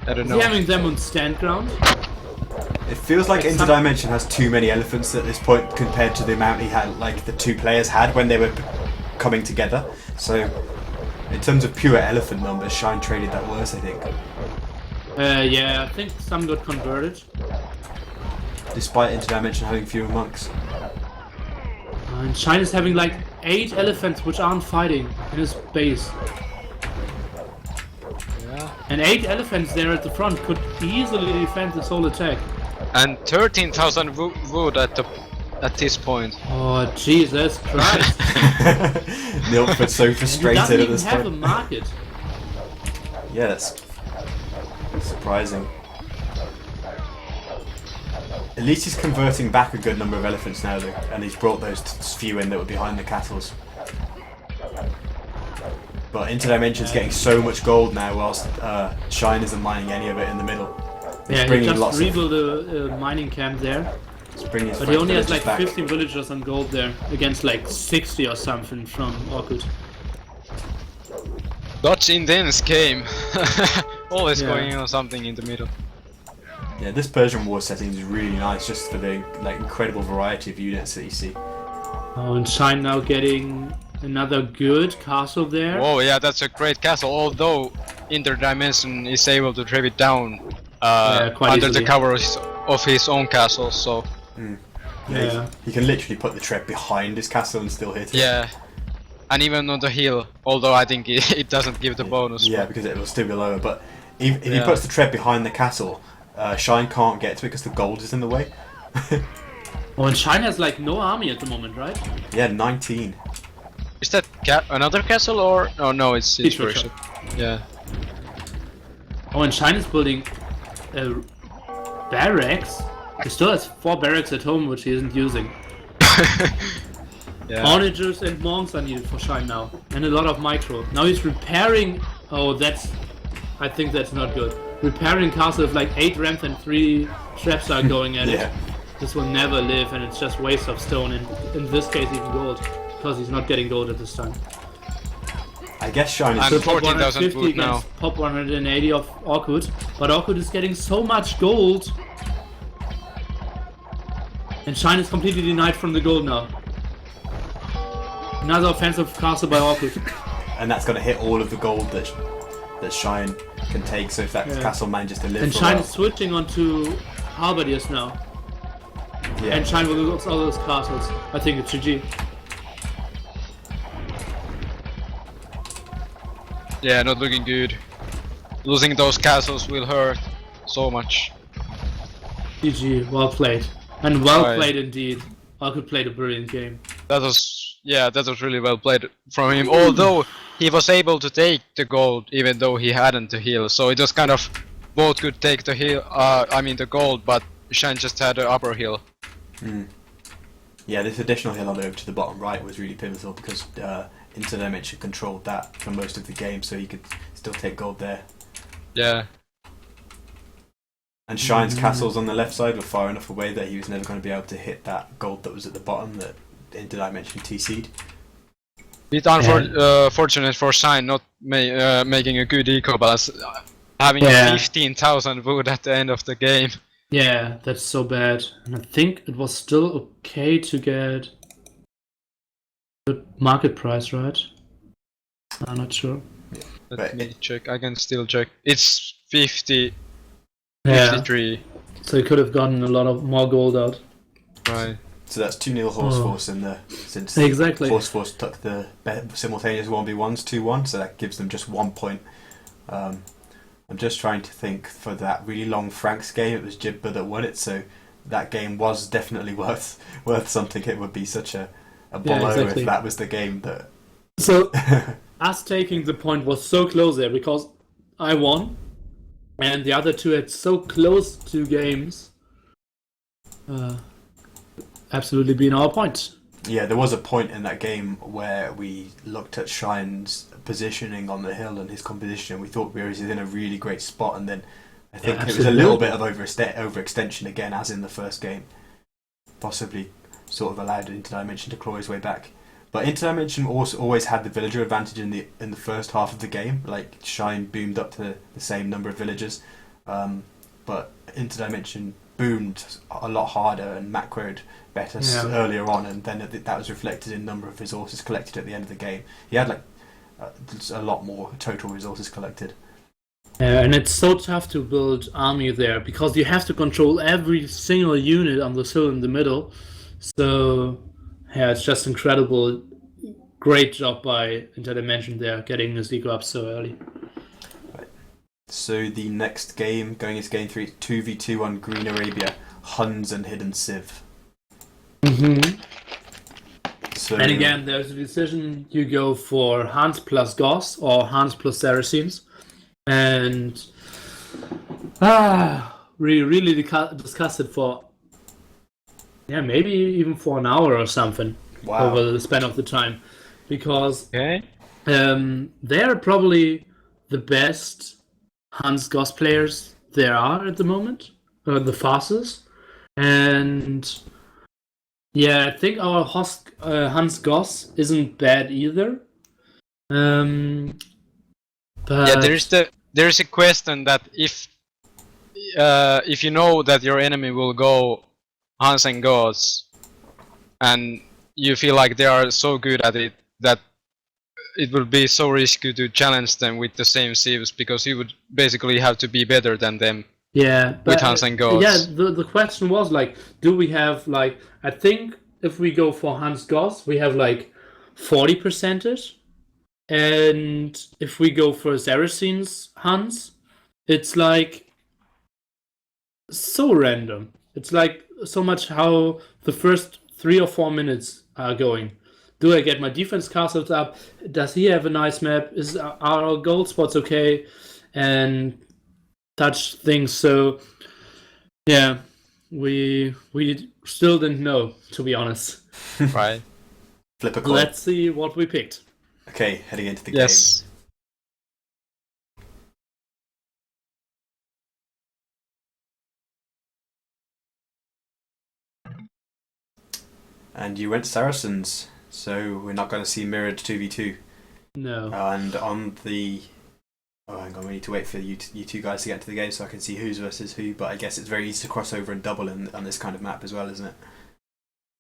Speaker 2: I don't know.
Speaker 3: Jamming them on stand ground.
Speaker 1: It feels like Interdimension has too many elephants at this point compared to the amount he had, like the two players had when they were coming together. So, in terms of pure elephant numbers, Shine traded that worse, I think.
Speaker 3: Yeah, I think some got converted.
Speaker 1: Despite Interdimension having fewer monks.
Speaker 3: And Shine is having like 8 elephants which aren't fighting in his base.
Speaker 2: Yeah.
Speaker 3: And 8 elephants there at the front could easily defend this whole attack.
Speaker 2: And 13,000 wood at this point.
Speaker 3: Oh Jesus Christ!
Speaker 1: Nilford's so
Speaker 3: He
Speaker 1: frustrated
Speaker 3: doesn't
Speaker 1: at
Speaker 3: even
Speaker 1: this
Speaker 3: have a
Speaker 1: point.
Speaker 3: market.
Speaker 1: Yeah, that's surprising. At least he's converting back a good number of elephants now, though, and he's brought those few in that were behind the castles. But Interdimension's getting so much gold now, whilst Shine isn't mining any of it in the middle. He's
Speaker 3: Yeah, he
Speaker 1: bringing
Speaker 3: just
Speaker 1: lots
Speaker 3: rebuilt a mining camp there.
Speaker 1: He's bringing his
Speaker 3: But he only has
Speaker 1: villagers
Speaker 3: like
Speaker 1: back.
Speaker 3: 15 villagers on gold there, against like 60 or something from Orkut.
Speaker 2: Such intense game. Always
Speaker 3: Yeah.
Speaker 2: going on something in the middle.
Speaker 1: Yeah, this Persian War setting is really nice, just for the like incredible variety of units that you see.
Speaker 3: Oh, and Shine now getting another good castle there.
Speaker 2: Oh yeah, that's a great castle. Although Interdimension is able to trap it down
Speaker 3: quite
Speaker 2: under
Speaker 3: easily.
Speaker 2: the cover of his own castle. So
Speaker 3: Yeah.
Speaker 1: He can literally put the trap behind his castle and still hit it.
Speaker 2: yeah, and even on the hill. Although I think it doesn't give the bonus.
Speaker 1: Yeah, because it will still be lower. But if he
Speaker 2: Yeah.
Speaker 1: puts the tread behind the castle, Shine can't get to it because the gold is in the way.
Speaker 3: Oh, and Shine has like no army at the moment, right?
Speaker 1: Yeah, 19.
Speaker 2: Is that another castle or? Oh no, it's
Speaker 3: Siege
Speaker 2: worship. Yeah.
Speaker 3: Oh, and Shine is building a barracks. He still has 4 barracks at home, which he isn't using.
Speaker 2: Yeah.
Speaker 3: Onagers and monks are needed for Shine now, and a lot of micro. Now he's repairing. Oh, I think that's not good. Repairing castle with like 8 ramps and 3 traps are going at
Speaker 1: Yeah.
Speaker 3: it. This will never live, and it's just waste of stone, and in this case even gold, because he's not getting gold at this time.
Speaker 1: I guess Shine
Speaker 2: I'm
Speaker 1: is.
Speaker 3: Pop
Speaker 2: 14,000
Speaker 3: 150
Speaker 2: wood now.
Speaker 3: against Pop 180 of Orkut, but Orkut is getting so much gold. And Shine is completely denied from the gold now. Another offensive castle by Orkut.
Speaker 1: And that's going to hit all of the gold that Shine can take. So if that
Speaker 3: Yeah.
Speaker 1: castle manages to live
Speaker 3: And
Speaker 1: for a
Speaker 3: Shine
Speaker 1: while,
Speaker 3: is switching onto Halberdiers now.
Speaker 1: yeah.
Speaker 3: And Shine will lose all those castles. I think it's GG.
Speaker 2: Yeah, not looking good. Losing those castles will hurt so much.
Speaker 3: GG, well played. And well
Speaker 2: Right.
Speaker 3: played indeed. Orkut played a brilliant game.
Speaker 2: That was really well played from him. Although he was able to take the gold, even though he hadn't the heal. So it was kind of both could take the heal. I mean the gold, but Shine just had the upper heal.
Speaker 1: Yeah, this additional hill on over to the bottom right was really pivotal because Interdimension controlled that for most of the game, so he could still take gold there.
Speaker 2: Yeah.
Speaker 1: And Shine's castles on the left side were far enough away that he was never going to be able to hit that gold that was at the bottom that Interdimension TC'd.
Speaker 2: Bit unfortunate for Shine not making a good eco balance, having 15,000 wood at the end of the game.
Speaker 3: Yeah, that's so bad. And I think it was still okay to get good market price, right? I'm not sure.
Speaker 2: Let me check. I can still check. It's 50,
Speaker 3: Yeah,
Speaker 2: 53.
Speaker 3: so you could have gotten a lot of more gold out.
Speaker 2: Right.
Speaker 1: So that's 2-0 Horse Force in there, since
Speaker 3: Exactly.
Speaker 1: Horse Force took the simultaneous 1v1s 2-1, so that gives them just 1 point. I'm just trying to think, for that really long Franks game, it was Jibba that won it, so that game was definitely worth something. It would be such a blow
Speaker 3: exactly.
Speaker 1: if that was the game that.
Speaker 3: So us taking the point was so close there because I won, and the other two had so close to games. Absolutely been our point.
Speaker 1: Yeah, there was a point in that game where we looked at Shine's positioning on the hill and his composition. We thought we were in a really great spot, and then I think it was a little bit of overextension again, as in the first game. Possibly sort of allowed Interdimension to claw his way back. But Interdimension also always had the villager advantage in the first half of the game. Like, Shine boomed up to the same number of villagers, but Interdimension boomed a lot harder and macroed better earlier on, and then that was reflected in number of resources collected at the end of the game. He had like a lot more total resources collected.
Speaker 3: And it's so tough to build army there because you have to control every single unit on the hill in the middle. So yeah, it's just incredible. Great job by Interdimension there, getting the Zeko up so early.
Speaker 1: Right. So the next game, going into game 3, 2v2 on Green Arabia, Huns and Hidden Civ.
Speaker 3: Mm-hmm.
Speaker 1: So,
Speaker 3: and again, there's a decision: you go for Hans plus Goss or Hans plus Saracens, and we really discussed it for maybe even for an hour or something over the span of the time, because they're probably the best Hans Goss players there are at the moment, the fastest, and. Yeah, I think our Hans Goss isn't bad either. But
Speaker 2: there's a question that if you know that your enemy will go Hans and Goss, and you feel like they are so good at it that it would be so risky to challenge them with the same civs, because you would basically have to be better than them.
Speaker 3: Yeah,
Speaker 2: with Hans and Goss.
Speaker 3: Yeah, the question was like, do we have like? I think if we go for Hans Goss, we have like 40%, and if we go for Saracens Hans, it's like so random. It's like so much how the first 3 or 4 minutes are going. Do I get my defense castles up? Does he have a nice map? Are our gold spots okay? And such things. So yeah, we still didn't know, to be honest.
Speaker 2: Right.
Speaker 1: Flip a coin.
Speaker 3: Let's see what we picked.
Speaker 1: Okay, heading into the
Speaker 2: yes.
Speaker 1: game. And you went Saracens, so we're not going to see mirrored 2v2.
Speaker 3: No.
Speaker 1: And on the... Oh, hang on, we need to wait for you two guys to get into the game so I can see who's versus who, but I guess it's very easy to cross over and double on this kind of map as well, isn't it?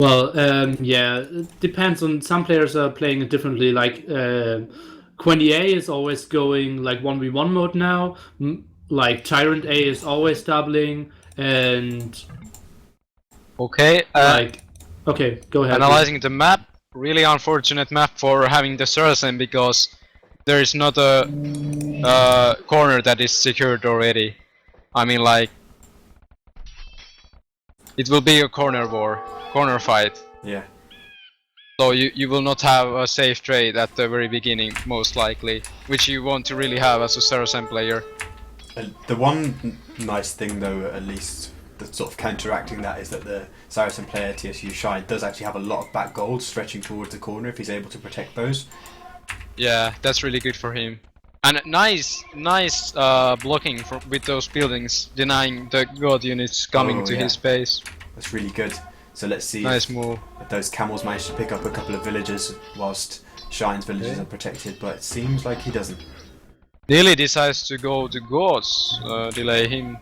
Speaker 3: Well, yeah, it depends on... Some players are playing it differently, like Quendy A is always going like 1v1 mode now, like Tyrant A is always doubling, and...
Speaker 2: Okay,
Speaker 3: okay, go ahead.
Speaker 2: Analyzing the map, really unfortunate map for having the Saracen, because there is not a corner that is secured already. I mean, like, it will be a corner war, corner fight.
Speaker 1: Yeah.
Speaker 2: So you will not have a safe trade at the very beginning, most likely, which you want to really have as a Saracen player.
Speaker 1: The one nice thing, though, at least, that's sort of counteracting that, is that the Saracen player, TSU Shine, does actually have a lot of back gold stretching towards the corner if he's able to protect those.
Speaker 2: Yeah, that's really good for him. And nice blocking with those buildings, denying the god units coming to his base.
Speaker 1: That's really good. So let's see
Speaker 2: nice move.
Speaker 1: If those camels manage to pick up a couple of villagers whilst Shine's villages are protected, but it seems like he doesn't.
Speaker 2: Nearly decides to go to gods, delay him.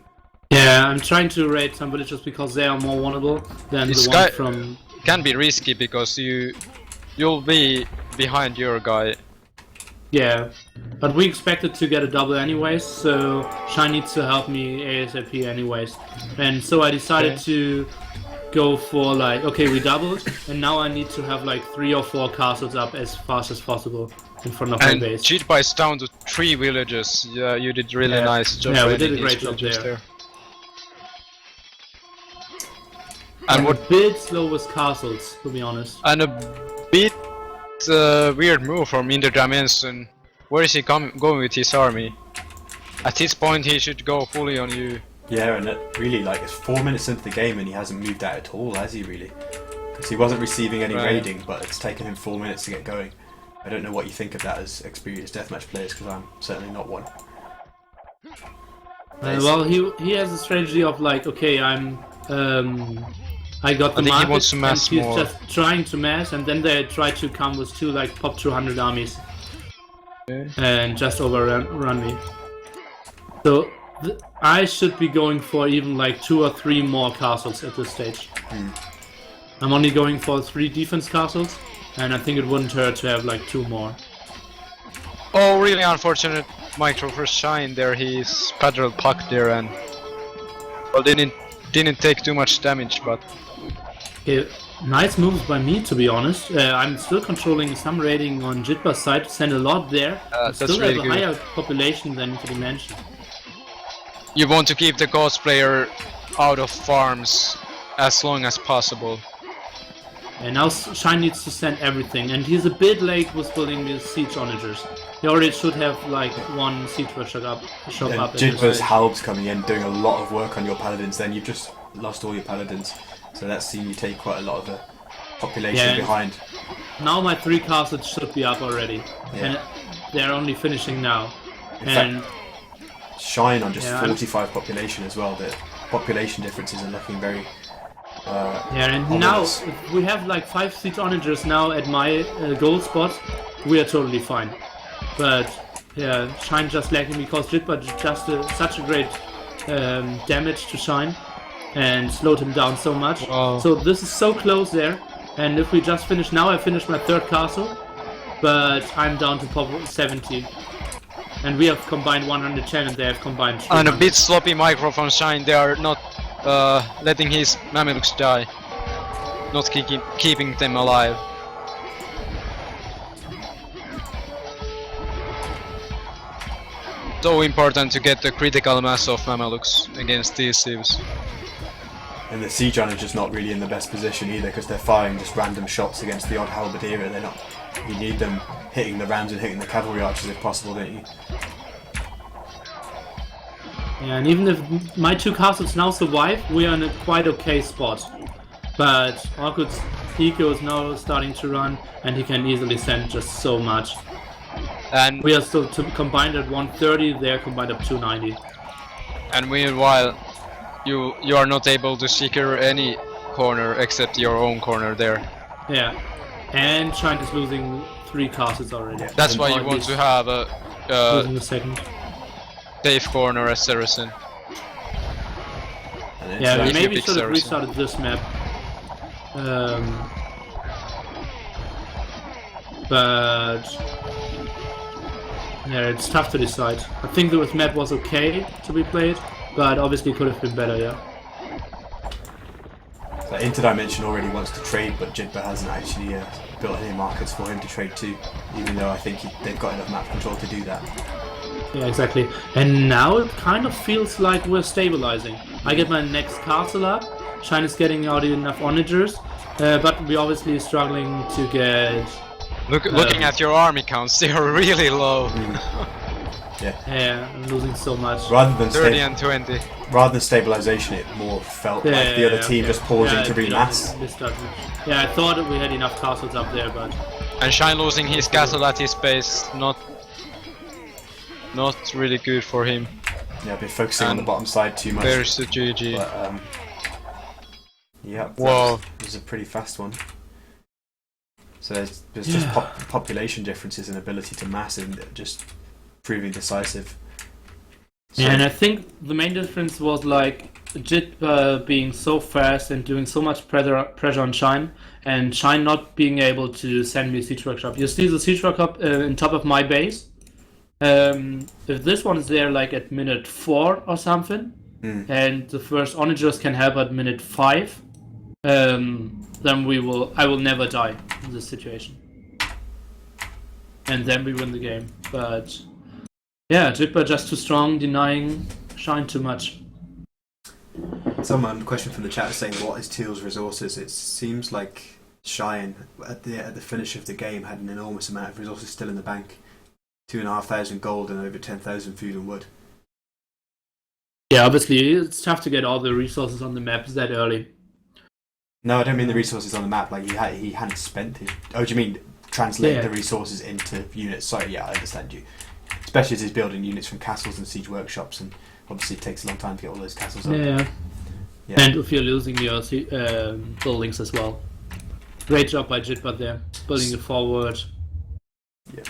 Speaker 3: Yeah, I'm trying to raid some villagers because they are more vulnerable than
Speaker 2: this
Speaker 3: the
Speaker 2: guy
Speaker 3: one from...
Speaker 2: can be risky because you'll be behind your guy.
Speaker 3: Yeah, but we expected to get a double anyways, so Shine needs to help me ASAP anyways. And so I decided to go for like, okay, we doubled, and now I need to have like 3 or 4 castles up as fast as possible in front of my base.
Speaker 2: And cheat bites down to 3 villages. Yeah, you did really nice job.
Speaker 3: Yeah, we did a great job there.
Speaker 2: And
Speaker 3: I'm
Speaker 2: what
Speaker 3: a bit slow with castles, to be honest.
Speaker 2: and a bit weird move from Interdimension. Where is he going with his army? At this point, he should go fully on you.
Speaker 1: Yeah, and it really, like, it's 4 minutes into the game and he hasn't moved out at all, has he, really? Because he wasn't receiving any
Speaker 2: Right.
Speaker 1: raiding, but it's taken him 4 minutes to get going. I don't know what you think of that as experienced deathmatch players, because I'm certainly not one.
Speaker 3: Well, he has a strategy of like, okay, I got the
Speaker 2: I think he
Speaker 3: market,
Speaker 2: wants to mass
Speaker 3: and he's
Speaker 2: more.
Speaker 3: just trying to mass, and then they try to come with two like pop 200 armies and just overrun me. So I should be going for even like 2 or 3 more castles at this stage. I'm only going for 3 defense castles, and I think it wouldn't hurt to have like 2 more.
Speaker 2: Oh, really unfortunate micro for Shine there. He's paddle puck there and well didn't take too much damage, but
Speaker 3: Okay, nice moves by me, to be honest. I'm still controlling some raiding on Jitba's side, send a lot there.
Speaker 2: that's
Speaker 3: Still
Speaker 2: really
Speaker 3: have a
Speaker 2: good.
Speaker 3: higher population than for Dimension.
Speaker 2: You want to keep the cosplayer out of farms as long as possible.
Speaker 3: And now Shine needs to send everything, and he's a bit late with building the siege onagers. He already should have like 1 siege shop up.
Speaker 1: And
Speaker 3: At this
Speaker 1: Jidba's
Speaker 3: stage.
Speaker 1: Halb's coming in, doing a lot of work on your paladins, then you've just lost all your paladins. So that's seen you take quite a lot of the population
Speaker 3: Yeah.
Speaker 1: behind.
Speaker 3: Now my 3 castles should be up already,
Speaker 1: Yeah.
Speaker 3: and they're only finishing now.
Speaker 1: In
Speaker 3: And
Speaker 1: Shine on just
Speaker 3: Yeah,
Speaker 1: 45 population as well. The population differences are looking very...
Speaker 3: yeah, and
Speaker 1: ominous.
Speaker 3: now if we have like 5 siege onagers now at my goal spot. We are totally fine. But yeah, Shine just lagging because Jitba just such a great damage to Shine and slowed him down so much.
Speaker 2: Wow.
Speaker 3: So this is so close there. And if we just finish now, I finished my 3rd castle, but I'm down to pop 70. And we have combined 110 and they have combined 300.
Speaker 2: And a bit sloppy micro from Shine. They are not letting his Mamelukes die, not keeping them alive. So important to get the critical mass of Mamelukes against these civs.
Speaker 1: And the siege on are just not really in the best position either, because they're firing just random shots against the odd halberdier. They're not. You need them hitting the rams and hitting the cavalry archers if possible, don't you?
Speaker 3: Yeah, and even if my 2 castles now survive, we are in a quite okay spot. But Orkut's eco is now starting to run, and he can easily send just so much.
Speaker 2: And
Speaker 3: We are still combined at 130, they are combined up 290.
Speaker 2: and meanwhile, you are not able to secure any corner except your own corner there.
Speaker 3: Yeah, and Shine is losing 3 castles already.
Speaker 1: Yeah.
Speaker 2: That's
Speaker 1: And
Speaker 2: why you
Speaker 3: at
Speaker 2: want
Speaker 3: least
Speaker 2: to have a
Speaker 3: losing the 2nd.
Speaker 2: safe corner as Saracen.
Speaker 1: And it's
Speaker 3: Yeah,
Speaker 2: If
Speaker 3: we
Speaker 2: you
Speaker 3: maybe
Speaker 2: pick
Speaker 3: should have
Speaker 2: Saracen.
Speaker 3: restarted this map. But yeah, it's tough to decide. I think the map was okay to be played, but obviously could have been better, yeah.
Speaker 1: So Interdimension already wants to trade, but Jidba hasn't actually built any markets for him to trade to, even though I think they've got enough map control to do that.
Speaker 3: Yeah, exactly. And now it kind of feels like we're stabilizing. I get my next castle up, Shine is getting out enough onagers, but we're obviously struggling to get...
Speaker 2: Looking at your army counts, they are really low.
Speaker 3: Yeah, I'm losing so much.
Speaker 1: Rather than
Speaker 2: 30 and 20.
Speaker 1: rather than stabilization, it more felt like the other team
Speaker 3: okay.
Speaker 1: just pausing to
Speaker 3: it
Speaker 1: remass.
Speaker 3: Yeah, I thought that we had enough castles up there, but...
Speaker 2: And Shine losing his castle at his base, not really good for him.
Speaker 1: Yeah, I've been focusing on the
Speaker 2: And
Speaker 1: bottom side too much.
Speaker 2: There's the GG.
Speaker 1: But, yeah,
Speaker 2: Whoa.
Speaker 1: that was a pretty fast one. So there's just population differences and ability to mass and just proving decisive. So,
Speaker 3: Yeah, and I think the main difference was like Jit being so fast and doing so much pressure on Shine, and Shine not being able to send me a siege workshop. You see the siege workshop in top of my base. If this one is there like at minute 4 or something, and the first onagers can help at minute 5, then I will never die in this situation. And then we win the game. But yeah, Jitba just too strong, denying Shine too much.
Speaker 1: Someone question from the chat is saying, "What is Teal's resources?" It seems like Shine at the finish of the game had an enormous amount of resources still in the bank, 2,500 gold and over 10,000 food and wood.
Speaker 3: Yeah, obviously it's tough to get all the resources on the map that early.
Speaker 1: No, I don't mean the resources on the map. Like he hadn't spent his. Oh, do you mean translate the resources into units? Sorry, yeah, I understand you. Especially as he's building units from castles and siege workshops, and obviously it takes a long time to get all those castles up.
Speaker 3: Yeah. And if you're losing your buildings as well. Great job by Jitbot there, building it forward.
Speaker 1: Yeah.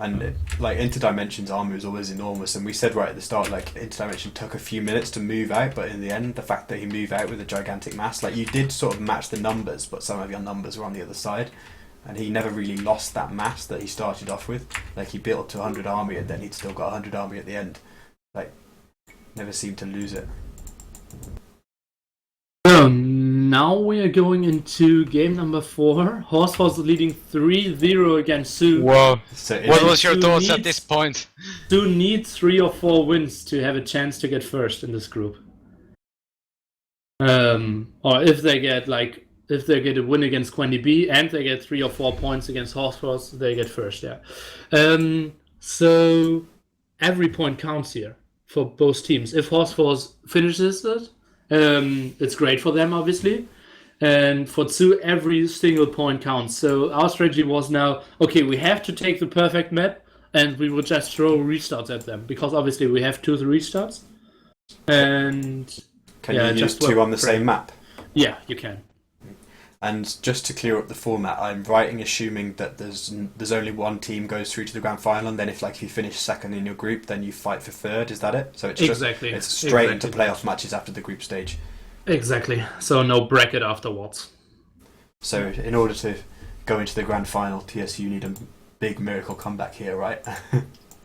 Speaker 1: And like Interdimension's army was always enormous, and we said right at the start, like Interdimension took a few minutes to move out, but in the end, the fact that he moved out with a gigantic mass, like you did sort of match the numbers, but some of your numbers were on the other side, and he never really lost that mass that he started off with. Like he built to 100 army, and then he'd still got 100 army at the end. Like never seemed to lose it.
Speaker 3: So now we are going into game number 4. Horseforce is leading 3-0 against Sue.
Speaker 2: Whoa.
Speaker 1: So
Speaker 2: What was your thoughts at this point?
Speaker 3: Sue needs 3 or 4 wins to have a chance to get first in this group. Or if they get a win against Quendy B and they get 3 or 4 points against Horseforce, they get first, yeah. So every point counts here for both teams. If Horseforce finishes it, it's great for them, obviously. And for Tsu, every single point counts. So our strategy was now, okay, we have to take the perfect map, and we will just throw restarts at them, because obviously we have 2 restarts. And
Speaker 1: can you use 2 on the same map?
Speaker 3: Yeah, you can.
Speaker 1: And just to clear up the format, I'm writing assuming that there's only one team goes through to the grand final, and then if you finish second in your group, then you fight for third. Is that it? So it's
Speaker 3: exactly.
Speaker 1: It's straight into playoff matches after the group stage.
Speaker 3: Exactly. So no bracket afterwards.
Speaker 1: So in order to go into the grand final, TSU need a big miracle comeback here, right?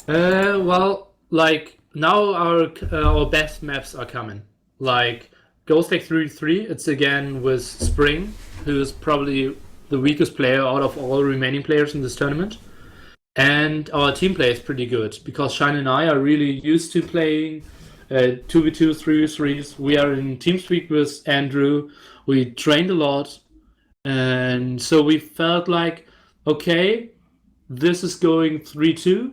Speaker 3: Well, like now our best maps are coming. Like Ghost Lake 3-3, it's again with Spring, who is probably the weakest player out of all remaining players in this tournament. And our team play is pretty good, because Shine and I are really used to playing 2v2, 3v3s. We are in TeamSpeak with Andrew. We trained a lot. And so we felt like, okay, this is going 3-2.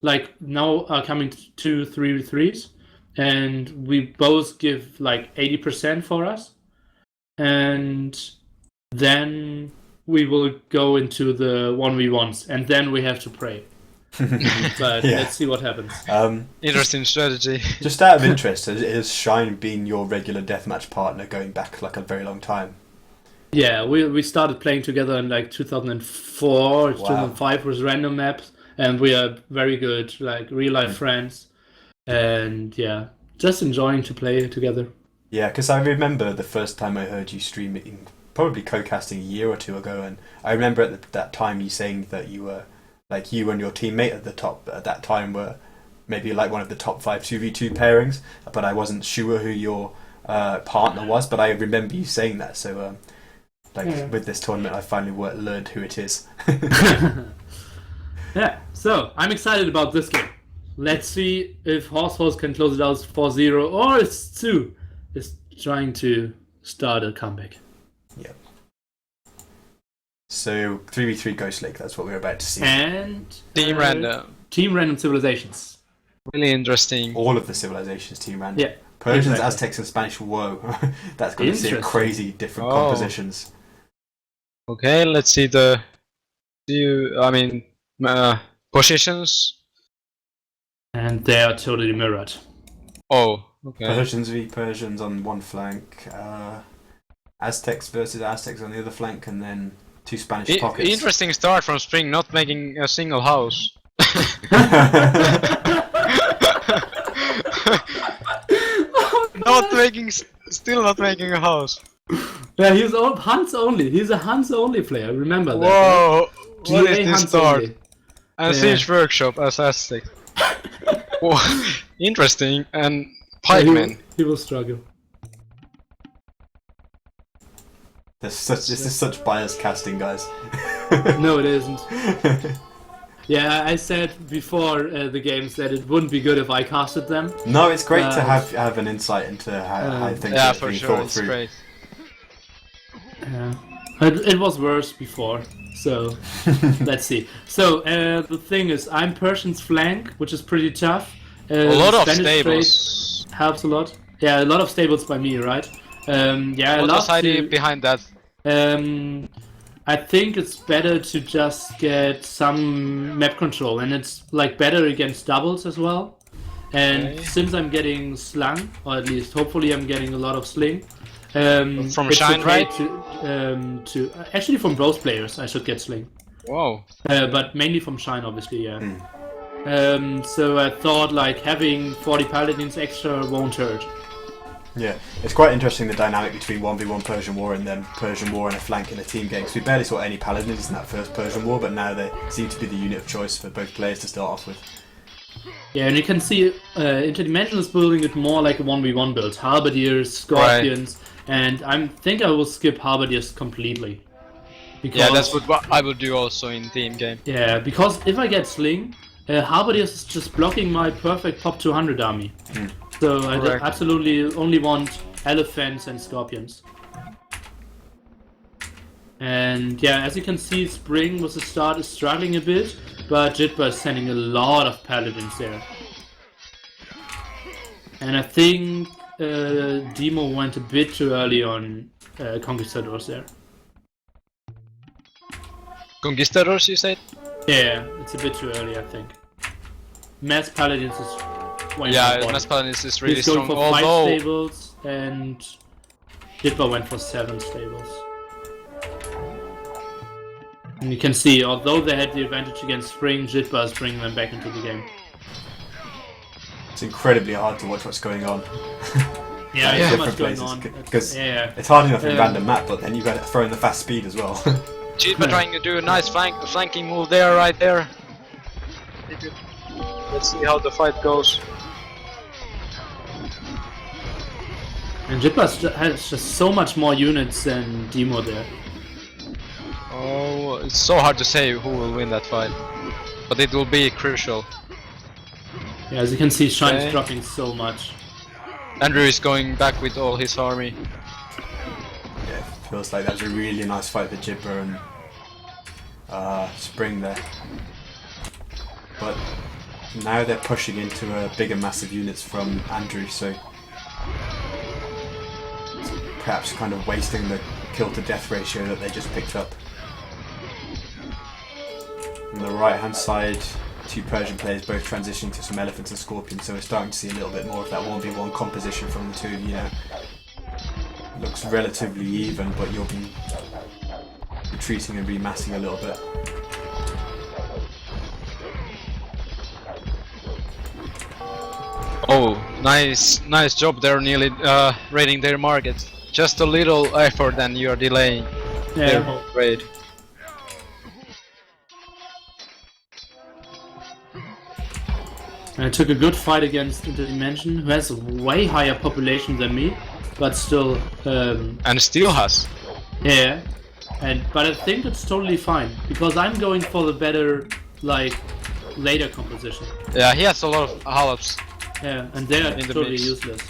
Speaker 3: Like now are coming 2 3v3s. And we both give like 80% for us. And then we will go into the 1v1s. And then we have to pray. But let's see what happens.
Speaker 2: Interesting strategy.
Speaker 1: Just out of interest, has Shine been your regular deathmatch partner going back like a very long time?
Speaker 3: Yeah, we started playing together in like 2004, 2005 with random maps. And we are very good, like real life friends. And yeah, just enjoying to play together.
Speaker 1: Yeah, because I remember the first time I heard you streaming, probably co-casting a year or 2 ago, and I remember at that time you saying that you were, like you and your teammate at the top at that time were maybe like one of the top 5 2v2 pairings, but I wasn't sure who your partner was, but I remember you saying that, so with this tournament I finally learned who it is.
Speaker 3: Yeah, so I'm excited about this game. Let's see if Horseforce can close it out 4-0, or if Tsu is trying to start a comeback.
Speaker 1: Yep. So 3v3 Ghost Lake, that's what we're about to see.
Speaker 3: And
Speaker 2: Team random.
Speaker 3: Team random civilizations.
Speaker 2: Really interesting.
Speaker 1: All of the civilizations team random.
Speaker 3: Yeah.
Speaker 1: Persians,
Speaker 3: exactly.
Speaker 1: Aztecs, and Spanish. Whoa, that's going to see crazy different compositions.
Speaker 2: Okay, let's see positions.
Speaker 3: And they are totally mirrored.
Speaker 2: Oh, okay.
Speaker 1: Persians v Persians on one flank, Aztecs versus Aztecs on the other flank, and then 2 Spanish pockets.
Speaker 2: Interesting start from Spring, not making a single house. Still not making a house.
Speaker 3: Yeah, he's Hans only. He's a Hans only player. Remember that.
Speaker 2: Whoa!
Speaker 3: Right?
Speaker 2: What is this start?
Speaker 3: Only.
Speaker 2: And Siege Workshop as Aztec. Whoa, interesting. And Pikemen.
Speaker 3: He will struggle.
Speaker 1: This is such biased casting, guys.
Speaker 3: No, it isn't. Yeah, I said before the games that it wouldn't be good if I casted them.
Speaker 1: No, it's great to have an insight into how things
Speaker 2: Yeah,
Speaker 1: are
Speaker 2: for
Speaker 1: being
Speaker 2: sure,
Speaker 1: thought
Speaker 2: it's
Speaker 1: through.
Speaker 2: great.
Speaker 3: Yeah. It was worse before, so let's see. So the thing is, I'm Persian's flank, which is pretty tough.
Speaker 2: A lot of
Speaker 3: Spanish trade
Speaker 2: stables.
Speaker 3: helps a lot. Yeah, a lot of stables by me, right? Yeah, I
Speaker 2: What
Speaker 3: love
Speaker 2: was idea
Speaker 3: to.
Speaker 2: behind that?
Speaker 3: I think it's better to just get some map control, and it's like better against doubles as well. And
Speaker 2: Okay.
Speaker 3: since I'm getting slung, or at least hopefully I'm getting a lot of sling,
Speaker 2: From
Speaker 3: it's
Speaker 2: Shine,
Speaker 3: okay
Speaker 2: right?
Speaker 3: to actually from both players I should get sling,
Speaker 2: Whoa.
Speaker 3: but mainly from Shine, obviously, yeah. So I thought like having 40 paladins extra won't hurt.
Speaker 1: Yeah, it's quite interesting the dynamic between 1v1 Persian War and then Persian War and a flank in a team game. Because we barely saw any paladins in that first Persian War, but now they seem to be the unit of choice for both players to start off with.
Speaker 3: Yeah, and you can see Interdimensional is building it more like a 1v1 build. Halberdiers, Scorpions, and I think I will skip Halberdiers completely. Because,
Speaker 2: Yeah, that's what I would do also in team game.
Speaker 3: Yeah, because if I get Sling, Halberdiers is just blocking my perfect pop 200 army. So I
Speaker 2: Correct.
Speaker 3: absolutely only want Elephants and Scorpions. And yeah, as you can see, Spring with the start is struggling a bit, but Jitba is sending a lot of paladins there. And I think Demo went a bit too early on Conquistadors there.
Speaker 2: Conquistadors, you said?
Speaker 3: Yeah, it's a bit too early, I think. Mass Paladins is way
Speaker 2: Yeah,
Speaker 3: more
Speaker 2: Mass Paladins is really
Speaker 3: He's going
Speaker 2: strong.
Speaker 3: for 5
Speaker 2: Although,
Speaker 3: stables, and Jitba went for 7 stables. And you can see, although they had the advantage against Spring, Jitba is bringing them back into the game.
Speaker 1: It's incredibly hard to watch what's going on.
Speaker 3: Yeah,
Speaker 1: in
Speaker 3: there's so
Speaker 1: different
Speaker 3: much going
Speaker 1: places,
Speaker 3: on.
Speaker 1: because
Speaker 3: Yeah.
Speaker 1: it's hard enough in
Speaker 3: Yeah.
Speaker 1: random map, but then you've got to throw in the fast speed as well.
Speaker 2: Jitba trying to do a nice flanking move there, right there. Let's see how the fight goes.
Speaker 3: And Jitba has just so much more units than Demo there.
Speaker 2: Oh, it's so hard to say who will win that fight. But it will be crucial.
Speaker 3: Yeah, as you can see, Shine is
Speaker 2: Okay.
Speaker 3: dropping so much.
Speaker 2: Andrew is going back with all his army.
Speaker 1: Yeah, it feels like that was a really nice fight with Jibber and Spring there. But now they're pushing into bigger massive units from Andrew, so it's perhaps kind of wasting the kill to death ratio that they just picked up. On the right hand side, 2 Persian players both transitioning to some elephants and scorpions, so we're starting to see a little bit more of that 1v1 composition from the two, you know. Looks relatively even, but you'll be retreating and remassing a little bit.
Speaker 2: Oh, nice job there, nearly raiding their market. Just a little effort and you are delaying their whole raid.
Speaker 3: And I took a good fight against Interdimension, who has a way higher population than me, but still,
Speaker 2: And still has.
Speaker 3: yeah. But I think it's totally fine because I'm going for the better, like, later composition.
Speaker 2: Yeah, he has a lot of Halops.
Speaker 3: Yeah, and they're
Speaker 2: In the
Speaker 3: totally
Speaker 2: mix.
Speaker 3: useless.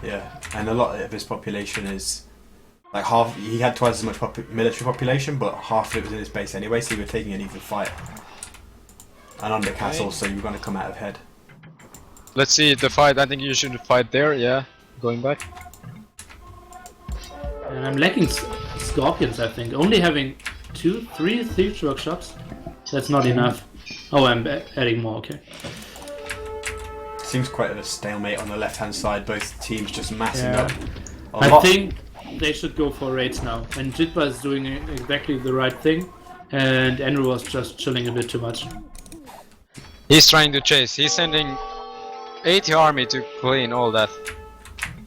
Speaker 1: Yeah, and a lot of his population is like half. He had twice as much military population, but half of it was in his base anyway, so you were taking an easy fight. And under castle, so you were going to come out ahead.
Speaker 2: Let's see the fight. I think you should fight there. Yeah, going back.
Speaker 3: And I'm lacking Scorpions, I think. Only having 3 Thieves Workshops. That's not enough. Oh, I'm adding more, okay.
Speaker 1: Seems quite a stalemate on the left hand side, both teams just massing
Speaker 3: Yeah.
Speaker 1: up.
Speaker 3: I think they should go for raids now. And Jitba is doing exactly the right thing. And Andrew was just chilling a bit too much.
Speaker 2: He's trying to chase. He's sending 80 army to clean all that.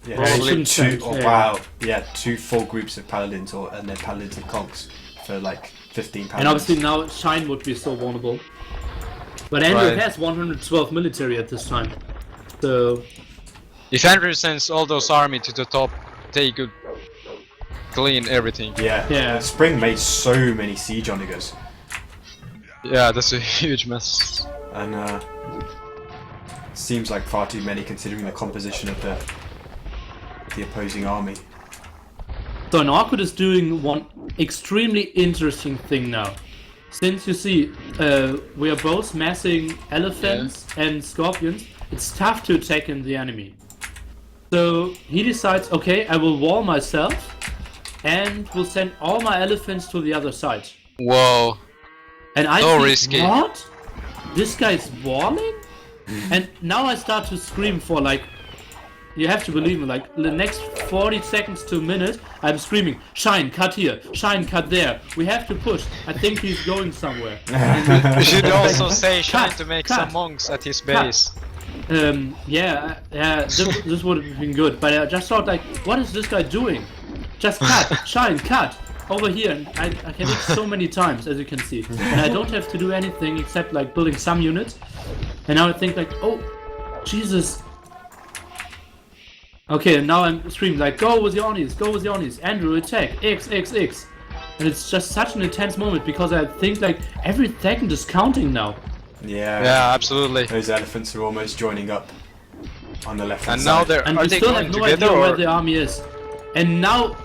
Speaker 1: Yeah,
Speaker 3: Probably
Speaker 1: two,
Speaker 3: shouldn't
Speaker 1: oh
Speaker 3: send,
Speaker 1: wow, yeah, 2 full groups of paladins, and then paladins and conks for like 15 paladins.
Speaker 3: And obviously now Shine would be so vulnerable. But Andrew
Speaker 2: Right.
Speaker 3: has 112 military at this time. So
Speaker 2: If Andrew sends all those army to the top, they could clean everything.
Speaker 1: Yeah,
Speaker 3: Yeah.
Speaker 1: Spring made so many siege onagers.
Speaker 2: Yeah, that's a huge mess.
Speaker 1: And seems like far too many considering the composition of the opposing army.
Speaker 3: So Norkwood is doing one extremely interesting thing now. Since you see, we are both massing elephants and scorpions, it's tough to attack in the enemy. So he decides, okay, I will wall myself and will send all my elephants to the other side.
Speaker 2: Whoa.
Speaker 3: And I
Speaker 2: So
Speaker 3: think,
Speaker 2: risky.
Speaker 3: what? This guy's walling? And now I start to scream for like, you have to believe me, like the next 40 seconds to a minute, I'm screaming, Shine, cut here, Shine, cut there. We have to push. I think he's going somewhere.
Speaker 2: You should also say Shine
Speaker 3: Cut,
Speaker 2: to make
Speaker 3: cut,
Speaker 2: some monks at his base.
Speaker 3: Yeah, this would have been good. But I just thought like, what is this guy doing? Just cut, Shine, cut. Over here, and I can hit so many times, as you can see. And I don't have to do anything except like building some units. And now I think like, oh, Jesus. Okay, and now I'm screaming like, go with your Onis, go with your Onis. Andrew, attack, X, X, X. And it's just such an intense moment because I think like every second is counting now.
Speaker 1: Yeah.
Speaker 2: Yeah, absolutely.
Speaker 1: Those elephants are almost joining up on the left hand
Speaker 2: And
Speaker 1: side.
Speaker 2: now they're
Speaker 3: And
Speaker 2: are
Speaker 3: we
Speaker 2: they
Speaker 3: still
Speaker 2: going
Speaker 3: have no
Speaker 2: together
Speaker 3: idea where
Speaker 2: or?
Speaker 3: the army is. And now...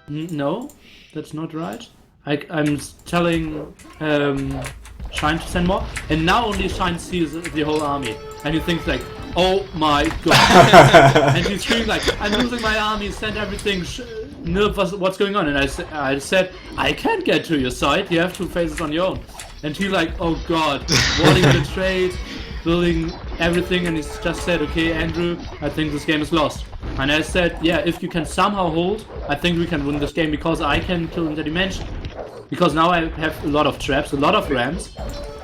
Speaker 3: No, that's not right. I'm telling Shine to send more. And now only Shine sees the whole army. And he thinks like, oh my god. And he's screaming like, I'm losing my army, send everything. Nilf, what's going on? And I said, I can't get to your side, you have to face it on your own. And he like, oh god, walling the trade, building everything, and he's just said, okay, Andrew, I think this game is lost. And I said, yeah, if you can somehow hold, I think we can win this game because I can kill in the dimension. Because now I have a lot of traps, a lot of rams,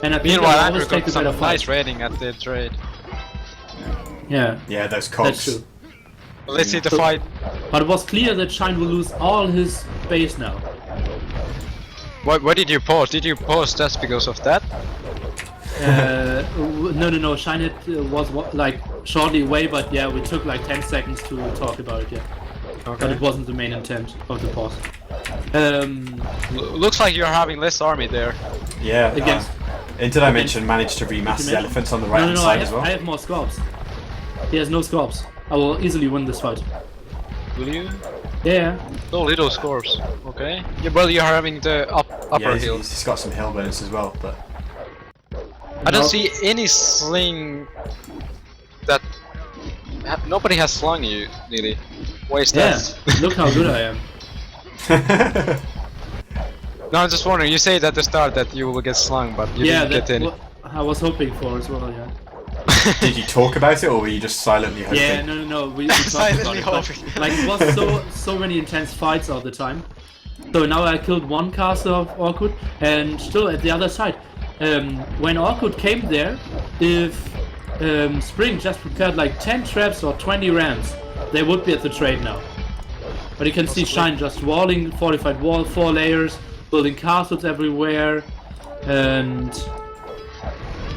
Speaker 3: and I think
Speaker 2: Meanwhile,
Speaker 3: I
Speaker 2: Andrew
Speaker 3: always take
Speaker 2: got
Speaker 3: a
Speaker 2: some
Speaker 3: better
Speaker 2: nice
Speaker 3: fight.
Speaker 2: rating at the trade.
Speaker 3: Yeah,
Speaker 1: Yeah, those
Speaker 3: that's
Speaker 1: cogs.
Speaker 3: true.
Speaker 2: Let's see the fight.
Speaker 3: But it was clear that Shine will lose all his base now.
Speaker 2: What did you post? Did you post just because of that?
Speaker 3: No. Shine was like shortly away, but yeah, we took like 10 seconds to talk about it. Yeah, but it wasn't the main intent of the post.
Speaker 2: Looks like you're having less army there.
Speaker 1: Yeah.
Speaker 3: Against-
Speaker 1: Interdimension managed to remass the elephants on the right hand
Speaker 3: No,
Speaker 1: side as well.
Speaker 3: I have more scorps. He has no scorps. I will easily win this fight.
Speaker 2: Will you?
Speaker 3: Yeah.
Speaker 2: No little scores. Okay. Yeah, well, you're having the upper
Speaker 1: Yeah,
Speaker 2: hill.
Speaker 1: he's got some hill bonus as well, but
Speaker 2: I don't
Speaker 3: No.
Speaker 2: see any sling that nobody has slung you, really. Why is
Speaker 3: Yeah.
Speaker 2: that?
Speaker 3: Look how good I am.
Speaker 2: No, I'm just wondering. You said at the start that you will get slung, but you
Speaker 3: Yeah,
Speaker 2: didn't get
Speaker 3: that's
Speaker 2: any.
Speaker 3: what I was hoping for as well. Yeah.
Speaker 1: did you talk about it or were you just silently hoping?
Speaker 3: Yeah, no. We talked about
Speaker 2: Silently
Speaker 3: it, but,
Speaker 2: hoping.
Speaker 3: like it was so many intense fights all the time. So now I killed one caster of Orkut, and still at the other side. When Orkut came there, if Spring just prepared like 10 traps or 20 rams, they would be at the trade now. But you can see Shine just walling, fortified wall, 4 layers, building castles everywhere, and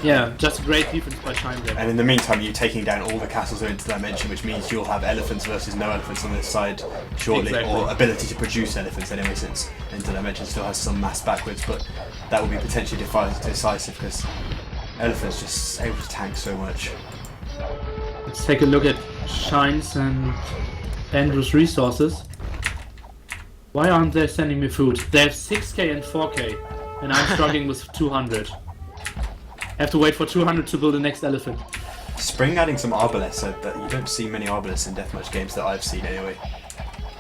Speaker 3: yeah, just great defense by Shine there.
Speaker 1: And in the meantime, you're taking down all the castles in Interdimension, which means you'll have elephants versus no elephants on this side shortly,
Speaker 3: Exactly.
Speaker 1: or ability to produce elephants anyway, since Interdimension still has some mass backwards, but that will be potentially decisive because elephants just able to tank so much.
Speaker 3: Let's take a look at Shine's and Andrew's resources. Why aren't they sending me food? They have 6k and 4k, and I'm struggling with 200. I have to wait for 200 to build the next elephant.
Speaker 1: Spring adding some arbalests, so that you don't see many arbalests in deathmatch games that I've seen anyway.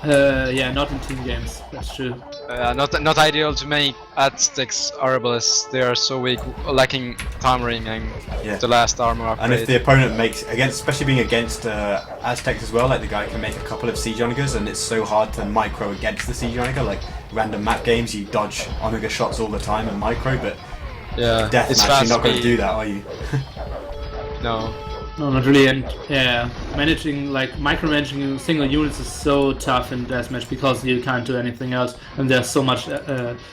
Speaker 3: Yeah, not in team games, that's true.
Speaker 2: Not ideal to make Aztecs arbalists. They are so weak, lacking time ring and
Speaker 1: Yeah.
Speaker 2: the last armor
Speaker 1: And if
Speaker 2: upgrade.
Speaker 1: the opponent makes, against, especially being against Aztecs as well, like the guy can make a couple of siege onagers, and it's so hard to micro against the siege onager. Like random map games, you dodge onager shots all the time and micro, but
Speaker 2: Yeah, it's
Speaker 1: deathmatch
Speaker 2: fast
Speaker 1: you're not going to
Speaker 2: speed.
Speaker 1: do that, are you?
Speaker 2: No.
Speaker 3: No, not really, and yeah, managing, like, micromanaging single units is so tough in deathmatch because you can't do anything else, and there's so much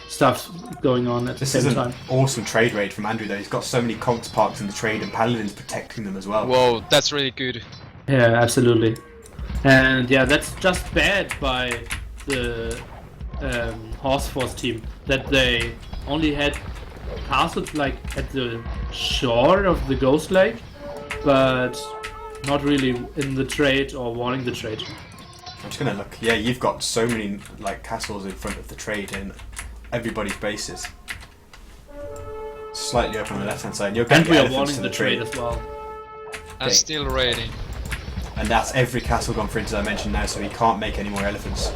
Speaker 3: stuff going on at the
Speaker 1: This is
Speaker 3: same
Speaker 1: an
Speaker 3: time.
Speaker 1: awesome trade raid from Andrew though. He's got so many Conks parks in the trade and Paladins protecting them as well.
Speaker 2: Whoa, that's really good.
Speaker 3: Yeah, absolutely. And yeah, that's just bad by the Horse Force team, that they only had castles like at the shore of the Ghost Lake, but not really in the trade or walling the trade.
Speaker 1: I'm just gonna look. Yeah, you've got so many like castles in front of the trade in everybody's bases. Slightly up on the left hand side. And you're
Speaker 3: And
Speaker 1: getting
Speaker 3: we are
Speaker 1: elephants
Speaker 3: walling
Speaker 1: to
Speaker 3: the trade as well.
Speaker 2: And still raiding.
Speaker 1: And that's every castle gone for into dimension now, so he can't make any more elephants.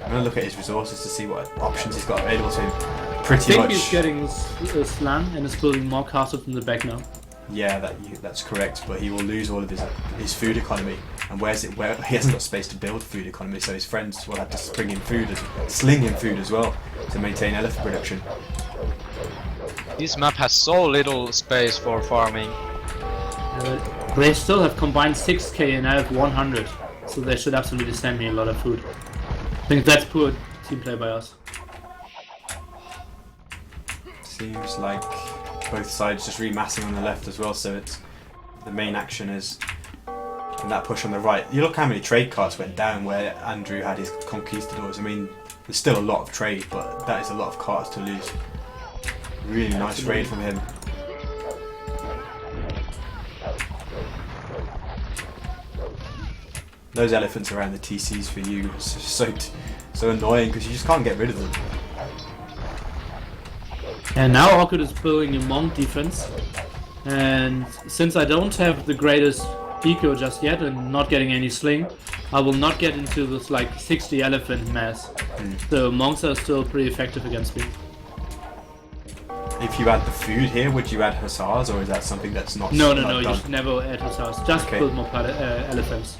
Speaker 1: I'm gonna look at his resources to see what options he's got available to him.
Speaker 3: I
Speaker 1: Pretty
Speaker 3: think
Speaker 1: much.
Speaker 3: he's getting slang and is building more castles in the back now.
Speaker 1: Yeah, that's correct. But he will lose all of his food economy. And where he hasn't got space to build food economy, so his friends will have to sling him food as well to maintain elephant production.
Speaker 2: This map has so little space for farming.
Speaker 3: They still have combined 6k and I have 100, so they should absolutely send me a lot of food. I think that's poor team play by us.
Speaker 1: Seems like both sides just remassing on the left as well, so it's the main action is in that push on the right. You look how many trade cards went down where Andrew had his conquistadors. I mean, there's still a lot of trade, but that is a lot of cards to lose. Really nice raid from him. Those elephants around the TCs for you is so annoying because you just can't get rid of them.
Speaker 3: And now Orchid is building a monk defense, and since I don't have the greatest eco just yet and not getting any sling, I will not get into this like 60 elephant mass. The monks are still pretty effective against me.
Speaker 1: If you add the food here, would you add hussars, or is that something that's not?
Speaker 3: No,
Speaker 1: not
Speaker 3: you
Speaker 1: done?
Speaker 3: should never add hussars. Just
Speaker 1: Okay.
Speaker 3: build more elephants.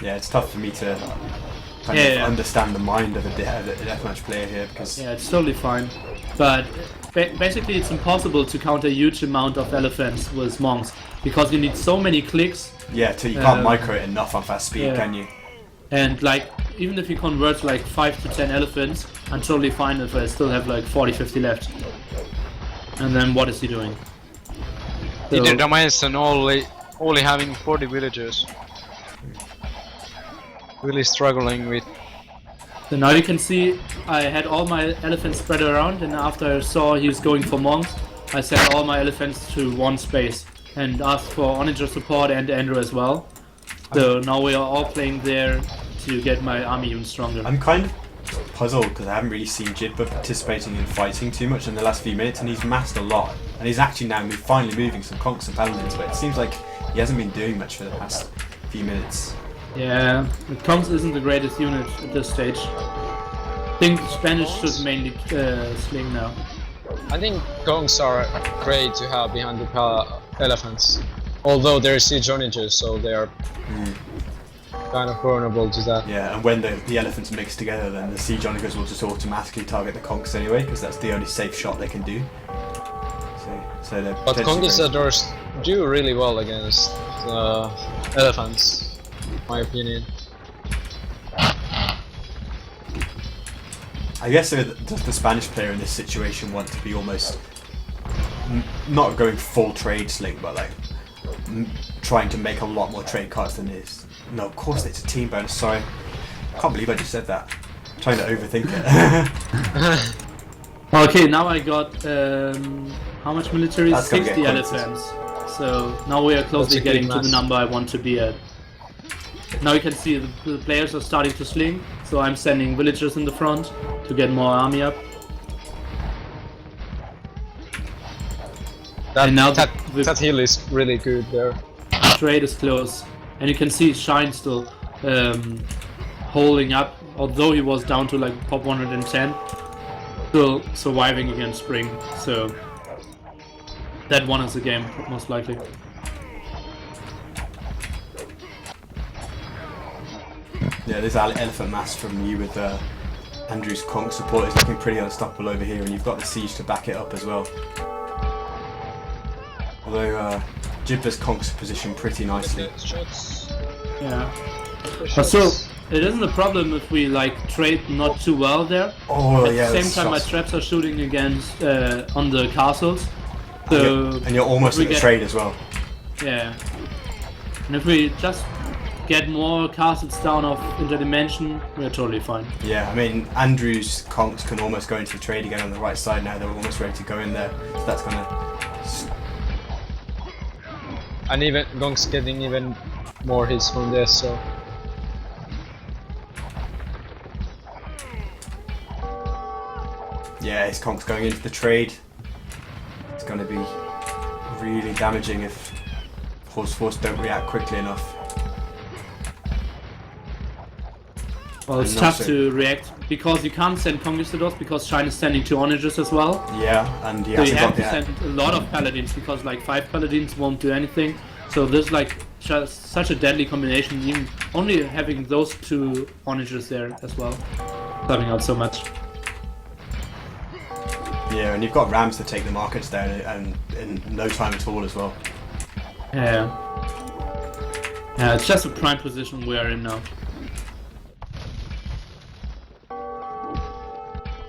Speaker 1: Yeah, it's tough for me to kind
Speaker 3: Yeah.
Speaker 1: of understand the mind of a deathmatch player here because
Speaker 3: Yeah, it's totally fine. But basically it's impossible to counter a huge amount of elephants with monks because you need so many clicks,
Speaker 1: you can't
Speaker 3: Um,
Speaker 1: micro it enough on fast speed,
Speaker 3: yeah.
Speaker 1: can you?
Speaker 3: and like even if you convert like 5 to 10 elephants, I'm totally fine if I still have like 40-50 left. And then what is he doing? So-
Speaker 2: Either domains and only having 40 villagers. Really struggling with.
Speaker 3: So now you can see I had all my elephants spread around, and after I saw he was going for monks, I sent all my elephants to one space and asked for onager support and Andrew as well. So now we are all playing there to get my army even stronger.
Speaker 1: I'm kind of puzzled because I haven't really seen Jitba participating in fighting too much in the last few minutes, and he's massed a lot, and he's actually now finally moving some conks and paladins, but it seems like he hasn't been doing much for the past few minutes.
Speaker 3: Yeah, the Conks isn't the greatest unit at this stage. I think Spanish should mainly sling now.
Speaker 2: I think gongs are great to have behind the elephants. Although they're siege onagers, so they are kind of vulnerable to that.
Speaker 1: Yeah, and when the elephants mix together, then the siege onagers will just automatically target the conks anyway, because that's the only safe shot they can do. So they're
Speaker 2: But
Speaker 1: potentially
Speaker 2: conquistadors do really well against elephants, in my opinion.
Speaker 1: I guess does the Spanish player in this situation want to be almost not going full trade sling, but like trying to make a lot more trade cards than this? No, of course it's a team bonus. Sorry, I can't believe I just said that. I'm trying to overthink it.
Speaker 3: Okay, now I got how much military?
Speaker 1: That's gonna
Speaker 3: 60
Speaker 1: get close.
Speaker 3: elephants. So now we are closely
Speaker 2: That's a good
Speaker 3: getting to the
Speaker 2: mass.
Speaker 3: number I want to be at. Now you can see the players are starting to sling, so I'm sending villagers in the front to get more army up.
Speaker 2: That,
Speaker 3: And now
Speaker 2: that,
Speaker 3: the-
Speaker 2: that hill is really good there.
Speaker 3: Trade is close, and you can see Shine still holding up, although he was down to like pop 110, still surviving against Spring. So that won us the game most likely.
Speaker 1: Yeah, this elephant mass from you with Andrew's conk support is looking pretty unstoppable over here, and you've got the siege to back it up as well. Although Jibba's conks position pretty nicely.
Speaker 2: Shots.
Speaker 3: Yeah. But so it isn't a problem if we like trade not too well there.
Speaker 1: Oh
Speaker 3: At
Speaker 1: yeah,
Speaker 3: the
Speaker 1: those
Speaker 3: same time, my
Speaker 1: shots.
Speaker 3: traps are shooting against on the castles. So
Speaker 1: And you're almost
Speaker 3: we
Speaker 1: at the
Speaker 3: get-
Speaker 1: trade as well.
Speaker 3: yeah. And if we just get more castles down of interdimension, we're totally fine.
Speaker 1: Yeah, I mean, Andrew's conks can almost go into the trade again on the right side now. They're almost ready to go in there. So that's gonna.
Speaker 2: And even Gong's getting even more hits from this, so.
Speaker 1: Yeah, his conk's going into the trade. It's gonna be really damaging if Horse Force don't react quickly enough.
Speaker 3: Well, it's tough to react because you can't send conquistadors because China's sending 2 onagers as well.
Speaker 1: Yeah, and he
Speaker 3: So you
Speaker 1: hasn't
Speaker 3: have
Speaker 1: got
Speaker 3: to
Speaker 1: the.
Speaker 3: send a lot of paladins because like 5 paladins won't do anything. So there's like just such a deadly combination. Even only having those 2 onagers there as well, helping out so much.
Speaker 1: Yeah, and you've got Rams to take the markets down and in no time at all as well.
Speaker 3: Yeah. Yeah, it's just a prime position we are in now.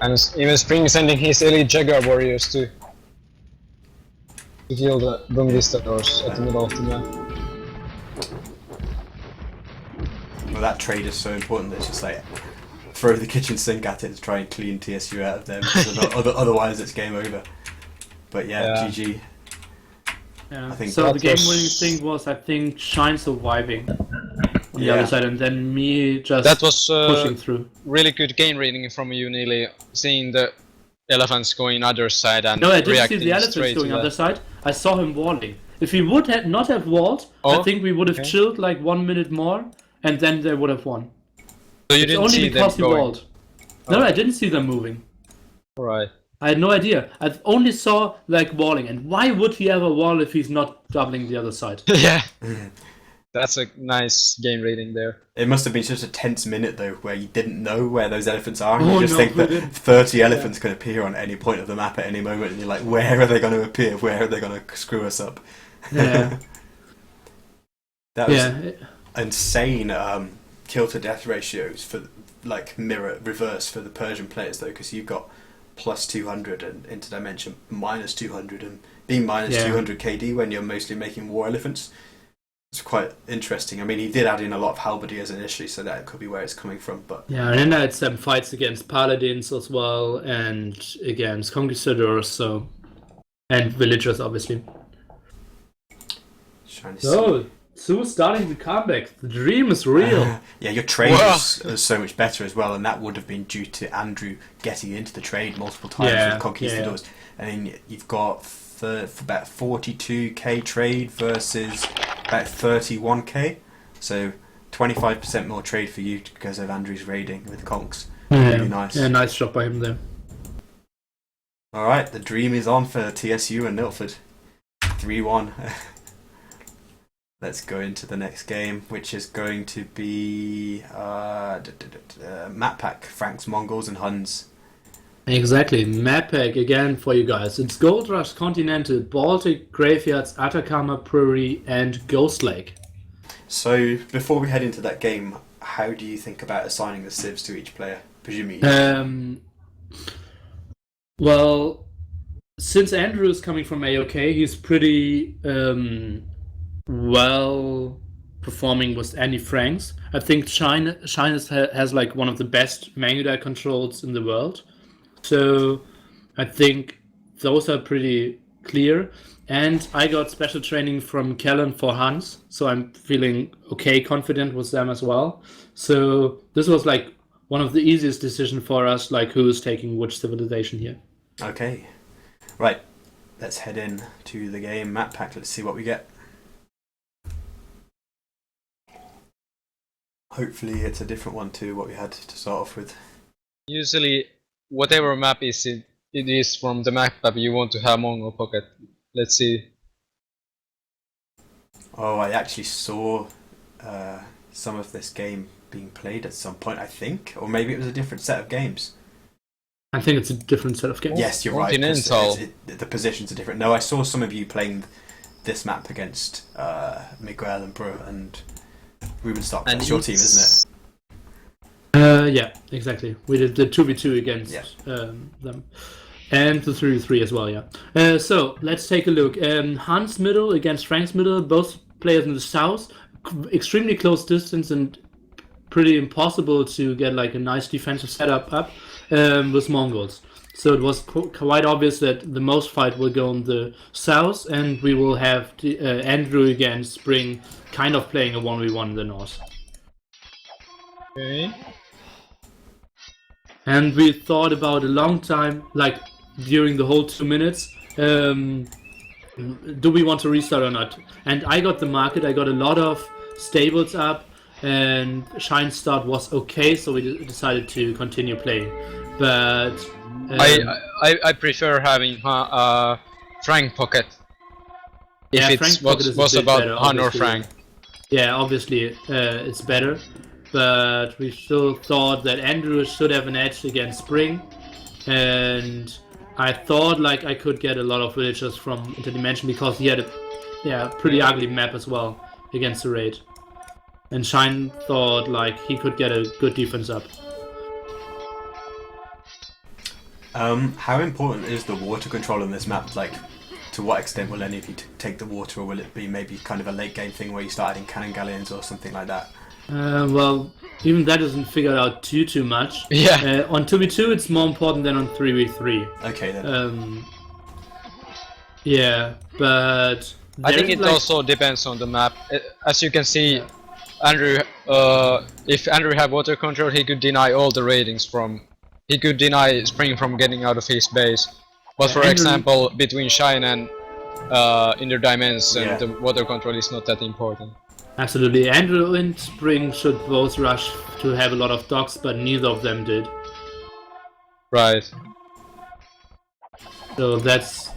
Speaker 2: And even Spring sending his elite Jaguar warriors to kill the Conquistadors at the middle of the map.
Speaker 1: Well, that trade is so important that it's just like throw the kitchen sink at it to try and clean TSU out of them. Otherwise, it's game over. But yeah, GG.
Speaker 3: Yeah.
Speaker 1: I think
Speaker 3: so the
Speaker 2: that
Speaker 3: game-winning
Speaker 2: was-
Speaker 3: thing was, I think, Shine surviving on the
Speaker 1: Yeah.
Speaker 3: other side, and then me just
Speaker 2: That was
Speaker 3: pushing through.
Speaker 2: really good game reading from you, Neely, seeing the elephants going other side and
Speaker 3: No, I didn't see
Speaker 2: reacting
Speaker 3: the elephants
Speaker 2: straight
Speaker 3: going
Speaker 2: to
Speaker 3: other
Speaker 2: that.
Speaker 3: side. I saw him walling. If he would not have walled, I
Speaker 2: Oh,
Speaker 3: think we would have
Speaker 2: okay.
Speaker 3: chilled like 1 minute more, and then they would have won.
Speaker 2: So you
Speaker 3: It's
Speaker 2: didn't
Speaker 3: only
Speaker 2: see
Speaker 3: because
Speaker 2: them
Speaker 3: he
Speaker 2: going?
Speaker 3: walled. No,
Speaker 2: Oh.
Speaker 3: I didn't see them moving.
Speaker 2: Alright.
Speaker 3: I had no idea. I only saw like walling, and why would he ever wall if he's not doubling the other side?
Speaker 2: Yeah. That's a nice game reading there.
Speaker 1: It must have been such a tense minute though, where you didn't know where those elephants are, and
Speaker 3: Oh,
Speaker 1: you just
Speaker 3: no,
Speaker 1: think
Speaker 3: we
Speaker 1: that
Speaker 3: didn't.
Speaker 1: 30 elephants could appear on any point of the map at any moment, and you're like, where are they going to appear? Where are they going to screw us up?
Speaker 3: Yeah.
Speaker 1: That was
Speaker 3: Yeah.
Speaker 1: insane kill to death ratios for like mirror reverse for the Persian players though, because you've got plus 200 and interdimension minus 200, and being minus
Speaker 3: Yeah.
Speaker 1: 200 KD when you're mostly making war elephants. It's quite interesting. I mean, he did add in a lot of halberdiers initially, so that could be where it's coming from. But
Speaker 3: Yeah, and then I had some fights against paladins as well, and against conquistadors, so and villagers obviously.
Speaker 1: trying to see.
Speaker 3: So, Sue starting the comeback. The dream is real.
Speaker 1: Yeah, your trade
Speaker 2: Wow.
Speaker 1: was so much better as well, and that would have been due to Andrew getting into the trade multiple times
Speaker 3: Yeah,
Speaker 1: with Conquistadors. I mean, you've got about 42k trade versus about 31k, so 25% more trade for you because of Andrew's raiding with Conks. Really nice.
Speaker 3: Yeah, nice job by him there.
Speaker 1: Alright, the dream is on for TSU and Milford. 3-1. Let's go into the next game, which is going to be Map Pack, Franks, Mongols and Huns.
Speaker 3: Exactly, map pack again for you guys. It's Gold Rush, Continental, Baltic, Graveyards, Atacama, Prairie, and Ghost Lake.
Speaker 1: So, before we head into that game, how do you think about assigning the civs to each player? Presumably.
Speaker 3: Well, since Andrew is coming from AOK, he's pretty well performing with Andy Franks. I think Shine has like one of the best manual controls in the world. So I think those are pretty clear. And I got special training from Kellen for Hans, so I'm feeling okay, confident with them as well. So this was like one of the easiest decisions for us, like who's taking which civilization here.
Speaker 1: Okay. Right. Let's head in to the game. Map Pack, let's see what we get. Hopefully it's a different one to what we had to start off with.
Speaker 2: Usually, whatever map is it is from the map you want to have Mongol Pocket. Let's see.
Speaker 1: Oh, I actually saw some of this game being played at some point, I think. Or maybe it was a different set of games.
Speaker 3: I think it's a different set of games.
Speaker 1: Yes, you're right. 'Cause
Speaker 2: Continental.
Speaker 1: the positions are different. No, I saw some of you playing this map against Miguel and Bro and Rubenstock.
Speaker 2: And
Speaker 1: That's your team, isn't it?
Speaker 3: Yeah, exactly. We did the 2v2 against them. And the 3v3 as well, yeah. So, let's take a look. Hans middle against Frank's middle, both players in the south. extremely close distance and pretty impossible to get like a nice defensive setup up with Mongols. So it was quite obvious that the most fight will go on the south, and we will have Andrew against Spring kind of playing a 1v1 in the north.
Speaker 2: Okay.
Speaker 3: And we thought about a long time, like during the whole 2 minutes, do we want to restart or not? And I got the market, I got a lot of stables up, and Shine start was okay, so we decided to continue playing. But
Speaker 2: I prefer having Frank Pocket. If
Speaker 3: yeah,
Speaker 2: it
Speaker 3: Frank Pocket is a
Speaker 2: was
Speaker 3: bit
Speaker 2: about
Speaker 3: better,
Speaker 2: Han or
Speaker 3: obviously.
Speaker 2: Frank.
Speaker 3: Yeah, obviously it's better, but we still thought that Andrew should have an edge against Spring, and I thought like I could get a lot of villagers from Interdimension because he had a pretty ugly map as well against the raid, and Shine thought like he could get a good defense up.
Speaker 1: How important is the water control on this map? Like, to what extent will any of you take the water, or will it be maybe kind of a late game thing where you start adding cannon galleons or something like that?
Speaker 3: Well, even that isn't figured out too much.
Speaker 2: Yeah.
Speaker 3: On 2v2 it's more important than on 3v3.
Speaker 1: Okay then.
Speaker 3: Yeah, but
Speaker 2: I think it
Speaker 3: like,
Speaker 2: also depends on the map. As you can see, Andrew, if Andrew had water control, he could deny all the ratings from. He could deny Spring from getting out of his base. But for
Speaker 3: Andrew,
Speaker 2: example, between Shine and Interdimension,
Speaker 1: Yeah.
Speaker 2: the water control is not that important.
Speaker 3: absolutely, Andrew and Spring should both rush to have a lot of docks, but neither of them did.
Speaker 2: Right.
Speaker 3: So that's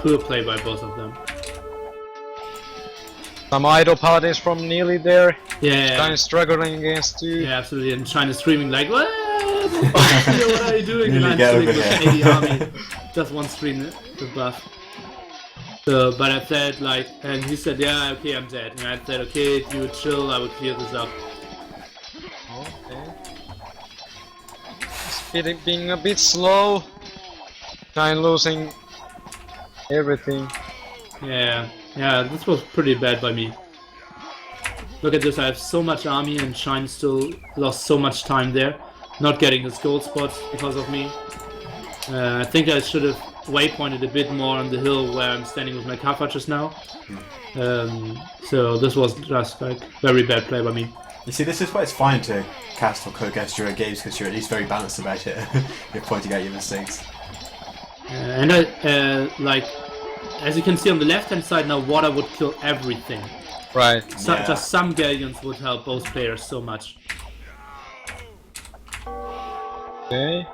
Speaker 3: poor play by both of them.
Speaker 2: Some idle paladins from nearly there.
Speaker 3: Yeah,
Speaker 2: Kind of struggling against two.
Speaker 3: yeah, absolutely, and China screaming like, "What? What are you doing?" And
Speaker 1: Really
Speaker 3: I'm
Speaker 1: get
Speaker 3: sitting
Speaker 1: over
Speaker 3: with
Speaker 1: here.
Speaker 3: 80 army, just one screen above. So, but I said like, and he said, "Yeah, okay, I'm dead." And I said, "Okay, if you would chill, I would clear this up."
Speaker 2: Okay. It's being a bit slow. Shine losing everything.
Speaker 3: Yeah, this was pretty bad by me. Look at this, I have so much army and Shine still lost so much time there, not getting his gold spots because of me. I think I should have waypointed a bit more on the hill where I'm standing with my Kaffa just now. So this was just like very bad play by me.
Speaker 1: You see, this is why it's fine to cast or co-cast during games, because you're at least very balanced about it. You're pointing out your mistakes.
Speaker 3: And I, like, as you can see on the left hand side now, water would kill everything.
Speaker 2: Right.
Speaker 3: So,
Speaker 1: Yeah.
Speaker 3: Just some galleons would help both players so much.
Speaker 2: Okay.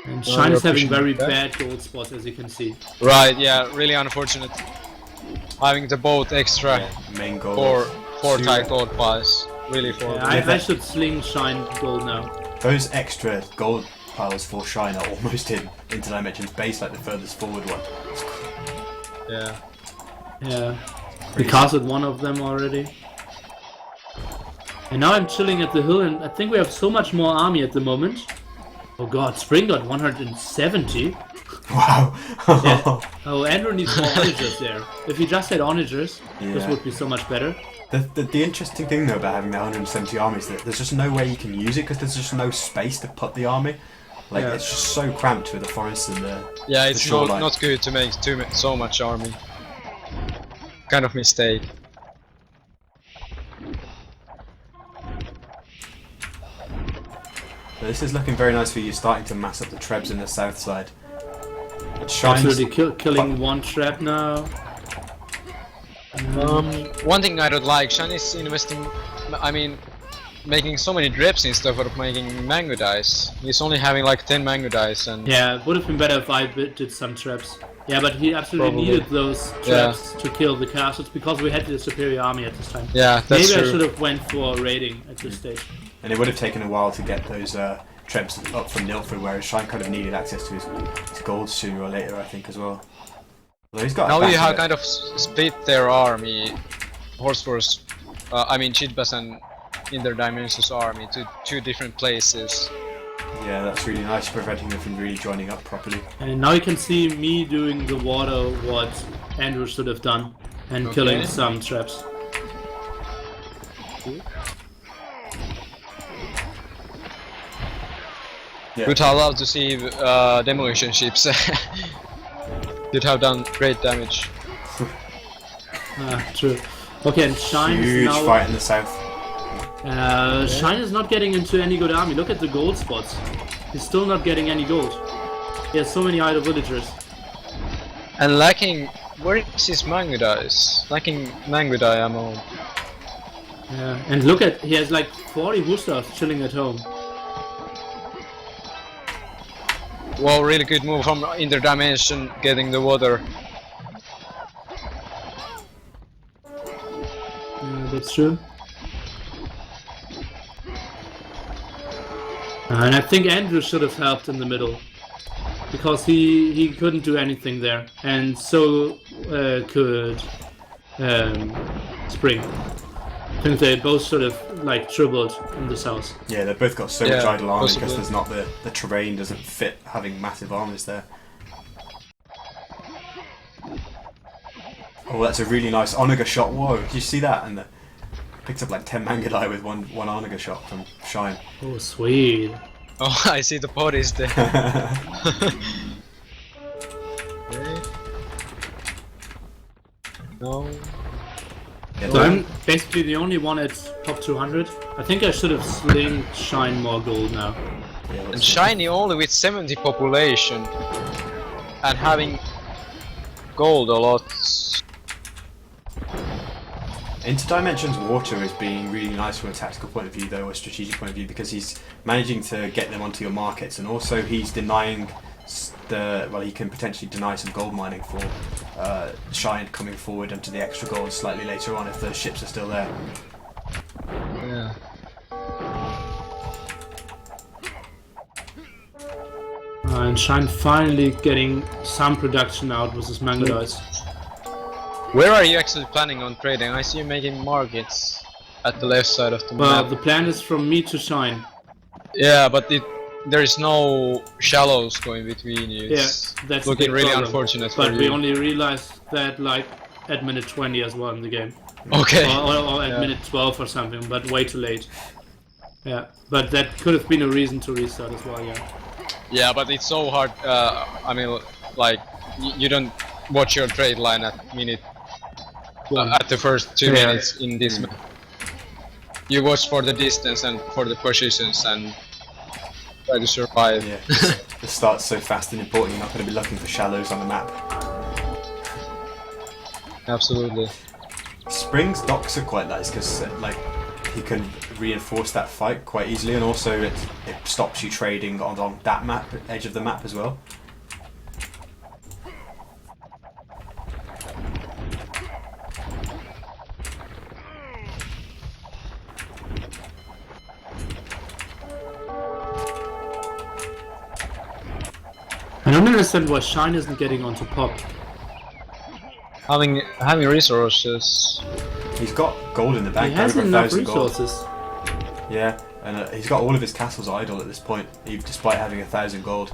Speaker 3: And Shine is having
Speaker 2: pushing
Speaker 3: very
Speaker 2: back.
Speaker 3: bad gold spots, as you can see.
Speaker 2: Right. Yeah. Really unfortunate. Having the both extra
Speaker 1: Yeah, main goal.
Speaker 2: four
Speaker 1: Two.
Speaker 2: tight gold piles. Really for.
Speaker 3: Yeah, I should sling Shine gold now.
Speaker 1: Those extra gold piles for Shine are almost in Interdimension's base, like the furthest forward one.
Speaker 2: Yeah.
Speaker 3: Yeah. We casted one of them already. And now I'm chilling at the hill, and I think we have so much more army at the moment. Oh god, Spring got 170.
Speaker 1: Wow.
Speaker 3: Yeah. Oh, Andrew needs more onagers there. If he just had onagers, this
Speaker 1: Yeah.
Speaker 3: would be so much better.
Speaker 1: The interesting thing though about having the 170 army is that there's just no way you can use it, because there's just no space to put the army. Like,
Speaker 3: Yeah.
Speaker 1: it's just so cramped with the forest and the
Speaker 2: Yeah.
Speaker 1: the
Speaker 2: It's
Speaker 1: shoreline.
Speaker 2: not good to make so much army. Kind of mistake.
Speaker 1: But this is looking very nice for you, starting to mass up the trebs in the south side. But Shine's
Speaker 3: Absolutely killing one trap now.
Speaker 2: One thing I don't like, Shine is investing. I mean, making so many drips instead of making mango dice. He's only having like 10 mango dice, and
Speaker 3: Yeah, it would have been better if I did some traps. Yeah, but he absolutely
Speaker 2: Probably.
Speaker 3: needed those traps to kill the castles because we had the superior army at this time.
Speaker 2: yeah, that's
Speaker 3: Maybe I
Speaker 2: true.
Speaker 3: should have went for raiding at this stage.
Speaker 1: And it would have taken a while to get those trebs up from Nilford, whereas Shine kind of needed access to his gold sooner or later, I think, as well. Although he's got a
Speaker 2: Now you
Speaker 1: back
Speaker 2: have
Speaker 1: of it.
Speaker 2: kind of split their army, Horse Force, I mean Chidbas and Interdimension's army to two different places.
Speaker 1: Yeah, that's really nice, preventing them from really joining up properly.
Speaker 3: And now you can see me doing the water what Andrew should have done and killing some traps.
Speaker 2: true.
Speaker 1: Yeah.
Speaker 2: Would have loved to see demolition ships. You'd have done great damage.
Speaker 3: True. Okay, and Shine is
Speaker 1: Huge
Speaker 3: now.
Speaker 1: fight in the south.
Speaker 3: Shine is not getting into any good army. Look at the gold spots. He's still not getting any gold. He has so many idle villagers.
Speaker 2: And lacking. Where is his mango dice? Lacking mango die ammo.
Speaker 3: Yeah, and look at, he has like 40 Woosters chilling at home.
Speaker 2: Wow, really good move from Interdimension getting the water.
Speaker 3: Yeah, that's true. And I think Andrew should have helped in the middle. Because he couldn't do anything there. And so could Spring. I think they both sort of like tripled in this house.
Speaker 1: Yeah, they've both got so much idle armor
Speaker 2: possibly.
Speaker 1: because there's not the terrain doesn't fit having massive armies there. Oh, that's a really nice Onaga shot. Whoa, did you see that? And picked up like 10 Mangudai with one Onaga shot from Shine.
Speaker 3: Oh, sweet.
Speaker 2: Oh, I see the bodies there. Okay. No.
Speaker 1: Yeah,
Speaker 3: So I'm basically the only one at top 200. I think I should have slinged Shine more gold now.
Speaker 1: yeah,
Speaker 2: And
Speaker 1: let's-
Speaker 2: Shiny only with 70 population and having gold a lot.
Speaker 1: Interdimension's water is being really nice from a tactical point of view, though, or a strategic point of view, because he's managing to get them onto your markets, and also he's denying he can potentially deny some gold mining for Shine coming forward into the extra gold slightly later on if the ships are still there.
Speaker 2: Yeah.
Speaker 3: And Shine finally getting some production out with his Mangudais.
Speaker 2: Where are you actually planning on trading? I see you making markets at the left side of the
Speaker 3: Well,
Speaker 2: map.
Speaker 3: the plan is from me to Shine.
Speaker 2: Yeah, but there is no shallows going between you.
Speaker 3: Yeah,
Speaker 2: It's
Speaker 3: that's
Speaker 2: looking
Speaker 3: the big
Speaker 2: really
Speaker 3: problem.
Speaker 2: unfortunate
Speaker 3: But
Speaker 2: for
Speaker 3: we
Speaker 2: you.
Speaker 3: only realized that like at minute 20 as well in the game.
Speaker 2: Okay.
Speaker 3: Or at
Speaker 2: Yeah.
Speaker 3: minute 12 or something, but way too late. Yeah, but that could have been a reason to restart as well, yeah.
Speaker 2: Yeah, but it's so hard. I mean, like you don't watch your trade line at minute at the first 2
Speaker 3: Yeah.
Speaker 2: minutes in this map. You watch for the distance and for the positions and try to survive.
Speaker 1: Yeah, the start's so fast and important, you're not going to be looking for shallows on the map.
Speaker 2: Absolutely.
Speaker 1: Spring's docks are quite nice because like he can reinforce that fight quite easily, and also it stops you trading on that map, edge of the map as well.
Speaker 3: I don't understand why Shine isn't getting onto pop.
Speaker 2: Having resources.
Speaker 1: He's got gold in the
Speaker 3: He
Speaker 1: bank,
Speaker 3: has
Speaker 1: over
Speaker 3: enough
Speaker 1: 1,000 gold.
Speaker 3: resources.
Speaker 1: Yeah, and he's got all of his castles idle at this point, despite having 1,000 gold.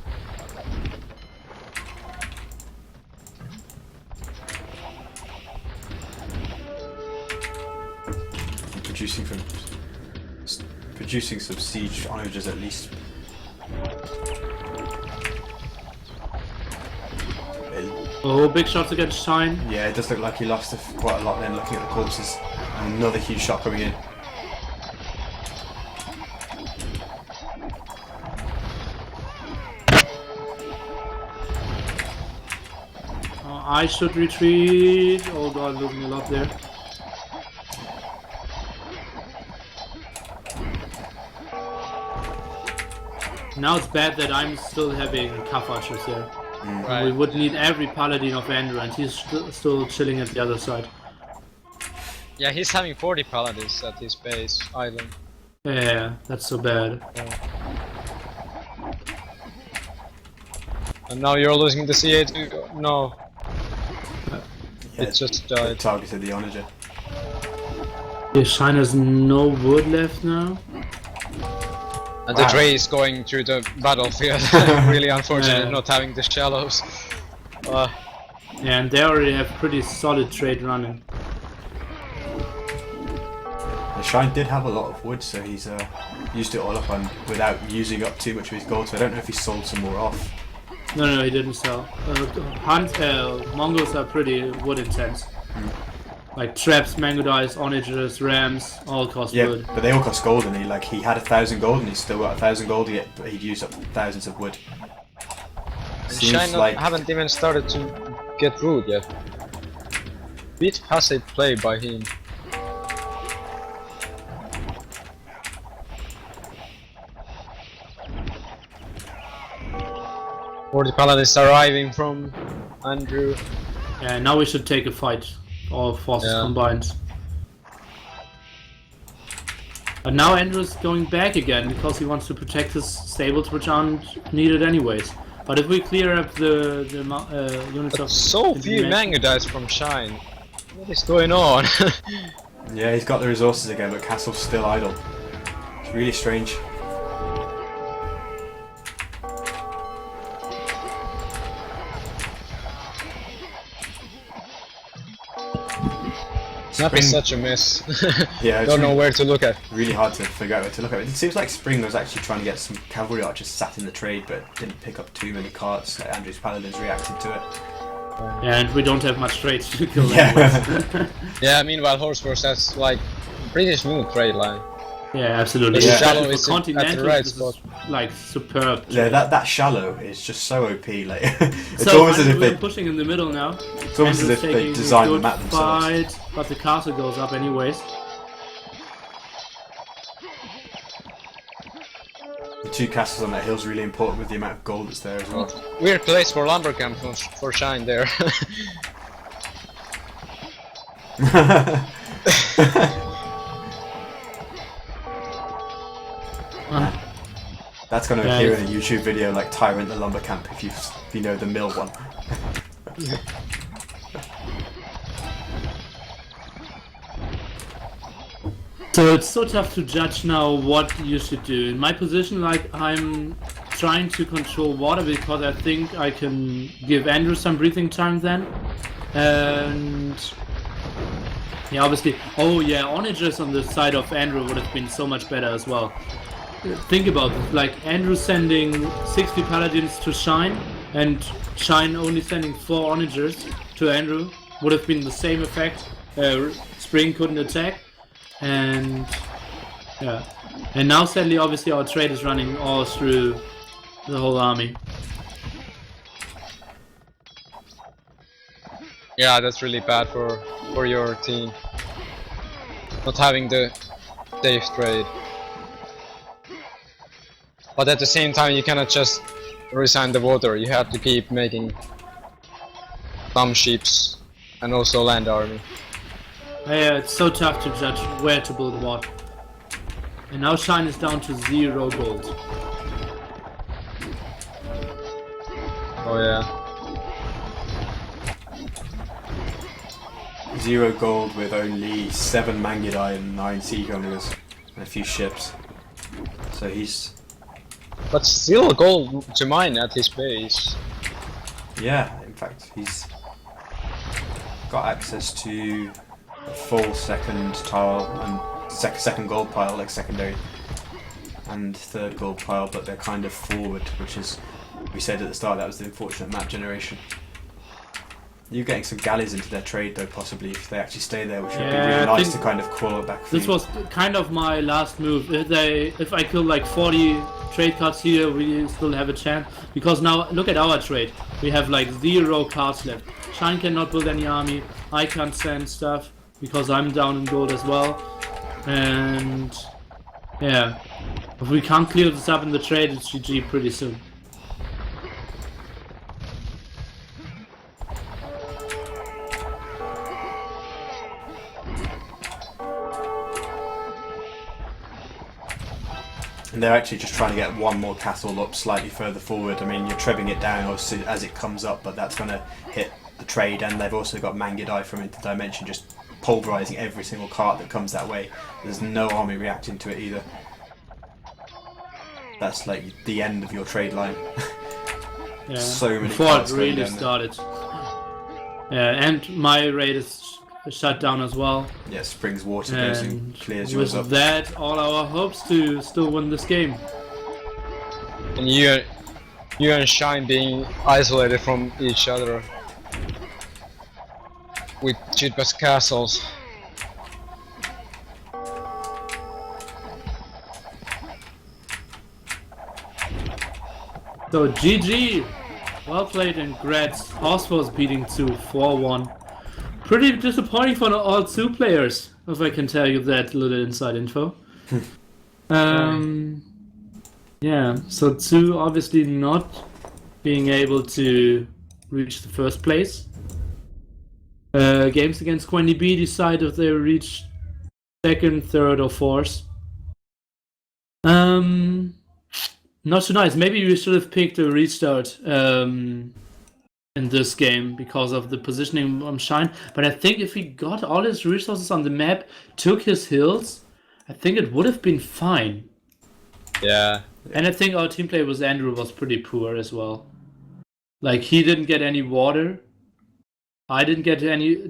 Speaker 1: And producing some siege onagers at least.
Speaker 3: Oh, big shots against Shine.
Speaker 1: Yeah, it does look like he lost quite a lot then, looking at the corpses. And another huge shot coming in.
Speaker 3: I should retreat. Oh god, losing a lot there. Now it's bad that I'm still having Cuff Archers here.
Speaker 2: Right.
Speaker 3: We would need every Paladin of Andrew, and he's still chilling at the other side.
Speaker 2: Yeah, he's having 40 paladins at his base island.
Speaker 3: Yeah, that's so bad.
Speaker 2: And now you're losing the CA too. No,
Speaker 1: Yeah,
Speaker 2: it just
Speaker 1: they
Speaker 2: died.
Speaker 1: targeted the onager.
Speaker 3: Yeah, Shine has no wood left now.
Speaker 2: And the
Speaker 1: Wow.
Speaker 2: Dre is going through the battlefield. Really unfortunate
Speaker 3: Yeah.
Speaker 2: not having the shallows.
Speaker 3: Yeah, and they already have pretty solid trade running.
Speaker 1: The Shine did have a lot of wood, so he's used it all up on without using up too much of his gold. So I don't know if he sold some more off.
Speaker 3: No, he didn't sell. Mongols are pretty wood intense. Like traps, mango dice, onagers, rams, all cost wood.
Speaker 1: Yeah, but they all cost gold, and he had 1,000 gold, and he's still got 1,000 gold yet, but he'd used up thousands of wood.
Speaker 2: Shine haven't even started to get ruled yet. Bit passive play by him. Or the paladins arriving from Andrew.
Speaker 3: Yeah, now we should take a fight. All forces combined. But now Andrew's going back again because he wants to protect his stables, which aren't needed anyways. But if we clear up the units
Speaker 2: but
Speaker 3: of...
Speaker 2: so few mango dice from Shine. What is going on?
Speaker 1: Yeah, he's got the resources again, but Castle's still idle. It's really strange.
Speaker 2: Map is such a mess.
Speaker 1: Yeah,
Speaker 2: don't know where to look at.
Speaker 1: Really hard to figure out where to look at. It seems like Spring was actually trying to get some cavalry archers sat in the trade, but didn't pick up too many cards. Like Andrew's paladins reacted to it.
Speaker 3: Yeah, and we don't have much trades to kill.
Speaker 1: Yeah.
Speaker 2: Yeah. Meanwhile, Horseforce has like pretty smooth trade line.
Speaker 3: Yeah, absolutely.
Speaker 2: The
Speaker 3: Yeah.
Speaker 2: shallow
Speaker 3: For
Speaker 2: is at
Speaker 3: Continental,
Speaker 2: the right
Speaker 3: this
Speaker 2: spot.
Speaker 3: is, like superb.
Speaker 1: Yeah, that shallow is just so OP. Like it's
Speaker 3: So
Speaker 1: almost as if
Speaker 3: we're
Speaker 1: they
Speaker 3: pushing in the middle now.
Speaker 1: it's almost as if they designed the map themselves.
Speaker 3: Fight, but the castle goes up anyways.
Speaker 1: The two castles on that hill is really important with the amount of gold that's there as well.
Speaker 2: Weird place for lumber camp for Shine there.
Speaker 1: That's going to appear in a YouTube video like Tyrant the Lumber Camp if you know the mill one.
Speaker 3: So it's so tough to judge now what you should do. In my position, like I'm trying to control water because I think I can give Andrew some breathing time then. And yeah, obviously, oh yeah, onagers on the side of Andrew would have been so much better as well. Think about it, like Andrew sending 60 paladins to Shine and Shine only sending 4 onagers to Andrew would have been the same effect. Spring couldn't attack, and yeah, and now sadly obviously our trade is running all through the whole army.
Speaker 2: Yeah, that's really bad for your team. Not having the safe trade. But at the same time, you cannot just resign the water. You have to keep making some ships and also land army.
Speaker 3: Yeah, it's so tough to judge where to build what. And now Shine is down to 0 gold.
Speaker 2: Oh yeah.
Speaker 1: 0 gold with only 7 Mangudai and 9 Sea Conquerors and a few ships. So he's...
Speaker 2: But still a goal to mine at his base.
Speaker 1: Yeah, in fact, he's got access to a full second tile and second gold pile, like secondary, and third gold pile, but they're kind of forward, which is, we said at the start, that was the unfortunate map generation. You're getting some galleys into their trade though, possibly, if they actually stay there, which would be really nice to kind of crawl it back for
Speaker 3: This
Speaker 1: you.
Speaker 3: was kind of my last move. If I kill like 40 trade cards here, we still have a chance. Because now, look at our trade. We have like 0 cards left. Shine cannot build any army. I can't send stuff because I'm down in gold as well. And yeah, if we can't clear this up in the trade, it's GG pretty soon.
Speaker 1: And they're actually just trying to get one more castle up slightly further forward. I mean, you're trebbing it down obviously as it comes up, but that's going to hit the trade, and they've also got Mangudai from Interdimension just pulverizing every single cart that comes that way. There's no army reacting to it either. That's like the end of your trade line.
Speaker 3: Yeah.
Speaker 1: So many
Speaker 3: Before it
Speaker 1: carts going
Speaker 3: really
Speaker 1: down there.
Speaker 3: started. Yeah, and my raid is shut down as well.
Speaker 1: Yeah, Spring's water goes and
Speaker 3: And
Speaker 1: clears yours
Speaker 3: with
Speaker 1: up.
Speaker 3: that, all our hopes to still win this game.
Speaker 2: And you and Shine being isolated from each other with cheapest castles.
Speaker 3: So GG, well played, and Gretz. Horse was beating 2 4-1. Pretty disappointing for all 2 players, if I can tell you that little inside info. Yeah, so 2 obviously not being able to reach the first place. Games against Quenny B decide if they reach second, third, or fourth. Not so nice. Maybe we should have picked a restart in this game because of the positioning on Shine. But I think if he got all his resources on the map, took his hills, I think it would have been fine.
Speaker 2: Yeah.
Speaker 3: And I think our team play with Andrew was pretty poor as well. Like, he didn't get any water. I didn't get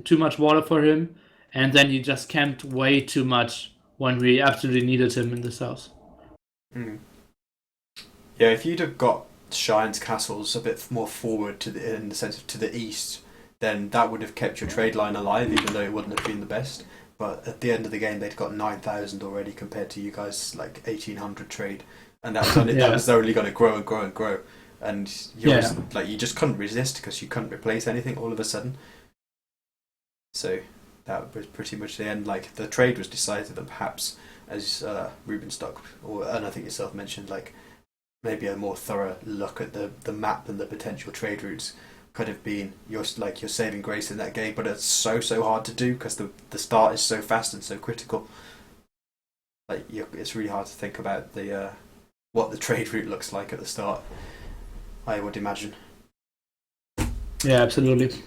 Speaker 3: too much water for him. And then he just camped way too much when we absolutely needed him in this house.
Speaker 1: Mm. Yeah, if you'd have got Shine's castles a bit more forward in the sense of to the east, then that would have kept your trade line alive, even though it wouldn't have been the best. But at the end of the game, they'd got 9,000 already compared to you guys like 1,800 trade, and that was only, that was only going to grow and grow and grow. And yours, like, you just couldn't resist because you couldn't replace anything all of a sudden. So that was pretty much the end. Like, the trade was decisive, and perhaps, as Rubenstock and I think yourself mentioned, like, maybe a more thorough look at the map and the potential trade routes could have been your saving grace in that game. But it's so hard to do because the start is so fast and so critical. Like, it's really hard to think about the what the trade route looks like at the start, I would imagine.
Speaker 3: Yeah, absolutely.